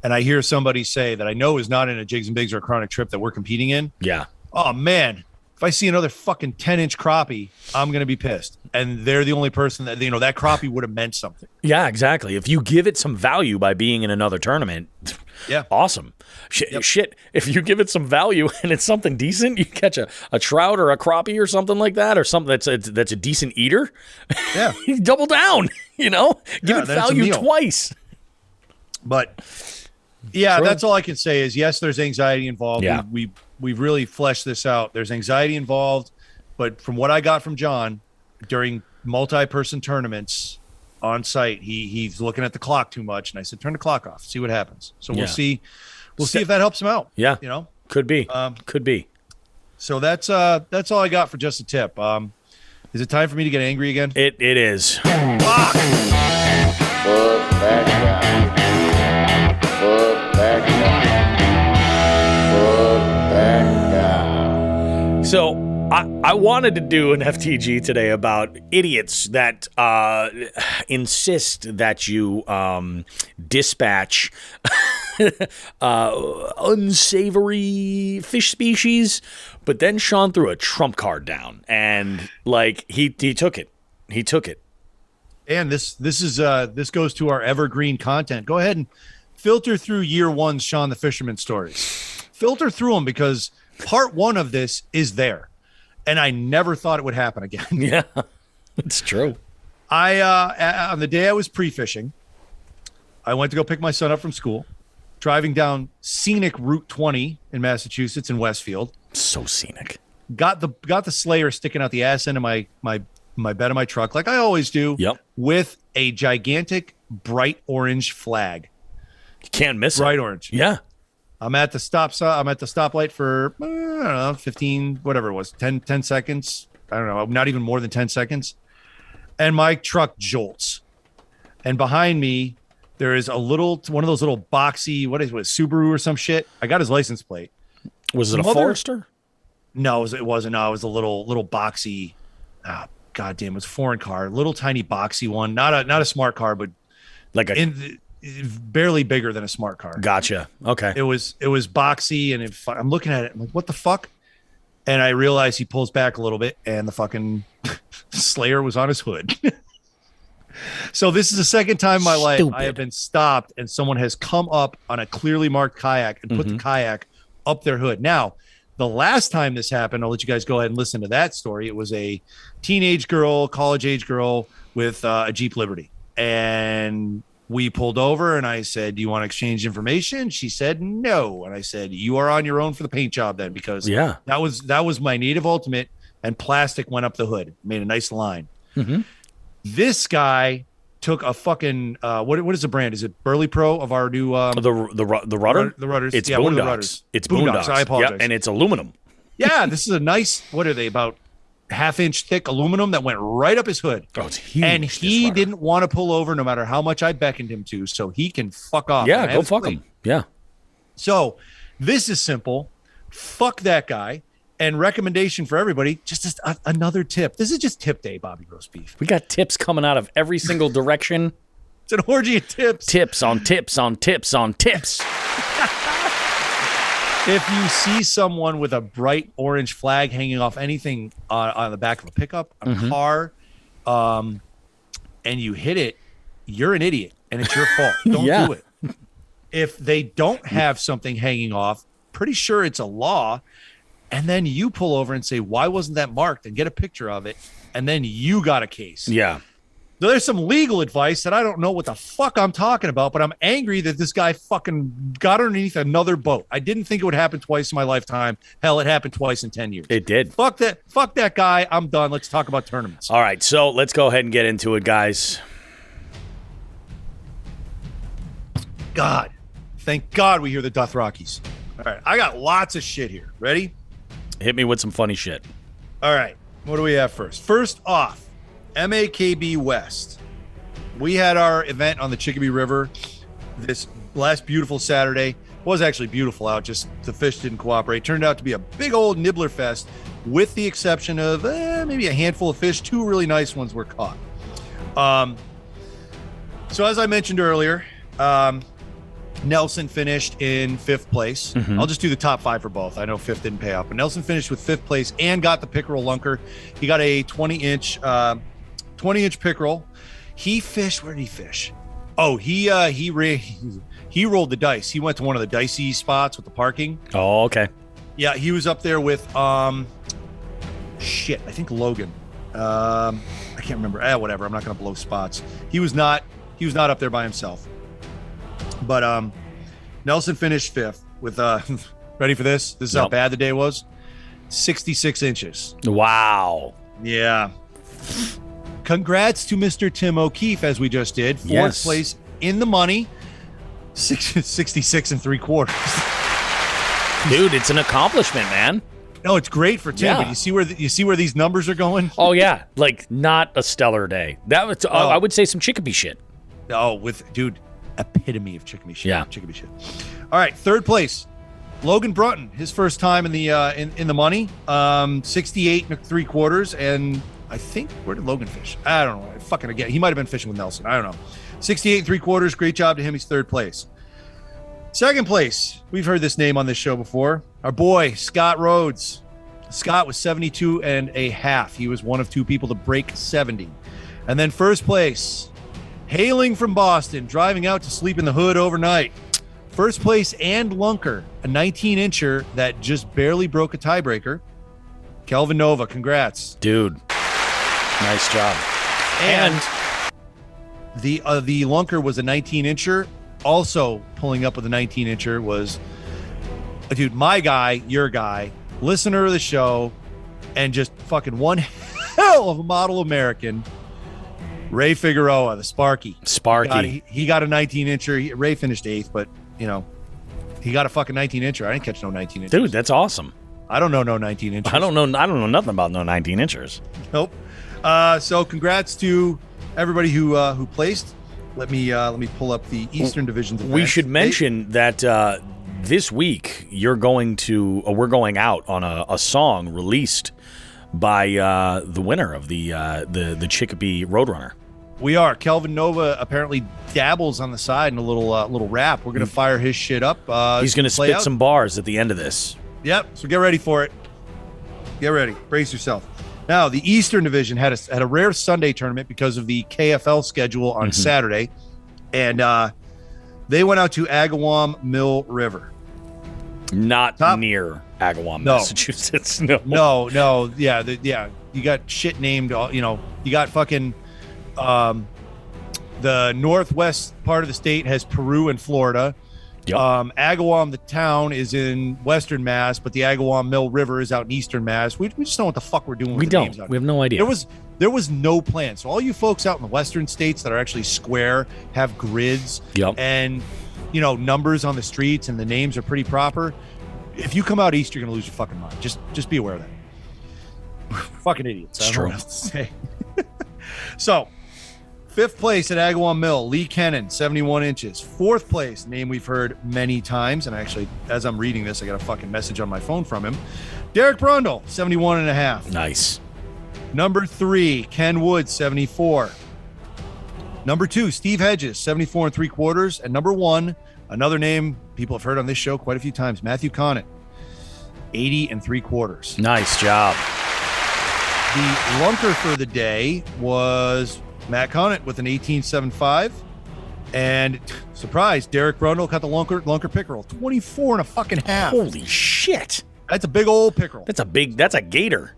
And I hear somebody say that I know is not in a jigs and bigs or a chronic trip that we're competing in. Yeah. Oh man, if I see another fucking 10-inch crappie, I'm gonna be pissed. And they're the only person that that crappie would have meant something. Yeah, exactly. If you give it some value by being in another tournament, yeah, awesome. Shit. If you give it some value and it's something decent, you catch a trout or a crappie or something like that, or something that's a decent eater. Yeah, you double down. Give it value twice. But yeah, True. that's all I can say is yes, there's anxiety involved. Yeah. We've really fleshed this out. There's anxiety involved, but from what I got from John during multi-person tournaments on site, he's looking at the clock too much, and I said, turn the clock off, see what happens. So we'll see if that helps him out. Yeah, could be. Could be. So that's all I got for just a tip. Is it time for me to get angry again? It is. Fuck! Put that guy. Put that guy. Put that guy. So I wanted to do an FTG today about idiots that insist that you dispatch unsavory fish species, but then Sean threw a trump card down, and like he took it. He took it. And this goes to our evergreen content. Go ahead and filter through year one's Sean the Fisherman stories. Filter through them because part one of this is there. And I never thought it would happen again. Yeah, it's true. I on the day I was pre-fishing, I went to go pick my son up from school, driving down scenic Route 20 in Massachusetts in Westfield. So scenic. Got the Slayer sticking out the ass end of my bed of my truck, like I always do. Yep. With a gigantic bright orange flag. You can't miss it. Bright orange. Yeah. I'm at the stoplight for, I don't know, 15, whatever it was, 10 seconds. I don't know, not even more than 10 seconds. And my truck jolts. And behind me, there is one of those little boxy, what is Subaru or some shit. I got his license plate. Was it a Forester? No, it wasn't. No, it was a little boxy. Goddamn, it was a foreign car, little tiny boxy one. Not a smart car, but like barely bigger than a smart car. Gotcha. Okay. It was boxy, and I'm looking at it. I'm like, what the fuck? And I realized he pulls back a little bit, and the fucking Slayer was on his hood. So this is the second time in my life I have been stopped, and someone has come up on a clearly marked kayak and put the kayak up their hood. Now, the last time this happened, I'll let you guys go ahead and listen to that story. It was a teenage girl, college-age girl with a Jeep Liberty, and we pulled over, and I said, do you want to exchange information? She said, no. And I said, you are on your own for the paint job then, because that was my native ultimate, and plastic went up the hood, made a nice line. Mm-hmm. This guy took a fucking, what is the brand? Is it Burley Pro of our new... the rudder? The rudders. It's Boondocks. Rudders. It's Boondocks. I apologize. Yep, and it's aluminum. Yeah, this is a nice, what are they, about half-inch thick aluminum that went right up his hood. Oh, it's huge. And he didn't want to pull over no matter how much I beckoned him to, so he can fuck off. Yeah, go fuck him. Yeah. So this is simple. Fuck that guy. And recommendation for everybody, just another tip. This is just tip day, Bobby Roast Beef. We got tips coming out of every single direction. It's an orgy of tips. Tips on tips on tips on tips. If you see someone with a bright orange flag hanging off anything on the back of a pickup, a car, and you hit it, you're an idiot, and it's your fault. Don't do it. If they don't have something hanging off, pretty sure it's a law, and then you pull over and say, why wasn't that marked, and get a picture of it, and then you got a case. Yeah. So there's some legal advice that I don't know what the fuck I'm talking about, but I'm angry that this guy fucking got underneath another boat. I didn't think it would happen twice in my lifetime. Hell, it happened twice in 10 years. It did. Fuck that guy. I'm done. Let's talk about tournaments. All right, so let's go ahead and get into it, guys. God. Thank God we hear the Dothrakis. All right, I got lots of shit here. Ready? Hit me with some funny shit. All right, what do we have first? First off, MAKB West. We had our event on the Chicopee River this last beautiful Saturday. It was actually beautiful out, just the fish didn't cooperate. Turned out to be a big old nibbler fest, with the exception of maybe a handful of fish. Two really nice ones were caught. So as I mentioned earlier, Nelson finished in 5th place. I'll just do the top 5 for both. I know 5th didn't pay off, but Nelson finished with 5th place and got the pickerel lunker. He got a 20-inch pickerel. He fished. Where did he fish? Oh, he rolled the dice. He went to one of the dicey spots with the parking. Oh, okay. Yeah, he was up there with I think Logan. I can't remember. Whatever. I'm not going to blow spots. He was not up there by himself. But Nelson finished 5th with ready for this? This is how bad the day was. 66 inches. Wow. Yeah. Congrats to Mr. Tim O'Keefe, as we just did. 4th place in the money. 66 3/4. Dude, it's an accomplishment, man. No, it's great for Tim, but you see where these numbers are going? Oh yeah, like not a stellar day. That was I would say some Chicopee shit. Oh, epitome of Chicopee shit. Yeah. Chicopee shit. All right, 3rd place. Logan Brunton, his first time in the in the money. 68 3/4, and I think, where did Logan fish? I don't know. Again, he might have been fishing with Nelson. I don't know. 68 3/4. Great job to him. He's 3rd place. 2nd place. We've heard this name on this show before. Our boy, Scott Rhodes. Scott was 72.5. He was one of 2 people to break 70. And then 1st place, hailing from Boston, driving out to sleep in the hood overnight. 1st place and lunker, a 19-incher that just barely broke a tiebreaker. Kelvin Nova, congrats. Dude, nice job. And the lunker was a 19-incher. Also pulling up with a 19-incher was, dude, my guy, your guy, listener of the show, and just fucking one hell of a model American, Ray Figueroa, the Sparky. He got a 19-incher. Ray finished 8th, but, he got a fucking 19-incher. I didn't catch no 19-inchers. Dude, that's awesome. I don't know no 19-inchers. I don't know nothing about no 19-inchers. Nope. So congrats to everybody who placed. Let me pull up the Eastern Division. We should mention that this week we're going out on a song released by the winner of the Chicopee Roadrunner. We are. Kelvin Nova apparently dabbles on the side in a little rap. We're gonna fire his shit up. He's gonna spit some bars at the end of this. Yep. So get ready for it. Get ready. Brace yourself. Now, the Eastern Division had a rare Sunday tournament because of the KFL schedule on Saturday, and they went out to Agawam Mill River. Not near Agawam, Massachusetts. No. Yeah, you got shit named. You got fucking the northwest part of the state has Peru and Florida. Yep. Agawam, the town, is in Western Mass, but the Agawam Mill River is out in Eastern Mass. We just don't know what the fuck we're doing with the names out here. We have no idea. There was no plan. So all you folks out in the Western states that are actually square, have grids, and numbers on the streets, and the names are pretty proper. If you come out east, you're gonna lose your fucking mind. Just be aware of that. Fucking idiots. It's I don't true. know what else to say. So, 5th place at Agawam Mill, Lee Kennan, 71 inches. 4th place, name we've heard many times, and actually, as I'm reading this, I got a fucking message on my phone from him. Derek Brundle, 71.5. Nice. Number 3, Ken Wood, 74. Number 2, Steve Hedges, 74 3/4. And number 1, another name people have heard on this show quite a few times, Matthew Connett, 80 3/4. Nice job. The lunker for the day was Matt Connett with an 18.75. And surprise, Derek Brundle got the lunker pickerel, 24 1/2. Holy shit. That's a big old pickerel. That's a gator.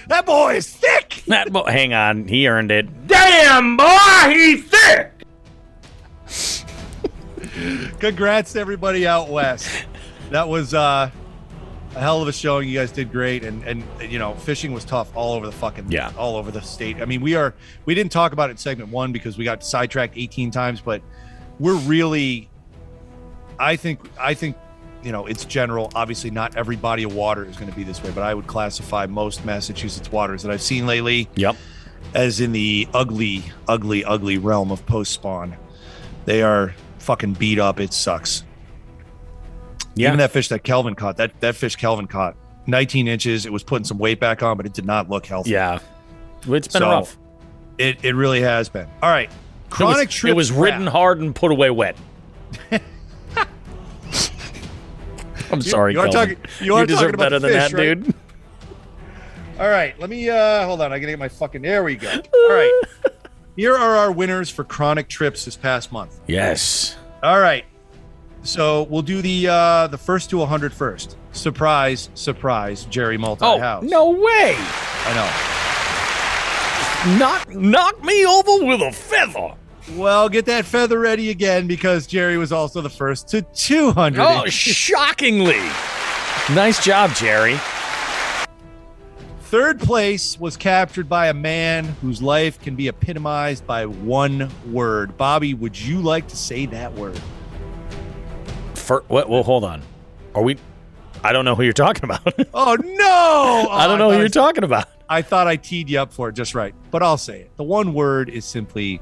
That boy is thick. Hang on. He earned it. Damn, boy, he's thick. Congrats to everybody out west. That was a hell of a showing. You guys did great, and you know, fishing was tough all over the all over the state. I mean, we didn't talk about it in segment 1 because we got sidetracked 18 times, but we're really, I think you know, it's general. Obviously, not every body of water is going to be this way, but I would classify most Massachusetts waters that I've seen lately as in the ugly, ugly, ugly realm of post-spawn. They are fucking beat up. It sucks. Yeah. Even that fish that Kelvin caught, that fish Kelvin caught, 19 inches. It was putting some weight back on, but it did not look healthy. Yeah. It's been rough. It really has been. All right. Chronic Trips. It was ridden hard and put away wet. I'm sorry, Kelvin. You deserve better than that, right? Dude. All right, let me hold on. I gotta get my fucking. There we go. All right, here are our winners for Chronic Trips this past month. Yes. All right, so we'll do the first to 100 first. Surprise, surprise, Jerry Multi-House. Oh, no way! I know. Knock me over with a feather. Well, get that feather ready again because Jerry was also the first to 200. Oh, shockingly. Nice job, Jerry. Third place was captured by a man whose life can be epitomized by one word. Bobby, would you like to say that word? What? Well, hold on. Are we? I don't know who you're talking about. Oh, no! I don't know who you're talking about. I thought I teed you up for it just right, but I'll say it. The one word is simply...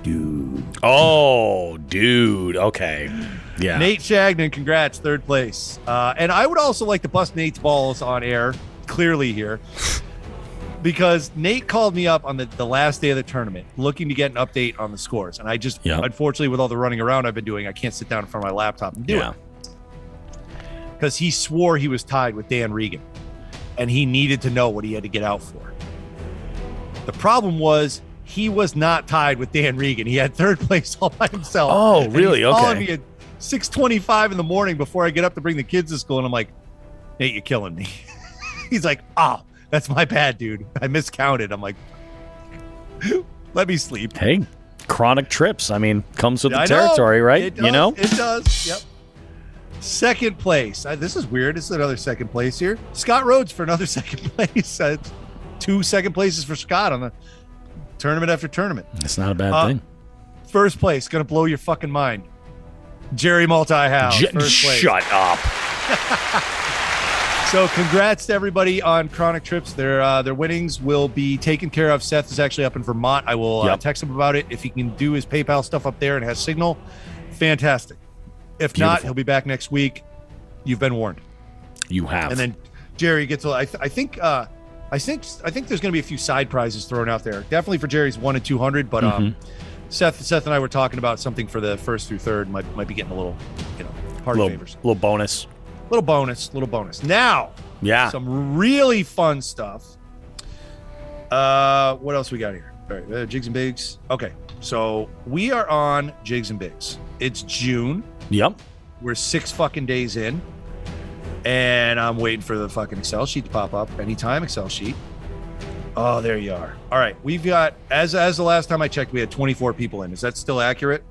dude. Oh, dude. Okay. Yeah. Nate Shagnon, congrats, third place. And I would also like to bust Nate's balls on air, clearly here, because Nate called me up on the last day of the tournament looking to get an update on the scores. And I just, unfortunately, with all the running around I've been doing, I can't sit down in front of my laptop and do it. Because he swore he was tied with Dan Regan, and he needed to know what he had to get out for. The problem was, he was not tied with Dan Regan. He had third place all by himself. Oh, really? Okay. Calling me at 6:25 in the morning before I get up to bring the kids to school, and I'm like, Nate, you're killing me. He's like, oh, that's my bad, dude. I miscounted. I'm like, let me sleep. Hey, Chronic Trips. I mean, comes with the territory, right? It does, you know? It does. Yep. Second place. This is weird. This is another second place here. Scott Rhodes for another second place. 2 second places for Scott on the tournament after tournament. It's not a bad thing. First place, gonna blow your fucking mind. Jerry Multi-House. First place. Shut up. So congrats to everybody on Chronic Trips. Their winnings will be taken care of. Seth is actually up in Vermont. I will text him about it. If he can do his PayPal stuff up there and has signal, fantastic. If not, he'll be back next week. You've been warned. You have. And then Jerry gets I think there's going to be a few side prizes thrown out there. Definitely for Jerry's 1 and 200, but Seth and I were talking about something for the first through third. Might be getting a little, party favors. Little bonus. Little bonus. Now, some really fun stuff. What else we got here? All right, Jigs and Bigs. Okay, so we are on Jigs and Bigs. It's June. Yep. We're 6 fucking days in. And I'm waiting for the fucking Excel sheet to pop up. Anytime, Excel sheet. Oh, there you are. All right. We've got, as the last time I checked, we had 24 people in. Is that still accurate?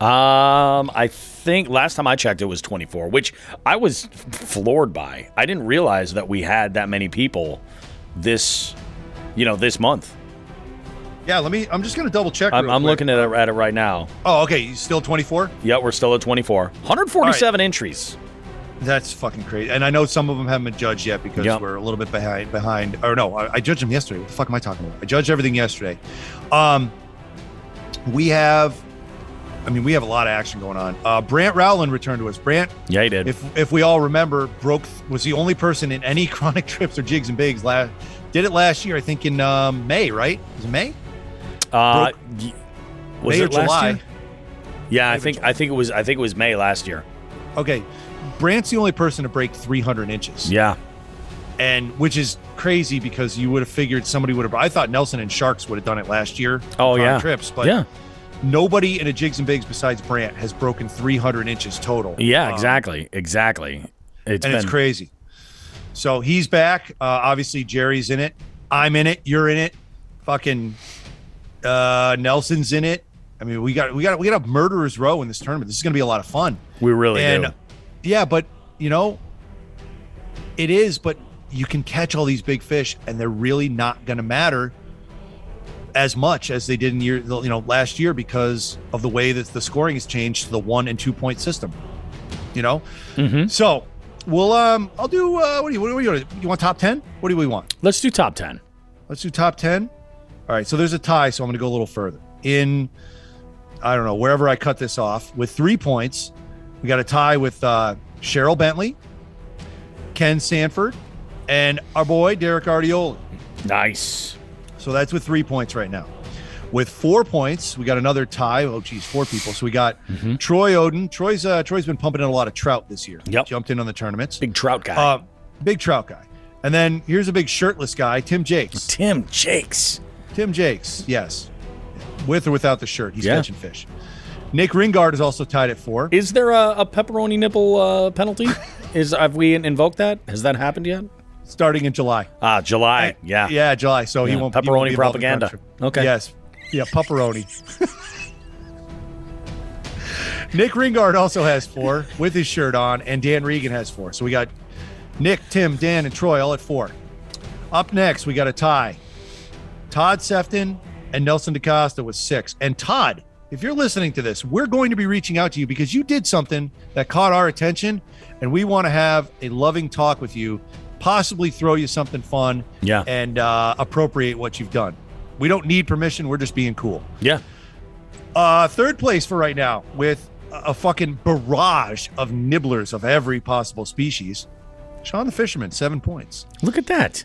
I think last time I checked, it was 24, which I was floored by. I didn't realize that we had that many people this month. Yeah, I'm just going to double check. I'm looking at it right now. Oh, okay. You still 24? Yeah, we're still at 24. 147 entries. That's fucking crazy. And I know some of them haven't been judged yet because we're a little bit behind. Or no, I judged them yesterday. What the fuck am I talking about? I judged everything yesterday. We have I mean, we have a lot of action going on. Brant Rowland returned to us. Brant, Yeah, he did. if we all remember, was the only person in any chronic trips or jigs and bigs did it last year. I think in May, right? Was it May? Was May or it last July? year? Yeah, I think it was May last year. Okay, Brant's the only person to break 300 inches. Yeah. And which is crazy because you would have figured somebody would have. I thought Nelson and Sharks would have done it last year. Oh, on yeah. trips, but Yeah. nobody in a jigs and bigs besides Brant has broken 300 inches total. Yeah, exactly. It's crazy. So he's back. Obviously, Jerry's in it. I'm in it. You're in it. Fucking Nelson's in it. I mean, we got a murderer's row in this tournament. This is going to be a lot of fun. We really do. Yeah, but it is. But you can catch all these big fish, and they're really not going to matter as much as they did in last year because of the way that the scoring has changed to the 1 and 2 point system. So we'll I'll do what do you want top 10? What do we want? Let's do top 10. Let's do top 10. All right, so there's a tie, so I'm going to go a little further. I don't know, wherever I cut this off with 3 points, we got a tie with Cheryl Bentley, Ken Sanford, and our boy Derek Artioli. Nice. So that's with 3 points right now. With 4 points, we got another tie. Oh, geez, 4 people. So we got Troy Oden. Troy's been pumping in a lot of trout this year. Yep. Jumped in on the tournaments. Big trout guy. Big trout guy. And then here's a big shirtless guy, Tim Jakes. Tim Jakes, yes. With or without the shirt, he's catching fish. Nick Ringard is also tied at 4. Is there a pepperoni nipple penalty? Have we invoked that? Has that happened yet? Starting in July. July. Yeah. Yeah, July. So he won't pepperoni be propaganda. Okay. Yes. Yeah, pepperoni. Nick Ringard also has 4 with his shirt on, and Dan Regan has 4. So we got Nick, Tim, Dan, and Troy all at 4. Up next, we got a tie. Todd Sefton and Nelson DaCosta with 6. And Todd, if you're listening to this, we're going to be reaching out to you because you did something that caught our attention, and we want to have a loving talk with you, possibly throw you something fun, and appropriate what you've done. We don't need permission. We're just being cool. Yeah. Third place for right now with a fucking barrage of nibblers of every possible species. Sean the Fisherman, 7 points. Look at that.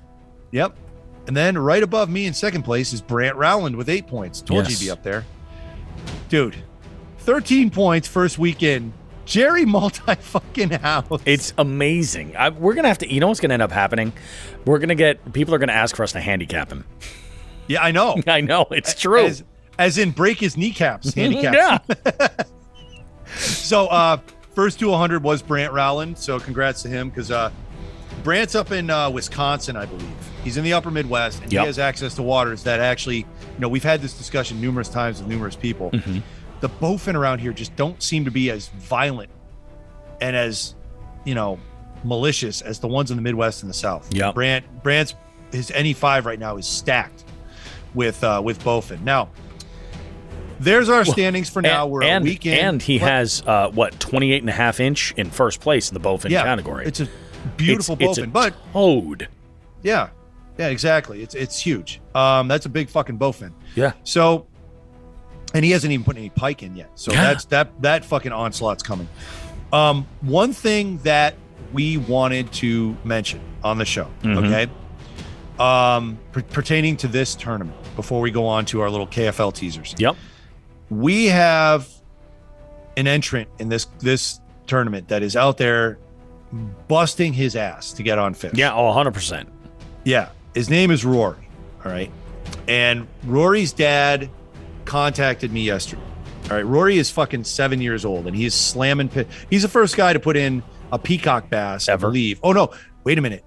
Yep. And then right above me in second place is Brant Rowland with 8 points. Told you he'd be up there. Dude, 13 points first weekend. Jerry fucking house. It's amazing. We're going to have to, what's going to end up happening? People are going to ask for us to handicap him. Yeah, I know. I know. It's true. As in break his kneecaps. Handicaps. Yeah. So, first to 100 was Brant Rowland. So congrats to him because Brant's up in Wisconsin, I believe. He's in the upper Midwest, and he has access to waters that actually, we've had this discussion numerous times with numerous people. Mm-hmm. The bowfin around here just don't seem to be as violent and as, malicious as the ones in the Midwest and the South. Yeah. Brant's his NE5 right now is stacked with bowfin. Now, there's our standings for now. We're a weekend. And he has, 28 and a half inch in first place in the bowfin category. It's a beautiful bowfin. But toad. Yeah. Yeah, exactly. It's huge. That's a big fucking bowfin. Yeah. So, and he hasn't even put any pike in yet. So that fucking onslaught's coming. One thing that we wanted to mention on the show, okay? Pertaining to this tournament, before we go on to our little KFL teasers. Yep. We have an entrant in this tournament that is out there busting his ass to get on fish. Yeah, 100%. Yeah. His name is Rory. All right. And Rory's dad contacted me yesterday. All right. Rory is fucking 7 years old and he's slamming. He's the first guy to put in a peacock bass, ever. I believe. Oh, no. Wait a minute.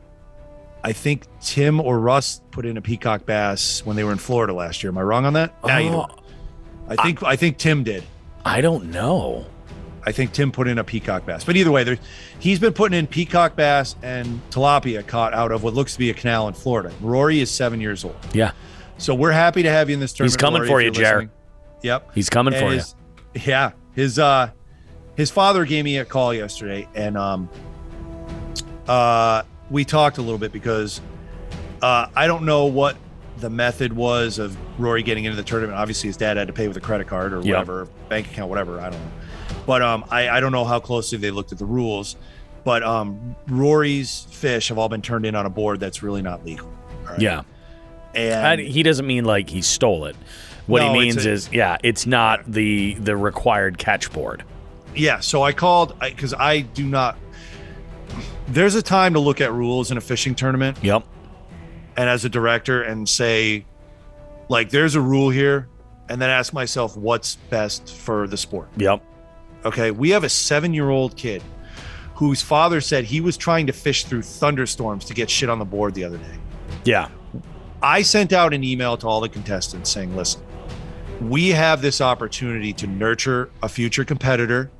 I think Tim or Russ put in a peacock bass when they were in Florida last year. Am I wrong on that? Oh, You don't. I think Tim did. I don't know. I think Tim put in a peacock bass. But either way, he's been putting in peacock bass and tilapia caught out of what looks to be a canal in Florida. Rory is 7 years old. Yeah. So we're happy to have you in this tournament. He's coming Rory, for you, Jared. Yep. He's coming for you. Yeah. His father gave me a call yesterday, and we talked a little bit because I don't know what the method was of Rory getting into the tournament. Obviously, his dad had to pay with a credit card or whatever, bank account, whatever. I don't know. But I don't know how closely they looked at the rules. But Rory's fish have all been turned in on a board that's really not legal. Right? Yeah. And he doesn't mean like he stole it. What No, he it's means is, it's not the required catch board. yeah, so I called because I do not. There's a time to look at rules in a fishing tournament. Yep. And as a director and say, like, there's a rule here, and then ask myself what's best for the sport. Yep. Okay, we have a 7-year-old kid whose father said he was trying to fish through thunderstorms to get shit on the board the other day. Yeah. I sent out an email to all the contestants saying, listen, we have this opportunity to nurture a future competitor.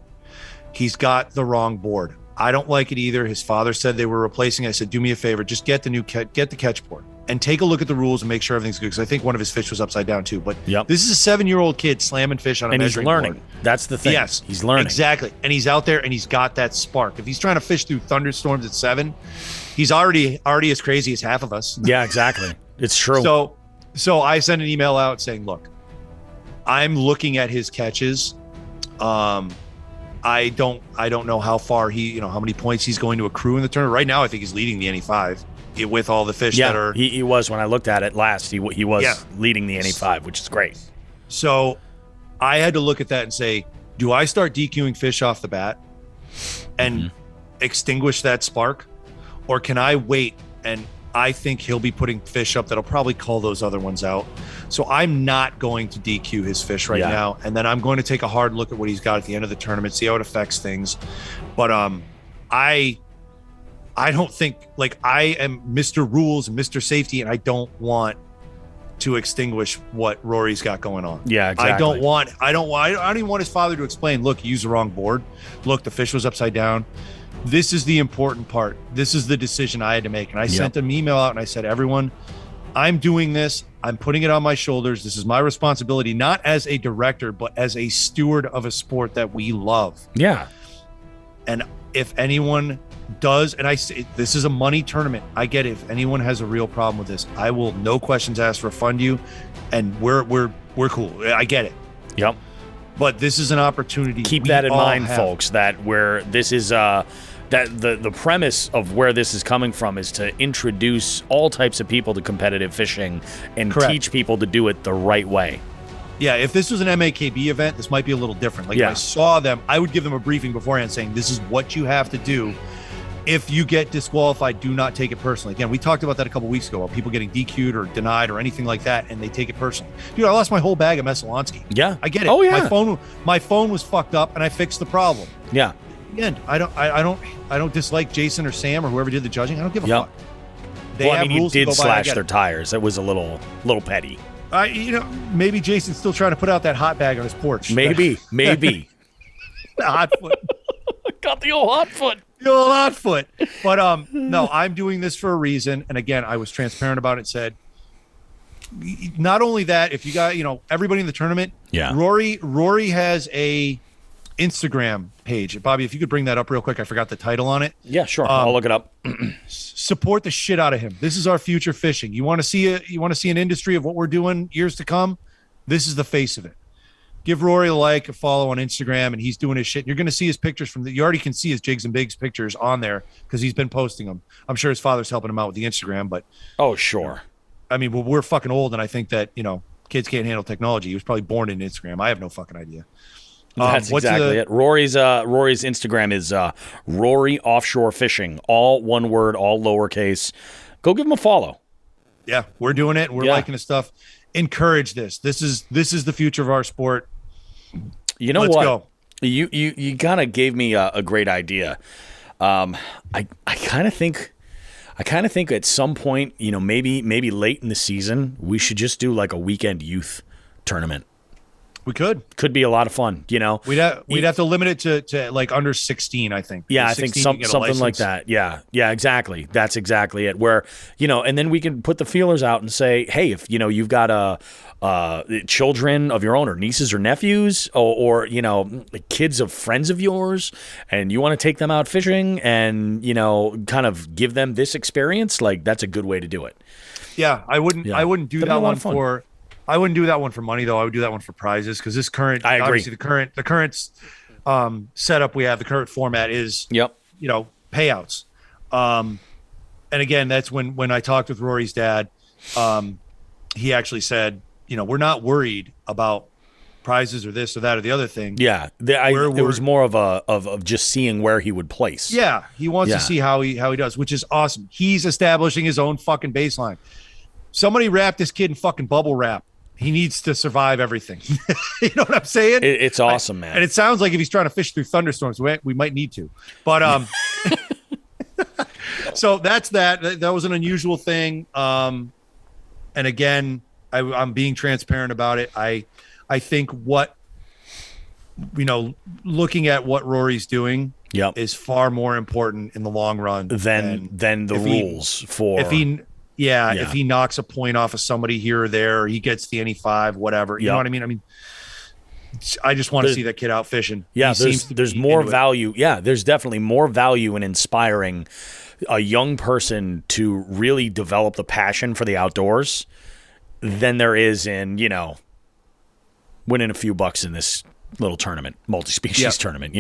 He's got the wrong board. I don't like it either. His father said they were replacing it. I said, do me a favor, just get the catch board and take a look at the rules and make sure everything's good. Because I think one of his fish was upside down too. But this is a 7-year-old kid slamming fish on a measuring board. And he's learning. That's the thing. Yes, he's learning. Exactly. And he's out there and he's got that spark. If he's trying to fish through thunderstorms at 7, he's already as crazy as half of us. Yeah, exactly. It's true. So I sent an email out saying, look, I'm looking at his catches. I don't know how far how many points he's going to accrue in the tournament. Right now, I think he's leading the NE5 with all the fish that are. He was when I looked at it last. He was leading the NE5, which is great. So I had to look at that and say, do I start DQing fish off the bat and extinguish that spark, or can I wait? And I think he'll be putting fish up that'll probably call those other ones out. So I'm not going to DQ his fish right now. And then I'm going to take a hard look at what he's got at the end of the tournament, see how it affects things. But I don't think, like, I am Mr. Rules and Mr. Safety, and I don't want to extinguish what Rory's got going on. Yeah, exactly. I don't even want his father to explain, look, you used the wrong board. Look, the fish was upside down. This is the important part. This is the decision I had to make. And I sent an email out and I said, everyone, I'm doing this. I'm putting it on my shoulders. This is my responsibility, not as a director, but as a steward of a sport that we love. Yeah. And if anyone does, and I say this is a money tournament, I get it. If anyone has a real problem with this, I will, no questions asked, refund you. And we're cool. I get it. Yep. But this is an opportunity. Keep that in mind, folks, that where this is that the premise of where this is coming from is to introduce all types of people to competitive fishing and teach people to do it the right way. Yeah, if this was an MAKB event, this might be a little different. Like if I saw them, I would give them a briefing beforehand saying, this is what you have to do. If you get disqualified, do not take it personally. Again, we talked about that a couple weeks ago, about people getting DQ'd or denied or anything like that, and they take it personally. Dude, I lost my whole bag of Messalonsky. Yeah. I get it. Oh, yeah. My phone was fucked up, and I fixed the problem. Yeah. Again, I don't dislike Jason or Sam or whoever did the judging. I don't give a fuck. Well, I mean, he did slash their tires. It was a little petty. Maybe Jason's still trying to put out that hot bag on his porch. Maybe. The hot foot. Got the old hot foot. The old hot foot. But no, I'm doing this for a reason. And again, I was transparent about it. Said, not only that, if you got, everybody in the tournament, Rory has a Instagram page. Bobby, if you could bring that up real quick. I forgot the title on it. Yeah, sure. I'll look it up. Support the shit out of him. This is our future fishing. You want to see an industry of what we're doing years to come? This is the face of it. Give Rory a follow on Instagram, and he's doing his shit. You're going to see his pictures you already can see his Jigs and Bigs pictures on there because he's been posting them. I'm sure his father's helping him out with the Instagram, but oh, sure. I mean, we're fucking old, and I think that, kids can't handle technology. He was probably born in Instagram. I have no fucking idea. That's exactly it. Rory's Instagram is Rory Offshore Fishing, all one word, all lowercase. Go give him a follow. Yeah, we're doing it. We're liking his stuff. Encourage this. This is the future of our sport. You know what? Go. You kind of gave me a great idea. I kind of think at some point, maybe late in the season, we should just do like a weekend youth tournament. We could be a lot of fun. We'd have to limit it to like under 16, I think. Yeah, I think something like that. Yeah, exactly. That's exactly it. Where and then we can put the feelers out and say, hey, if you've got children of your own, or nieces or nephews, or kids of friends of yours, and you want to take them out fishing and kind of give them this experience, like that's a good way to do it. Yeah, I wouldn't do That'd be a that lot one of fun. for. I wouldn't do that one for money though. I would do that one for prizes because this current, I agree. obviously the current setup we have, the current format is, Yep. Payouts. And again, that's when I talked with Rory's dad, he actually said, we're not worried about prizes or this or that or the other thing. Yeah, it was more of just seeing where he would place. Yeah, he wants Yeah. to see how he does, which is awesome. He's establishing his own fucking baseline. Somebody wrap this kid in fucking bubble wrap. He needs to survive everything. You know what I'm saying? It's awesome, man. And it sounds like if he's trying to fish through thunderstorms, we might need to. But so that's that. That was an unusual thing. And again, I'm being transparent about it. I think looking at what Rory's doing Yep. is far more important in the long run than the if rules for if he knocks a point off of somebody here or there, or he gets the NE5, whatever. You know what I mean? I mean, I just want to see that kid out fishing. Yeah, He seems to there's be more into it. value. Yeah, there's definitely more value in inspiring a young person to really develop the passion for the outdoors than there is in, winning a few bucks in this little tournament, multi-species tournament,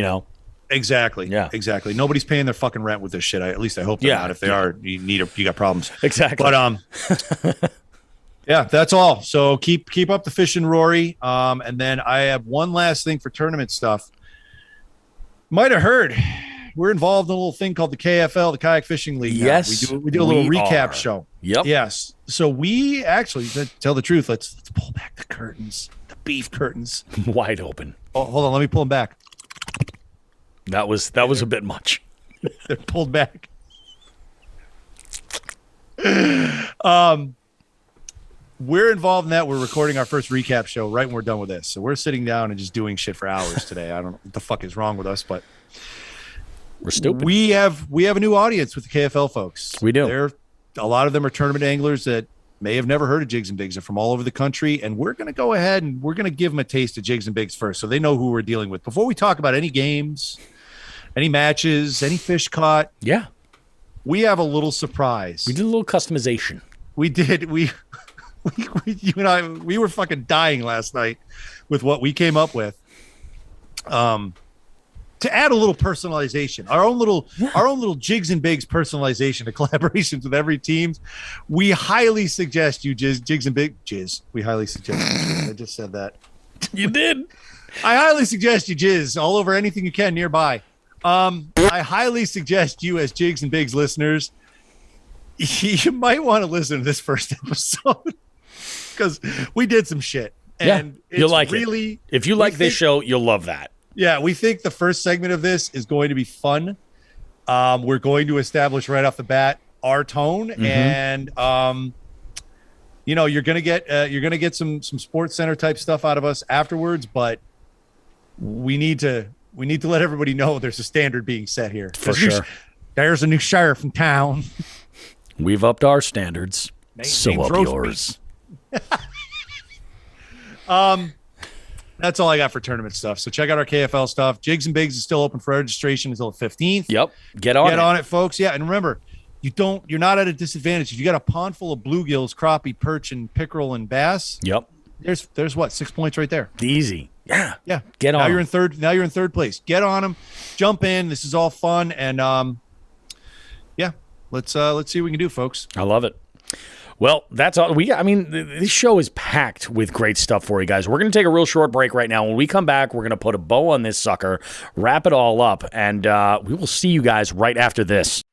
Exactly. Yeah. Exactly. Nobody's paying their fucking rent with this shit. At least I hope they're Yeah, not. If they are, you got problems. Exactly. But yeah, that's all. So keep up the fishing, Rory. And then I have one last thing for tournament stuff. Might have heard we're involved in a little thing called the KFL, the Kayak Fishing League. Yes, we do a little we recap are. show. Yep. Yes. So we actually, to tell the truth, let's pull back the curtains, the beef curtains. Wide open. Oh, hold on, let me pull them back. That was a bit much. They're pulled back. We're involved in that. We're recording our first recap show right when we're done with this. So we're sitting down and just doing shit for hours today. I don't know what the fuck is wrong with us, but We're stupid. we have a new audience with the KFL folks. We do. A lot of them are tournament anglers that may have never heard of Jigs and Bigs. They're from all over the country, and we're going to go ahead and we're going to give them a taste of Jigs and Bigs first, so they know who we're dealing with. Before we talk about any games, any matches, any fish caught, Yeah. we have a little surprise. We did a little customization. We did. We you and I, we were fucking dying last night with what we came up with. To add a little personalization, our own little Jigs and Bigs personalization of collaborations with every team. We highly suggest you Jigs and Bigs. We highly suggest I just said that. You did. I highly suggest you jizz all over anything you can nearby. I highly suggest you, as Jigs and Bigs listeners, you might want to listen to this first episode because we did some shit. And you'll like really, it. If you like this show, you'll love that. Yeah, we think the first segment of this is going to be fun. We're going to establish right off the bat our tone, and you're gonna get some Sports Center type stuff out of us afterwards. But we need to let everybody know there's a standard being set here. For sure. There's a new sheriff in town. We've upped our standards. So name's up roast yours. That's all I got for tournament stuff. So check out our KFL stuff. Jigs and Bigs is still open for registration until the 15th. Yep. Get on it, folks. Yeah, and remember, you're not at a disadvantage. If you got a pond full of bluegills, crappie, perch, and pickerel and bass, Yep. there's what, 6 points right there. Easy. Yeah. Yeah. Get on. Now you're in third. Now you're in third place. Get on them. Jump in. This is all fun, and yeah, let's see what we can do, folks. I love it. Well, that's all this show is packed with great stuff for you guys. We're going to take a real short break right now. When we come back, we're going to put a bow on this sucker, wrap it all up, and we will see you guys right after this.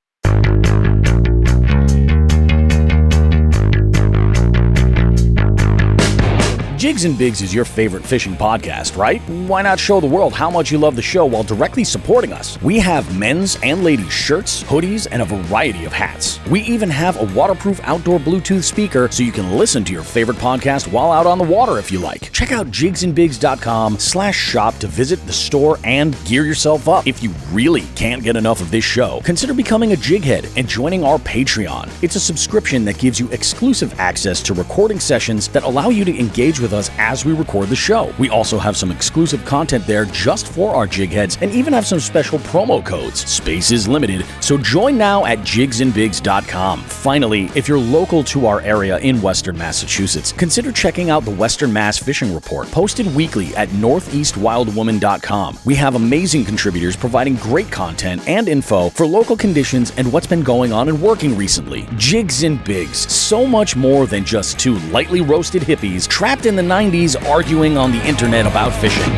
Jigs and Bigs is your favorite fishing podcast, right? Why not show the world how much you love the show while directly supporting us? We have men's and ladies' shirts, hoodies, and a variety of hats. We even have a waterproof outdoor Bluetooth speaker so you can listen to your favorite podcast while out on the water if you like. Check out jigsandbigs.com/shop to visit the store and gear yourself up. If you really can't get enough of this show, consider becoming a jighead and joining our Patreon. It's a subscription that gives you exclusive access to recording sessions that allow you to engage with us as we record the show. We also have some exclusive content there just for our jig heads and even have some special promo codes. Space is limited, so join now at jigsandbigs.com. Finally, if you're local to our area in Western Massachusetts, consider checking out the Western Mass Fishing Report, posted weekly at northeastwildwoman.com. We have amazing contributors providing great content and info for local conditions and what's been going on and working recently. Jigs and Bigs, so much more than just two lightly roasted hippies trapped in the 90s arguing on the internet about fishing.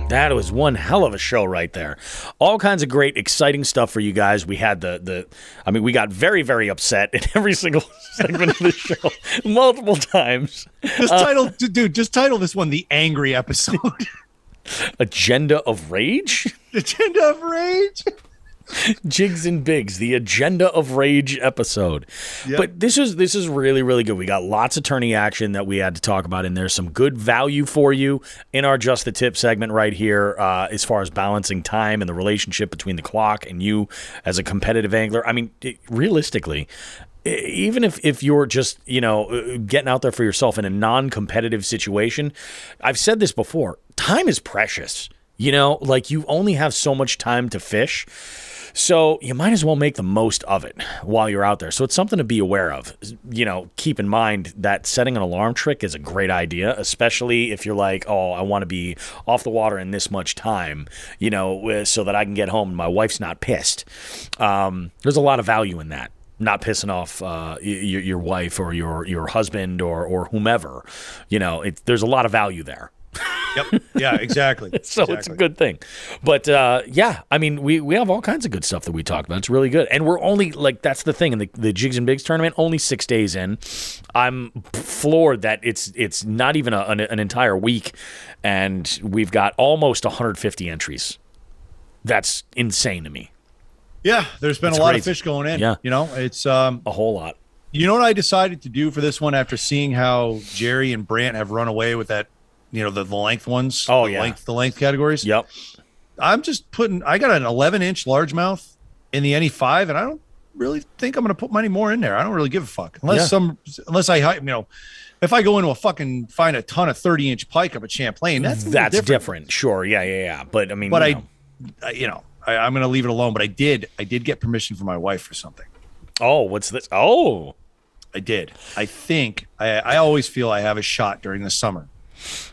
That was one hell of a show right there. All kinds of great, exciting stuff for you guys. We had we got very, very upset in every single segment of the show multiple times. Just title this one The Angry Episode. Agenda of Rage? Agenda of Rage? Jigs and Bigs, the Agenda of Rage episode. Yep. But this is really, really good. We got lots of tourney action that we had to talk about in there. Some good value for you in our Just the Tip segment right here, as far as balancing time and the relationship between the clock and you as a competitive angler. I mean, realistically, even if you're just, getting out there for yourself in a non-competitive situation, I've said this before, time is precious. You only have so much time to fish. So you might as well make the most of it while you're out there. So it's something to be aware of. Keep in mind that setting an alarm trick is a great idea, especially if you're like, oh, I want to be off the water in this much time, so that I can get home and my wife's not pissed. There's a lot of value in that. Not pissing off your wife or your husband or whomever. There's a lot of value there. Yep. Yeah, exactly. So It's a good thing. But we have all kinds of good stuff that we talk about. It's really good. And we're only, that's the thing, in the Jigs and Bigs tournament, only 6 days in. I'm floored that it's not even an entire week, and we've got almost 150 entries. That's insane to me. Yeah, there's been a lot of fish going in. Yeah. It's a whole lot. You know what I decided to do for this one after seeing how Jerry and Brant have run away with that, the length ones? Oh, the length categories? Yep. I'm just I got an 11-inch largemouth in the NE5, and I don't really think I'm going to put many more in there. I don't really give a fuck. Unless if I go into find a ton of 30-inch pike up at Champlain, that's different. Sure. Yeah. But I mean, I'm going to leave it alone. But I did get permission from my wife for something. Oh, what's this? Oh, I did. I think I always feel I have a shot during the summer.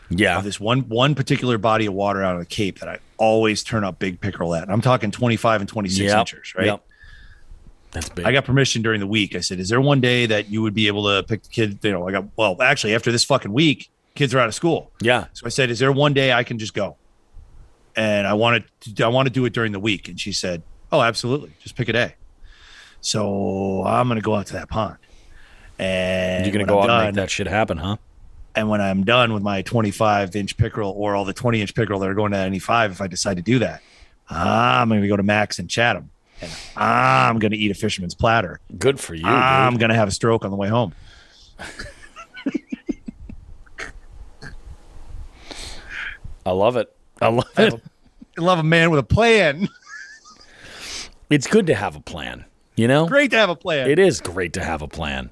Yeah. Of this one particular body of water out of the Cape that I always turn up big pickerel at. And I'm talking 25 and 26 inchers, right? Yep. That's big. I got permission during the week. I said, is there one day that you would be able to pick the kid? Actually, after this fucking week, kids are out of school. Yeah. So I said, is there one day I can just go? And I want to do it during the week. And she said, oh, absolutely. Just pick a day. So I'm going to go out to that pond. And you're going to go out and make that shit happen, huh? And when I'm done with my 25-inch pickerel or all the 20-inch pickerel that are going to NE5, if I decide to do that, I'm going to go to Max and Chatham, and I'm going to eat a fisherman's platter. Good for you, I'm dude. going to have a stroke on the way home. I love it. I love a man with a plan. It's good to have a plan, Great to have a plan. It is great to have a plan.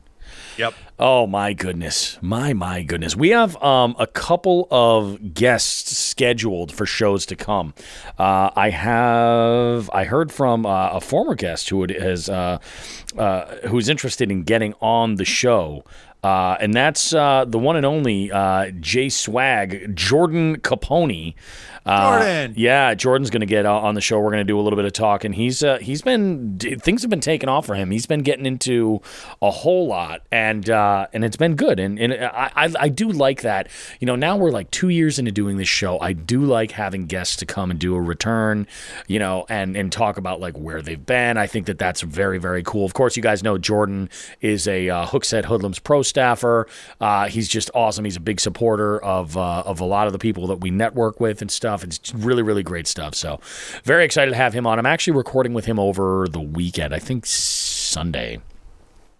Yep. Oh, my goodness. My goodness. We have a couple of guests scheduled for shows to come. I heard from a former guest who's interested in getting on the show. And that's the one and only J Swag, Jordan Capone. Jordan. Yeah, Jordan's going to get on the show. We're going to do a little bit of talk, and things have been taking off for him. He's been getting into a whole lot, and it's been good. And I do like that. Now we're like 2 years into doing this show. I do like having guests to come and do a return, and talk about like where they've been. I think that's very, very cool. Of course, you guys know Jordan is a Hookset Hoodlums pro staffer. He's just awesome. He's a big supporter of a lot of the people that we network with and stuff. It's really, really great stuff. So very excited to have him on. I'm actually recording with him over the weekend. I think Sunday.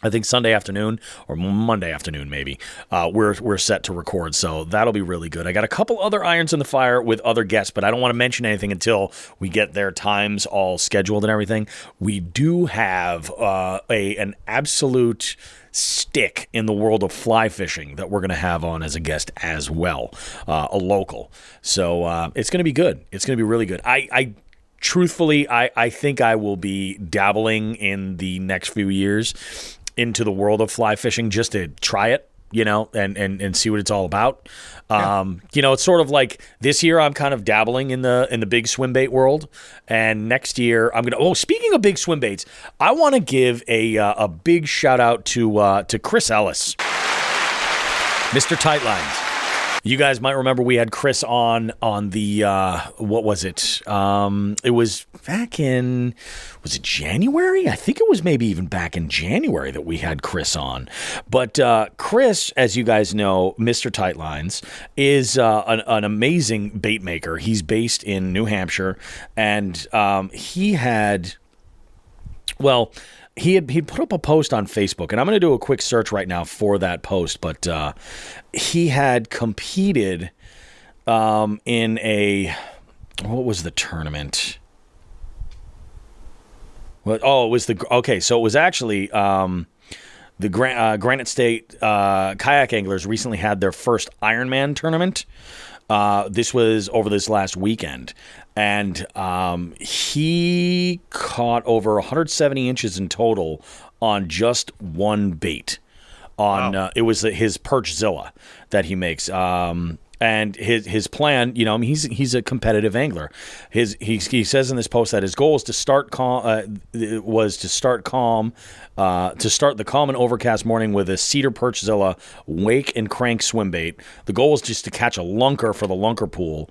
I think Sunday afternoon or Monday afternoon, maybe, we're set to record. So that'll be really good. I got a couple other irons in the fire with other guests, but I don't want to mention anything until we get their times all scheduled and everything. We do have an absolute stick in the world of fly fishing that we're going to have on as a guest as well, a local. So it's going to be good. It's going to be really good. Truthfully, I think I will be dabbling in the next few years into the world of fly fishing just to try it, and see what it's all about. It's sort of like this year I'm kind of dabbling in the big swim bait world, and next year I'm gonna. Oh, speaking of big swim baits, I want to give a big shout out to Chris Ellis, Mr. Tightlines. You guys might remember we had Chris on the, what was it? It was back in, was it January? I think it was maybe even back in January that we had Chris on. But Chris, as you guys know, Mr. Tightlines, is an amazing bait maker. He's based in New Hampshire, and he had put up a post on Facebook, and I'm going to do a quick search right now for that post, but he had competed in what was the tournament? So it was actually the Granite State kayak anglers recently had their first Ironman tournament. This was over this last weekend, and he caught over 170 inches in total on just one bait. It was his Perchzilla that he makes. And his plan, he's a competitive angler. He says in this post that his goal was to start the calm and overcast morning with a Cedar Perchzilla wake and crank swim bait. The goal was just to catch a lunker for the lunker pool,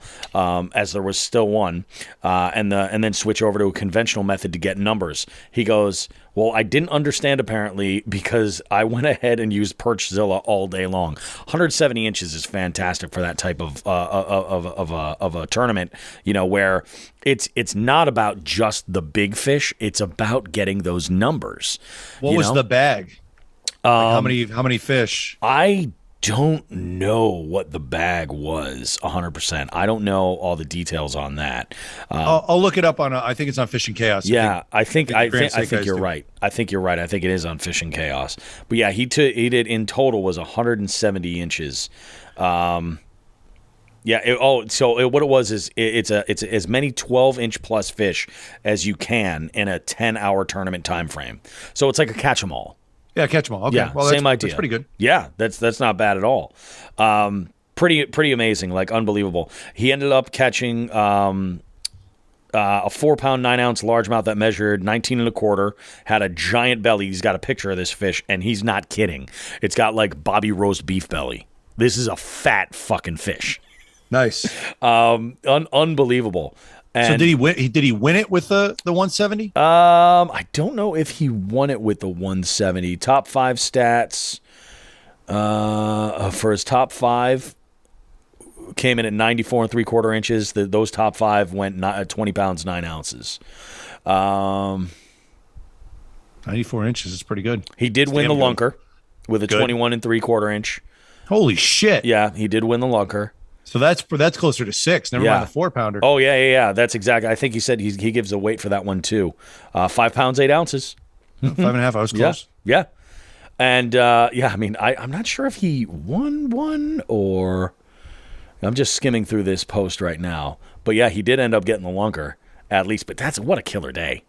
as there was still one, and then switch over to a conventional method to get numbers. He goes, well, I didn't understand apparently because I went ahead and used Perchzilla all day long. 170 inches is fantastic for that type of a tournament, where it's not about just the big fish. It's about getting those numbers. What was the bag? How many fish? I don't know what the bag was 100%. I don't know all the details on that. I'll look it up on. I think it's on Fishing Chaos. I think you're right. I think you're right. I think it is on Fishing Chaos. But yeah, he did in total was 170 inches. What it was is it's as many 12-inch plus fish as you can in a 10-hour tournament time frame. So it's like a catch 'em all. Yeah, catch 'em all. Okay. Yeah, well, same idea. That's pretty good. Yeah, that's not bad at all. Pretty amazing, like unbelievable. He ended up catching a 4-pound 9-ounce largemouth that measured 19 1/4, had a giant belly. He's got a picture of this fish, and he's not kidding. It's got like Bobby roast beef belly. This is a fat fucking fish. Nice. Unbelievable. And, so did he win? Did he win it with the 170? I don't know if he won it with the 170. Top 5 stats for his top 5 came in at 94 3/4 inches. Those top 5 went 20 pounds 9 ounces. 94 inches is pretty good. He did win the lunker with a 21 3/4 inch. Holy shit! Yeah, he did win the lunker. So that's closer to 6. Never mind the 4-pounder. Oh yeah. That's exactly. I think he said he gives a weight for that one too. 5 pounds 8 ounces. 5.5. I was close. Yeah. And I mean, I'm not sure if he won one or. I'm just skimming through this post right now, but yeah, he did end up getting the lunker at least. But what a killer day.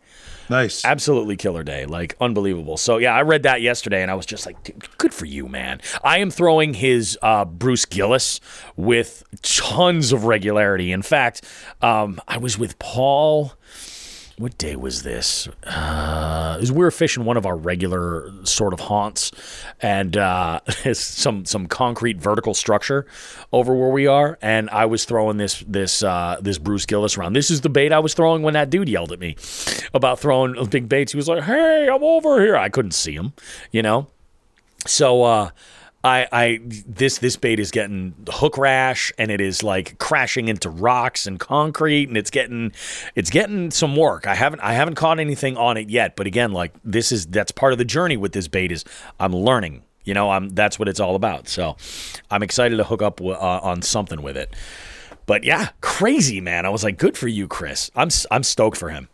Nice. Absolutely killer day. Like, unbelievable. So, yeah, I read that yesterday, and I was just like, dude, good for you, man. I am throwing his Bruce Gillis with tons of regularity. In fact, I was with Paul. What day was this? We were fishing one of our regular sort of haunts, and some concrete vertical structure over where we are. And I was throwing this Bruce Gillis around. This is the bait I was throwing when that dude yelled at me about throwing big baits. He was like, "Hey, I'm over here." I couldn't see him, So This bait is getting hook rash, and it is like crashing into rocks and concrete, and it's getting some work. I haven't caught anything on it yet, but again, like that's part of the journey with this bait is I'm learning. That's what it's all about. So I'm excited to hook up on something with it. But yeah, crazy, man. I was like, good for you, Chris. I'm stoked for him.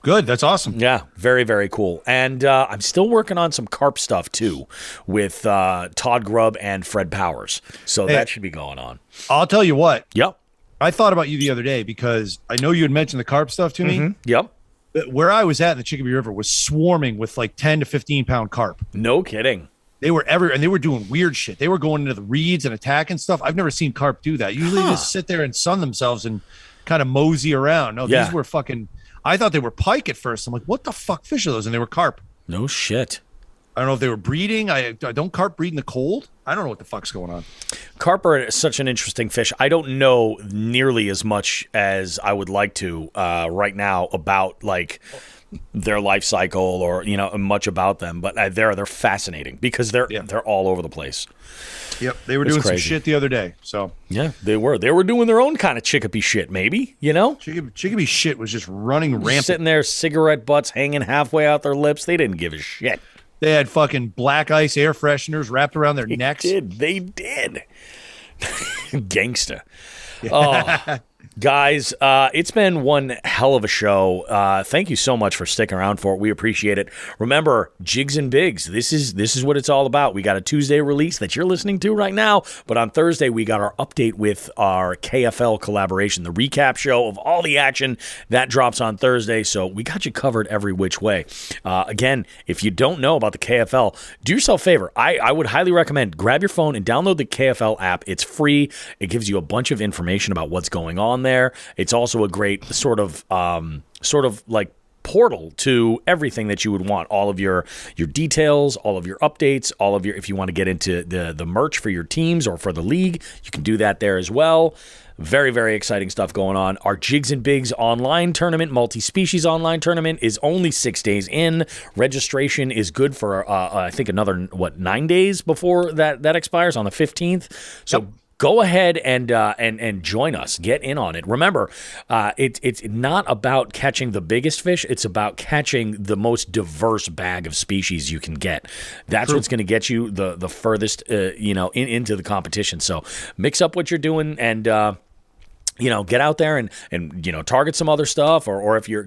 Good. That's awesome. Yeah, very, very cool. And I'm still working on some carp stuff, too, with Todd Grubb and Fred Powers. So that should be going on. I'll tell you what. Yep. I thought about you the other day because I know you had mentioned the carp stuff to me. Yep. But where I was at in the Chicopee River was swarming with like 10 to 15 pound carp. No kidding. They were everywhere, and they were doing weird shit. They were going into the reeds and attacking stuff. I've never seen carp do that. Usually they just sit there and sun themselves and kind of mosey around. No, these were fucking... I thought they were pike at first. I'm like, what the fuck fish are those? And they were carp. No shit. I don't know if they were breeding. I don't carp breed in the cold. I don't know what the fuck's going on. Carp are such an interesting fish. I don't know nearly as much as I would like to right now about like their life cycle or much about them, but they're fascinating because they're all over the place. Yep, they were doing some shit the other day. So yeah, they were doing their own kind of Chicopee shit, maybe. Chicopee shit was just running rampant. Sitting there, cigarette butts hanging halfway out their lips. They didn't give a shit. They had fucking black ice air fresheners wrapped around their necks. They did. Gangsta. Oh. Guys, it's been one hell of a show. Thank you so much for sticking around for it. We appreciate it. Remember, Jigs and Bigs. This is what it's all about. We got a Tuesday release that you're listening to right now, but on Thursday we got our update with our KFL collaboration, the recap show of all the action that drops on Thursday. So we got you covered every which way. Again, if you don't know about the KFL, do yourself a favor. I would highly recommend grab your phone and download the KFL app. It's free. It gives you a bunch of information about what's going on there. It's also a great sort of like portal to everything that you would want, all of your details, all of your updates, all of your, if you want to get into the merch for your teams or for the league, you can do that there as well. Very, very exciting stuff going on. Our Jigs and Bigs online tournament, multi-species online tournament, is only 6 days in. Registration is good for I think another 9 days before that expires on the 15th. So go ahead and join us. Get in on it. Remember, it's not about catching the biggest fish. It's about catching the most diverse bag of species you can get. That's what's going to get you the furthest, into the competition. So mix up what you're doing and. Get out there and target some other stuff, or if you're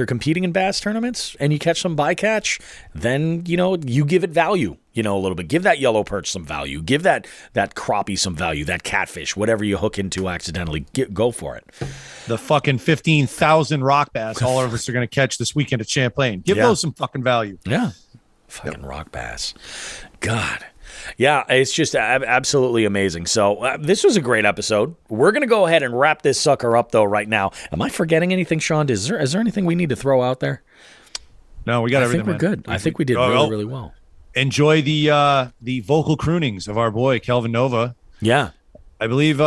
competing in bass tournaments and you catch some bycatch, then you give it value, a little bit. Give that yellow perch some value. Give that crappie some value. That catfish, whatever you hook into accidentally, go for it. The fucking 15,000 rock bass all of us are going to catch this weekend at Champlain. Give those some fucking value. Yeah, fucking rock bass. God. Yeah, it's just absolutely amazing. So this was a great episode. We're going to go ahead and wrap this sucker up, though, right now. Am I forgetting anything, Sean? Is there anything we need to throw out there? No, we got everything. I think we're good. I think we did really, really well. Enjoy the vocal croonings of our boy, Kelvin Nova. Yeah. I believe,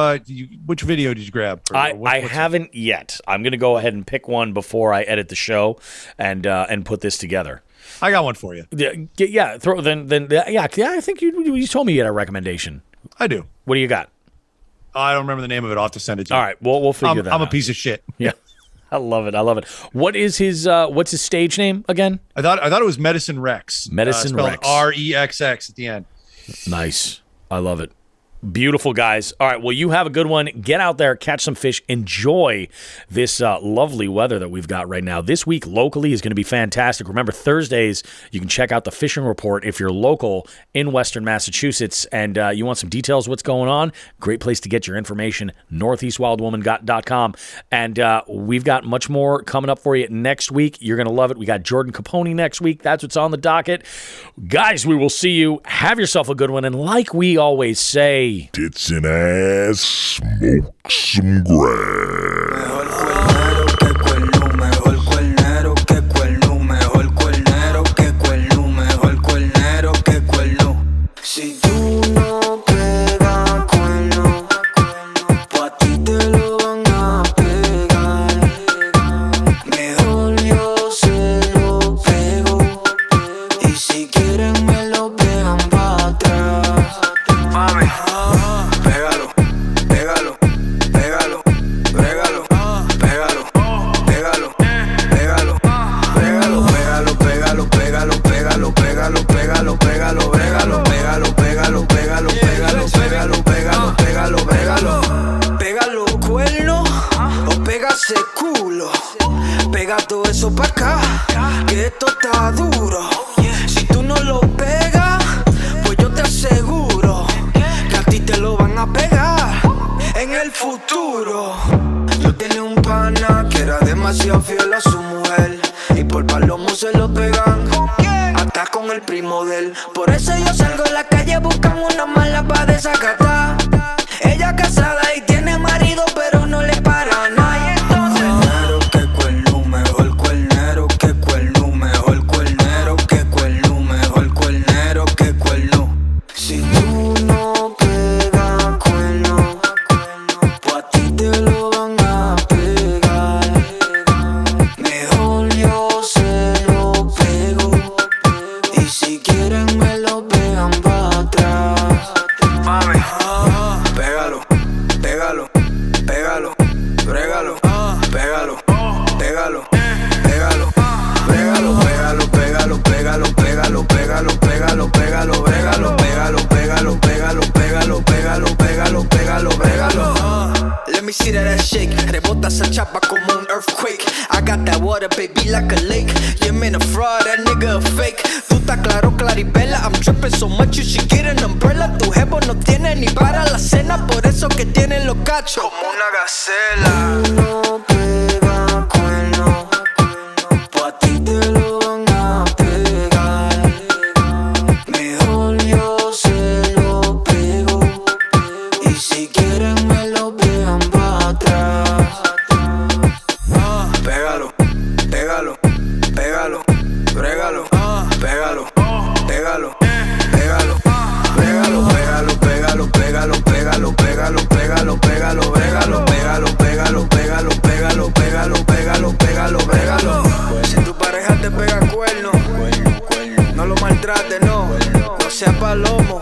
which video did you grab? I haven't yet. I'm going to go ahead and pick one before I edit the show and put this together. I got one for you. Yeah. I think you told me you had a recommendation. I do. What do you got? I don't remember the name of it. I'll have to send it to you. All right. We'll figure that out. I'm a piece of shit. Yeah. I love it. What is his what's his stage name again? I thought it was Medicine Rex. Medicine Rex. REXX at the end. Nice. I love it. Beautiful, guys. All right, well, you have a good one. Get out there, catch some fish, enjoy this lovely weather that we've got right now. This week locally is going to be fantastic. Remember, Thursdays, you can check out the Fishing Report if you're local in Western Massachusetts and you want some details of what's going on. Great place to get your information, northeastwildwoman.com. And we've got much more coming up for you next week. You're going to love it. We got Jordan Capone next week. That's what's on the docket. Guys, we will see you. Have yourself a good one. And like we always say, tits and ass, smoke some grass. Si quieren me lo pegan para atrás. ese culo. Pega todo eso pa' acá, que esto está duro. Si tú no lo pegas, pues yo te aseguro que a ti te lo van a pegar en el futuro. Yo tenía un pana que era demasiado fiel a su mujer, y por palomo se lo pegan hasta con el primo de él. Por eso yo salgo a la calle, buscan una mala pa' desacatar. Ella casada y tiene marido, pero no le para nada. Y entonces cuernero que cuerno, mejor cuernero que cuerno, mejor cuernero que cuerno, mejor cuernero que cuerno. Si tú no pegas cuerno, pues a ti te lo van a pegar. Mejor yo se lo pego, y si quieren me lo pegan para atrás. Mami, pégalo, pégalo, pégalo, brégalo, pégalo, pégalo, pégalo, pégalo, pégalo, pégalo, pégalo, pégalo, pégalo, pégalo, pégalo, brégalo, pégalo, pégalo, pégalo, pégalo, pégalo, pégalo, pégalo, brégalo. Let me see that shake. Rebota esa chapa como un earthquake. I got that water, baby, like a lake. Yeah, man, a fraud, that nigga a fake. Tú estás claro, claribela. I'm tripping so much, you should get an umbrella. Tu jevo no tiene ni para la cena, por eso que tiene los cachos como una gacela. Tú no pegas cuerno, pues a ti te lo van a pegar. Mejor yo se lo pego, y si quieren me lo pegan para atrás. Pégalo, pégalo, pégalo, brégalo, pégalo, pégalo, pégalo, pégalo, pégalo, pégalo, pégalo, pégalo, pégalo, pégalo, pégalo, brégalo, pégalo, pégalo, pégalo, pégalo, pégalo, pégalo, pégalo, brégalo. Si tu pareja te pega cuerno, no lo maltrates, no sea palomo.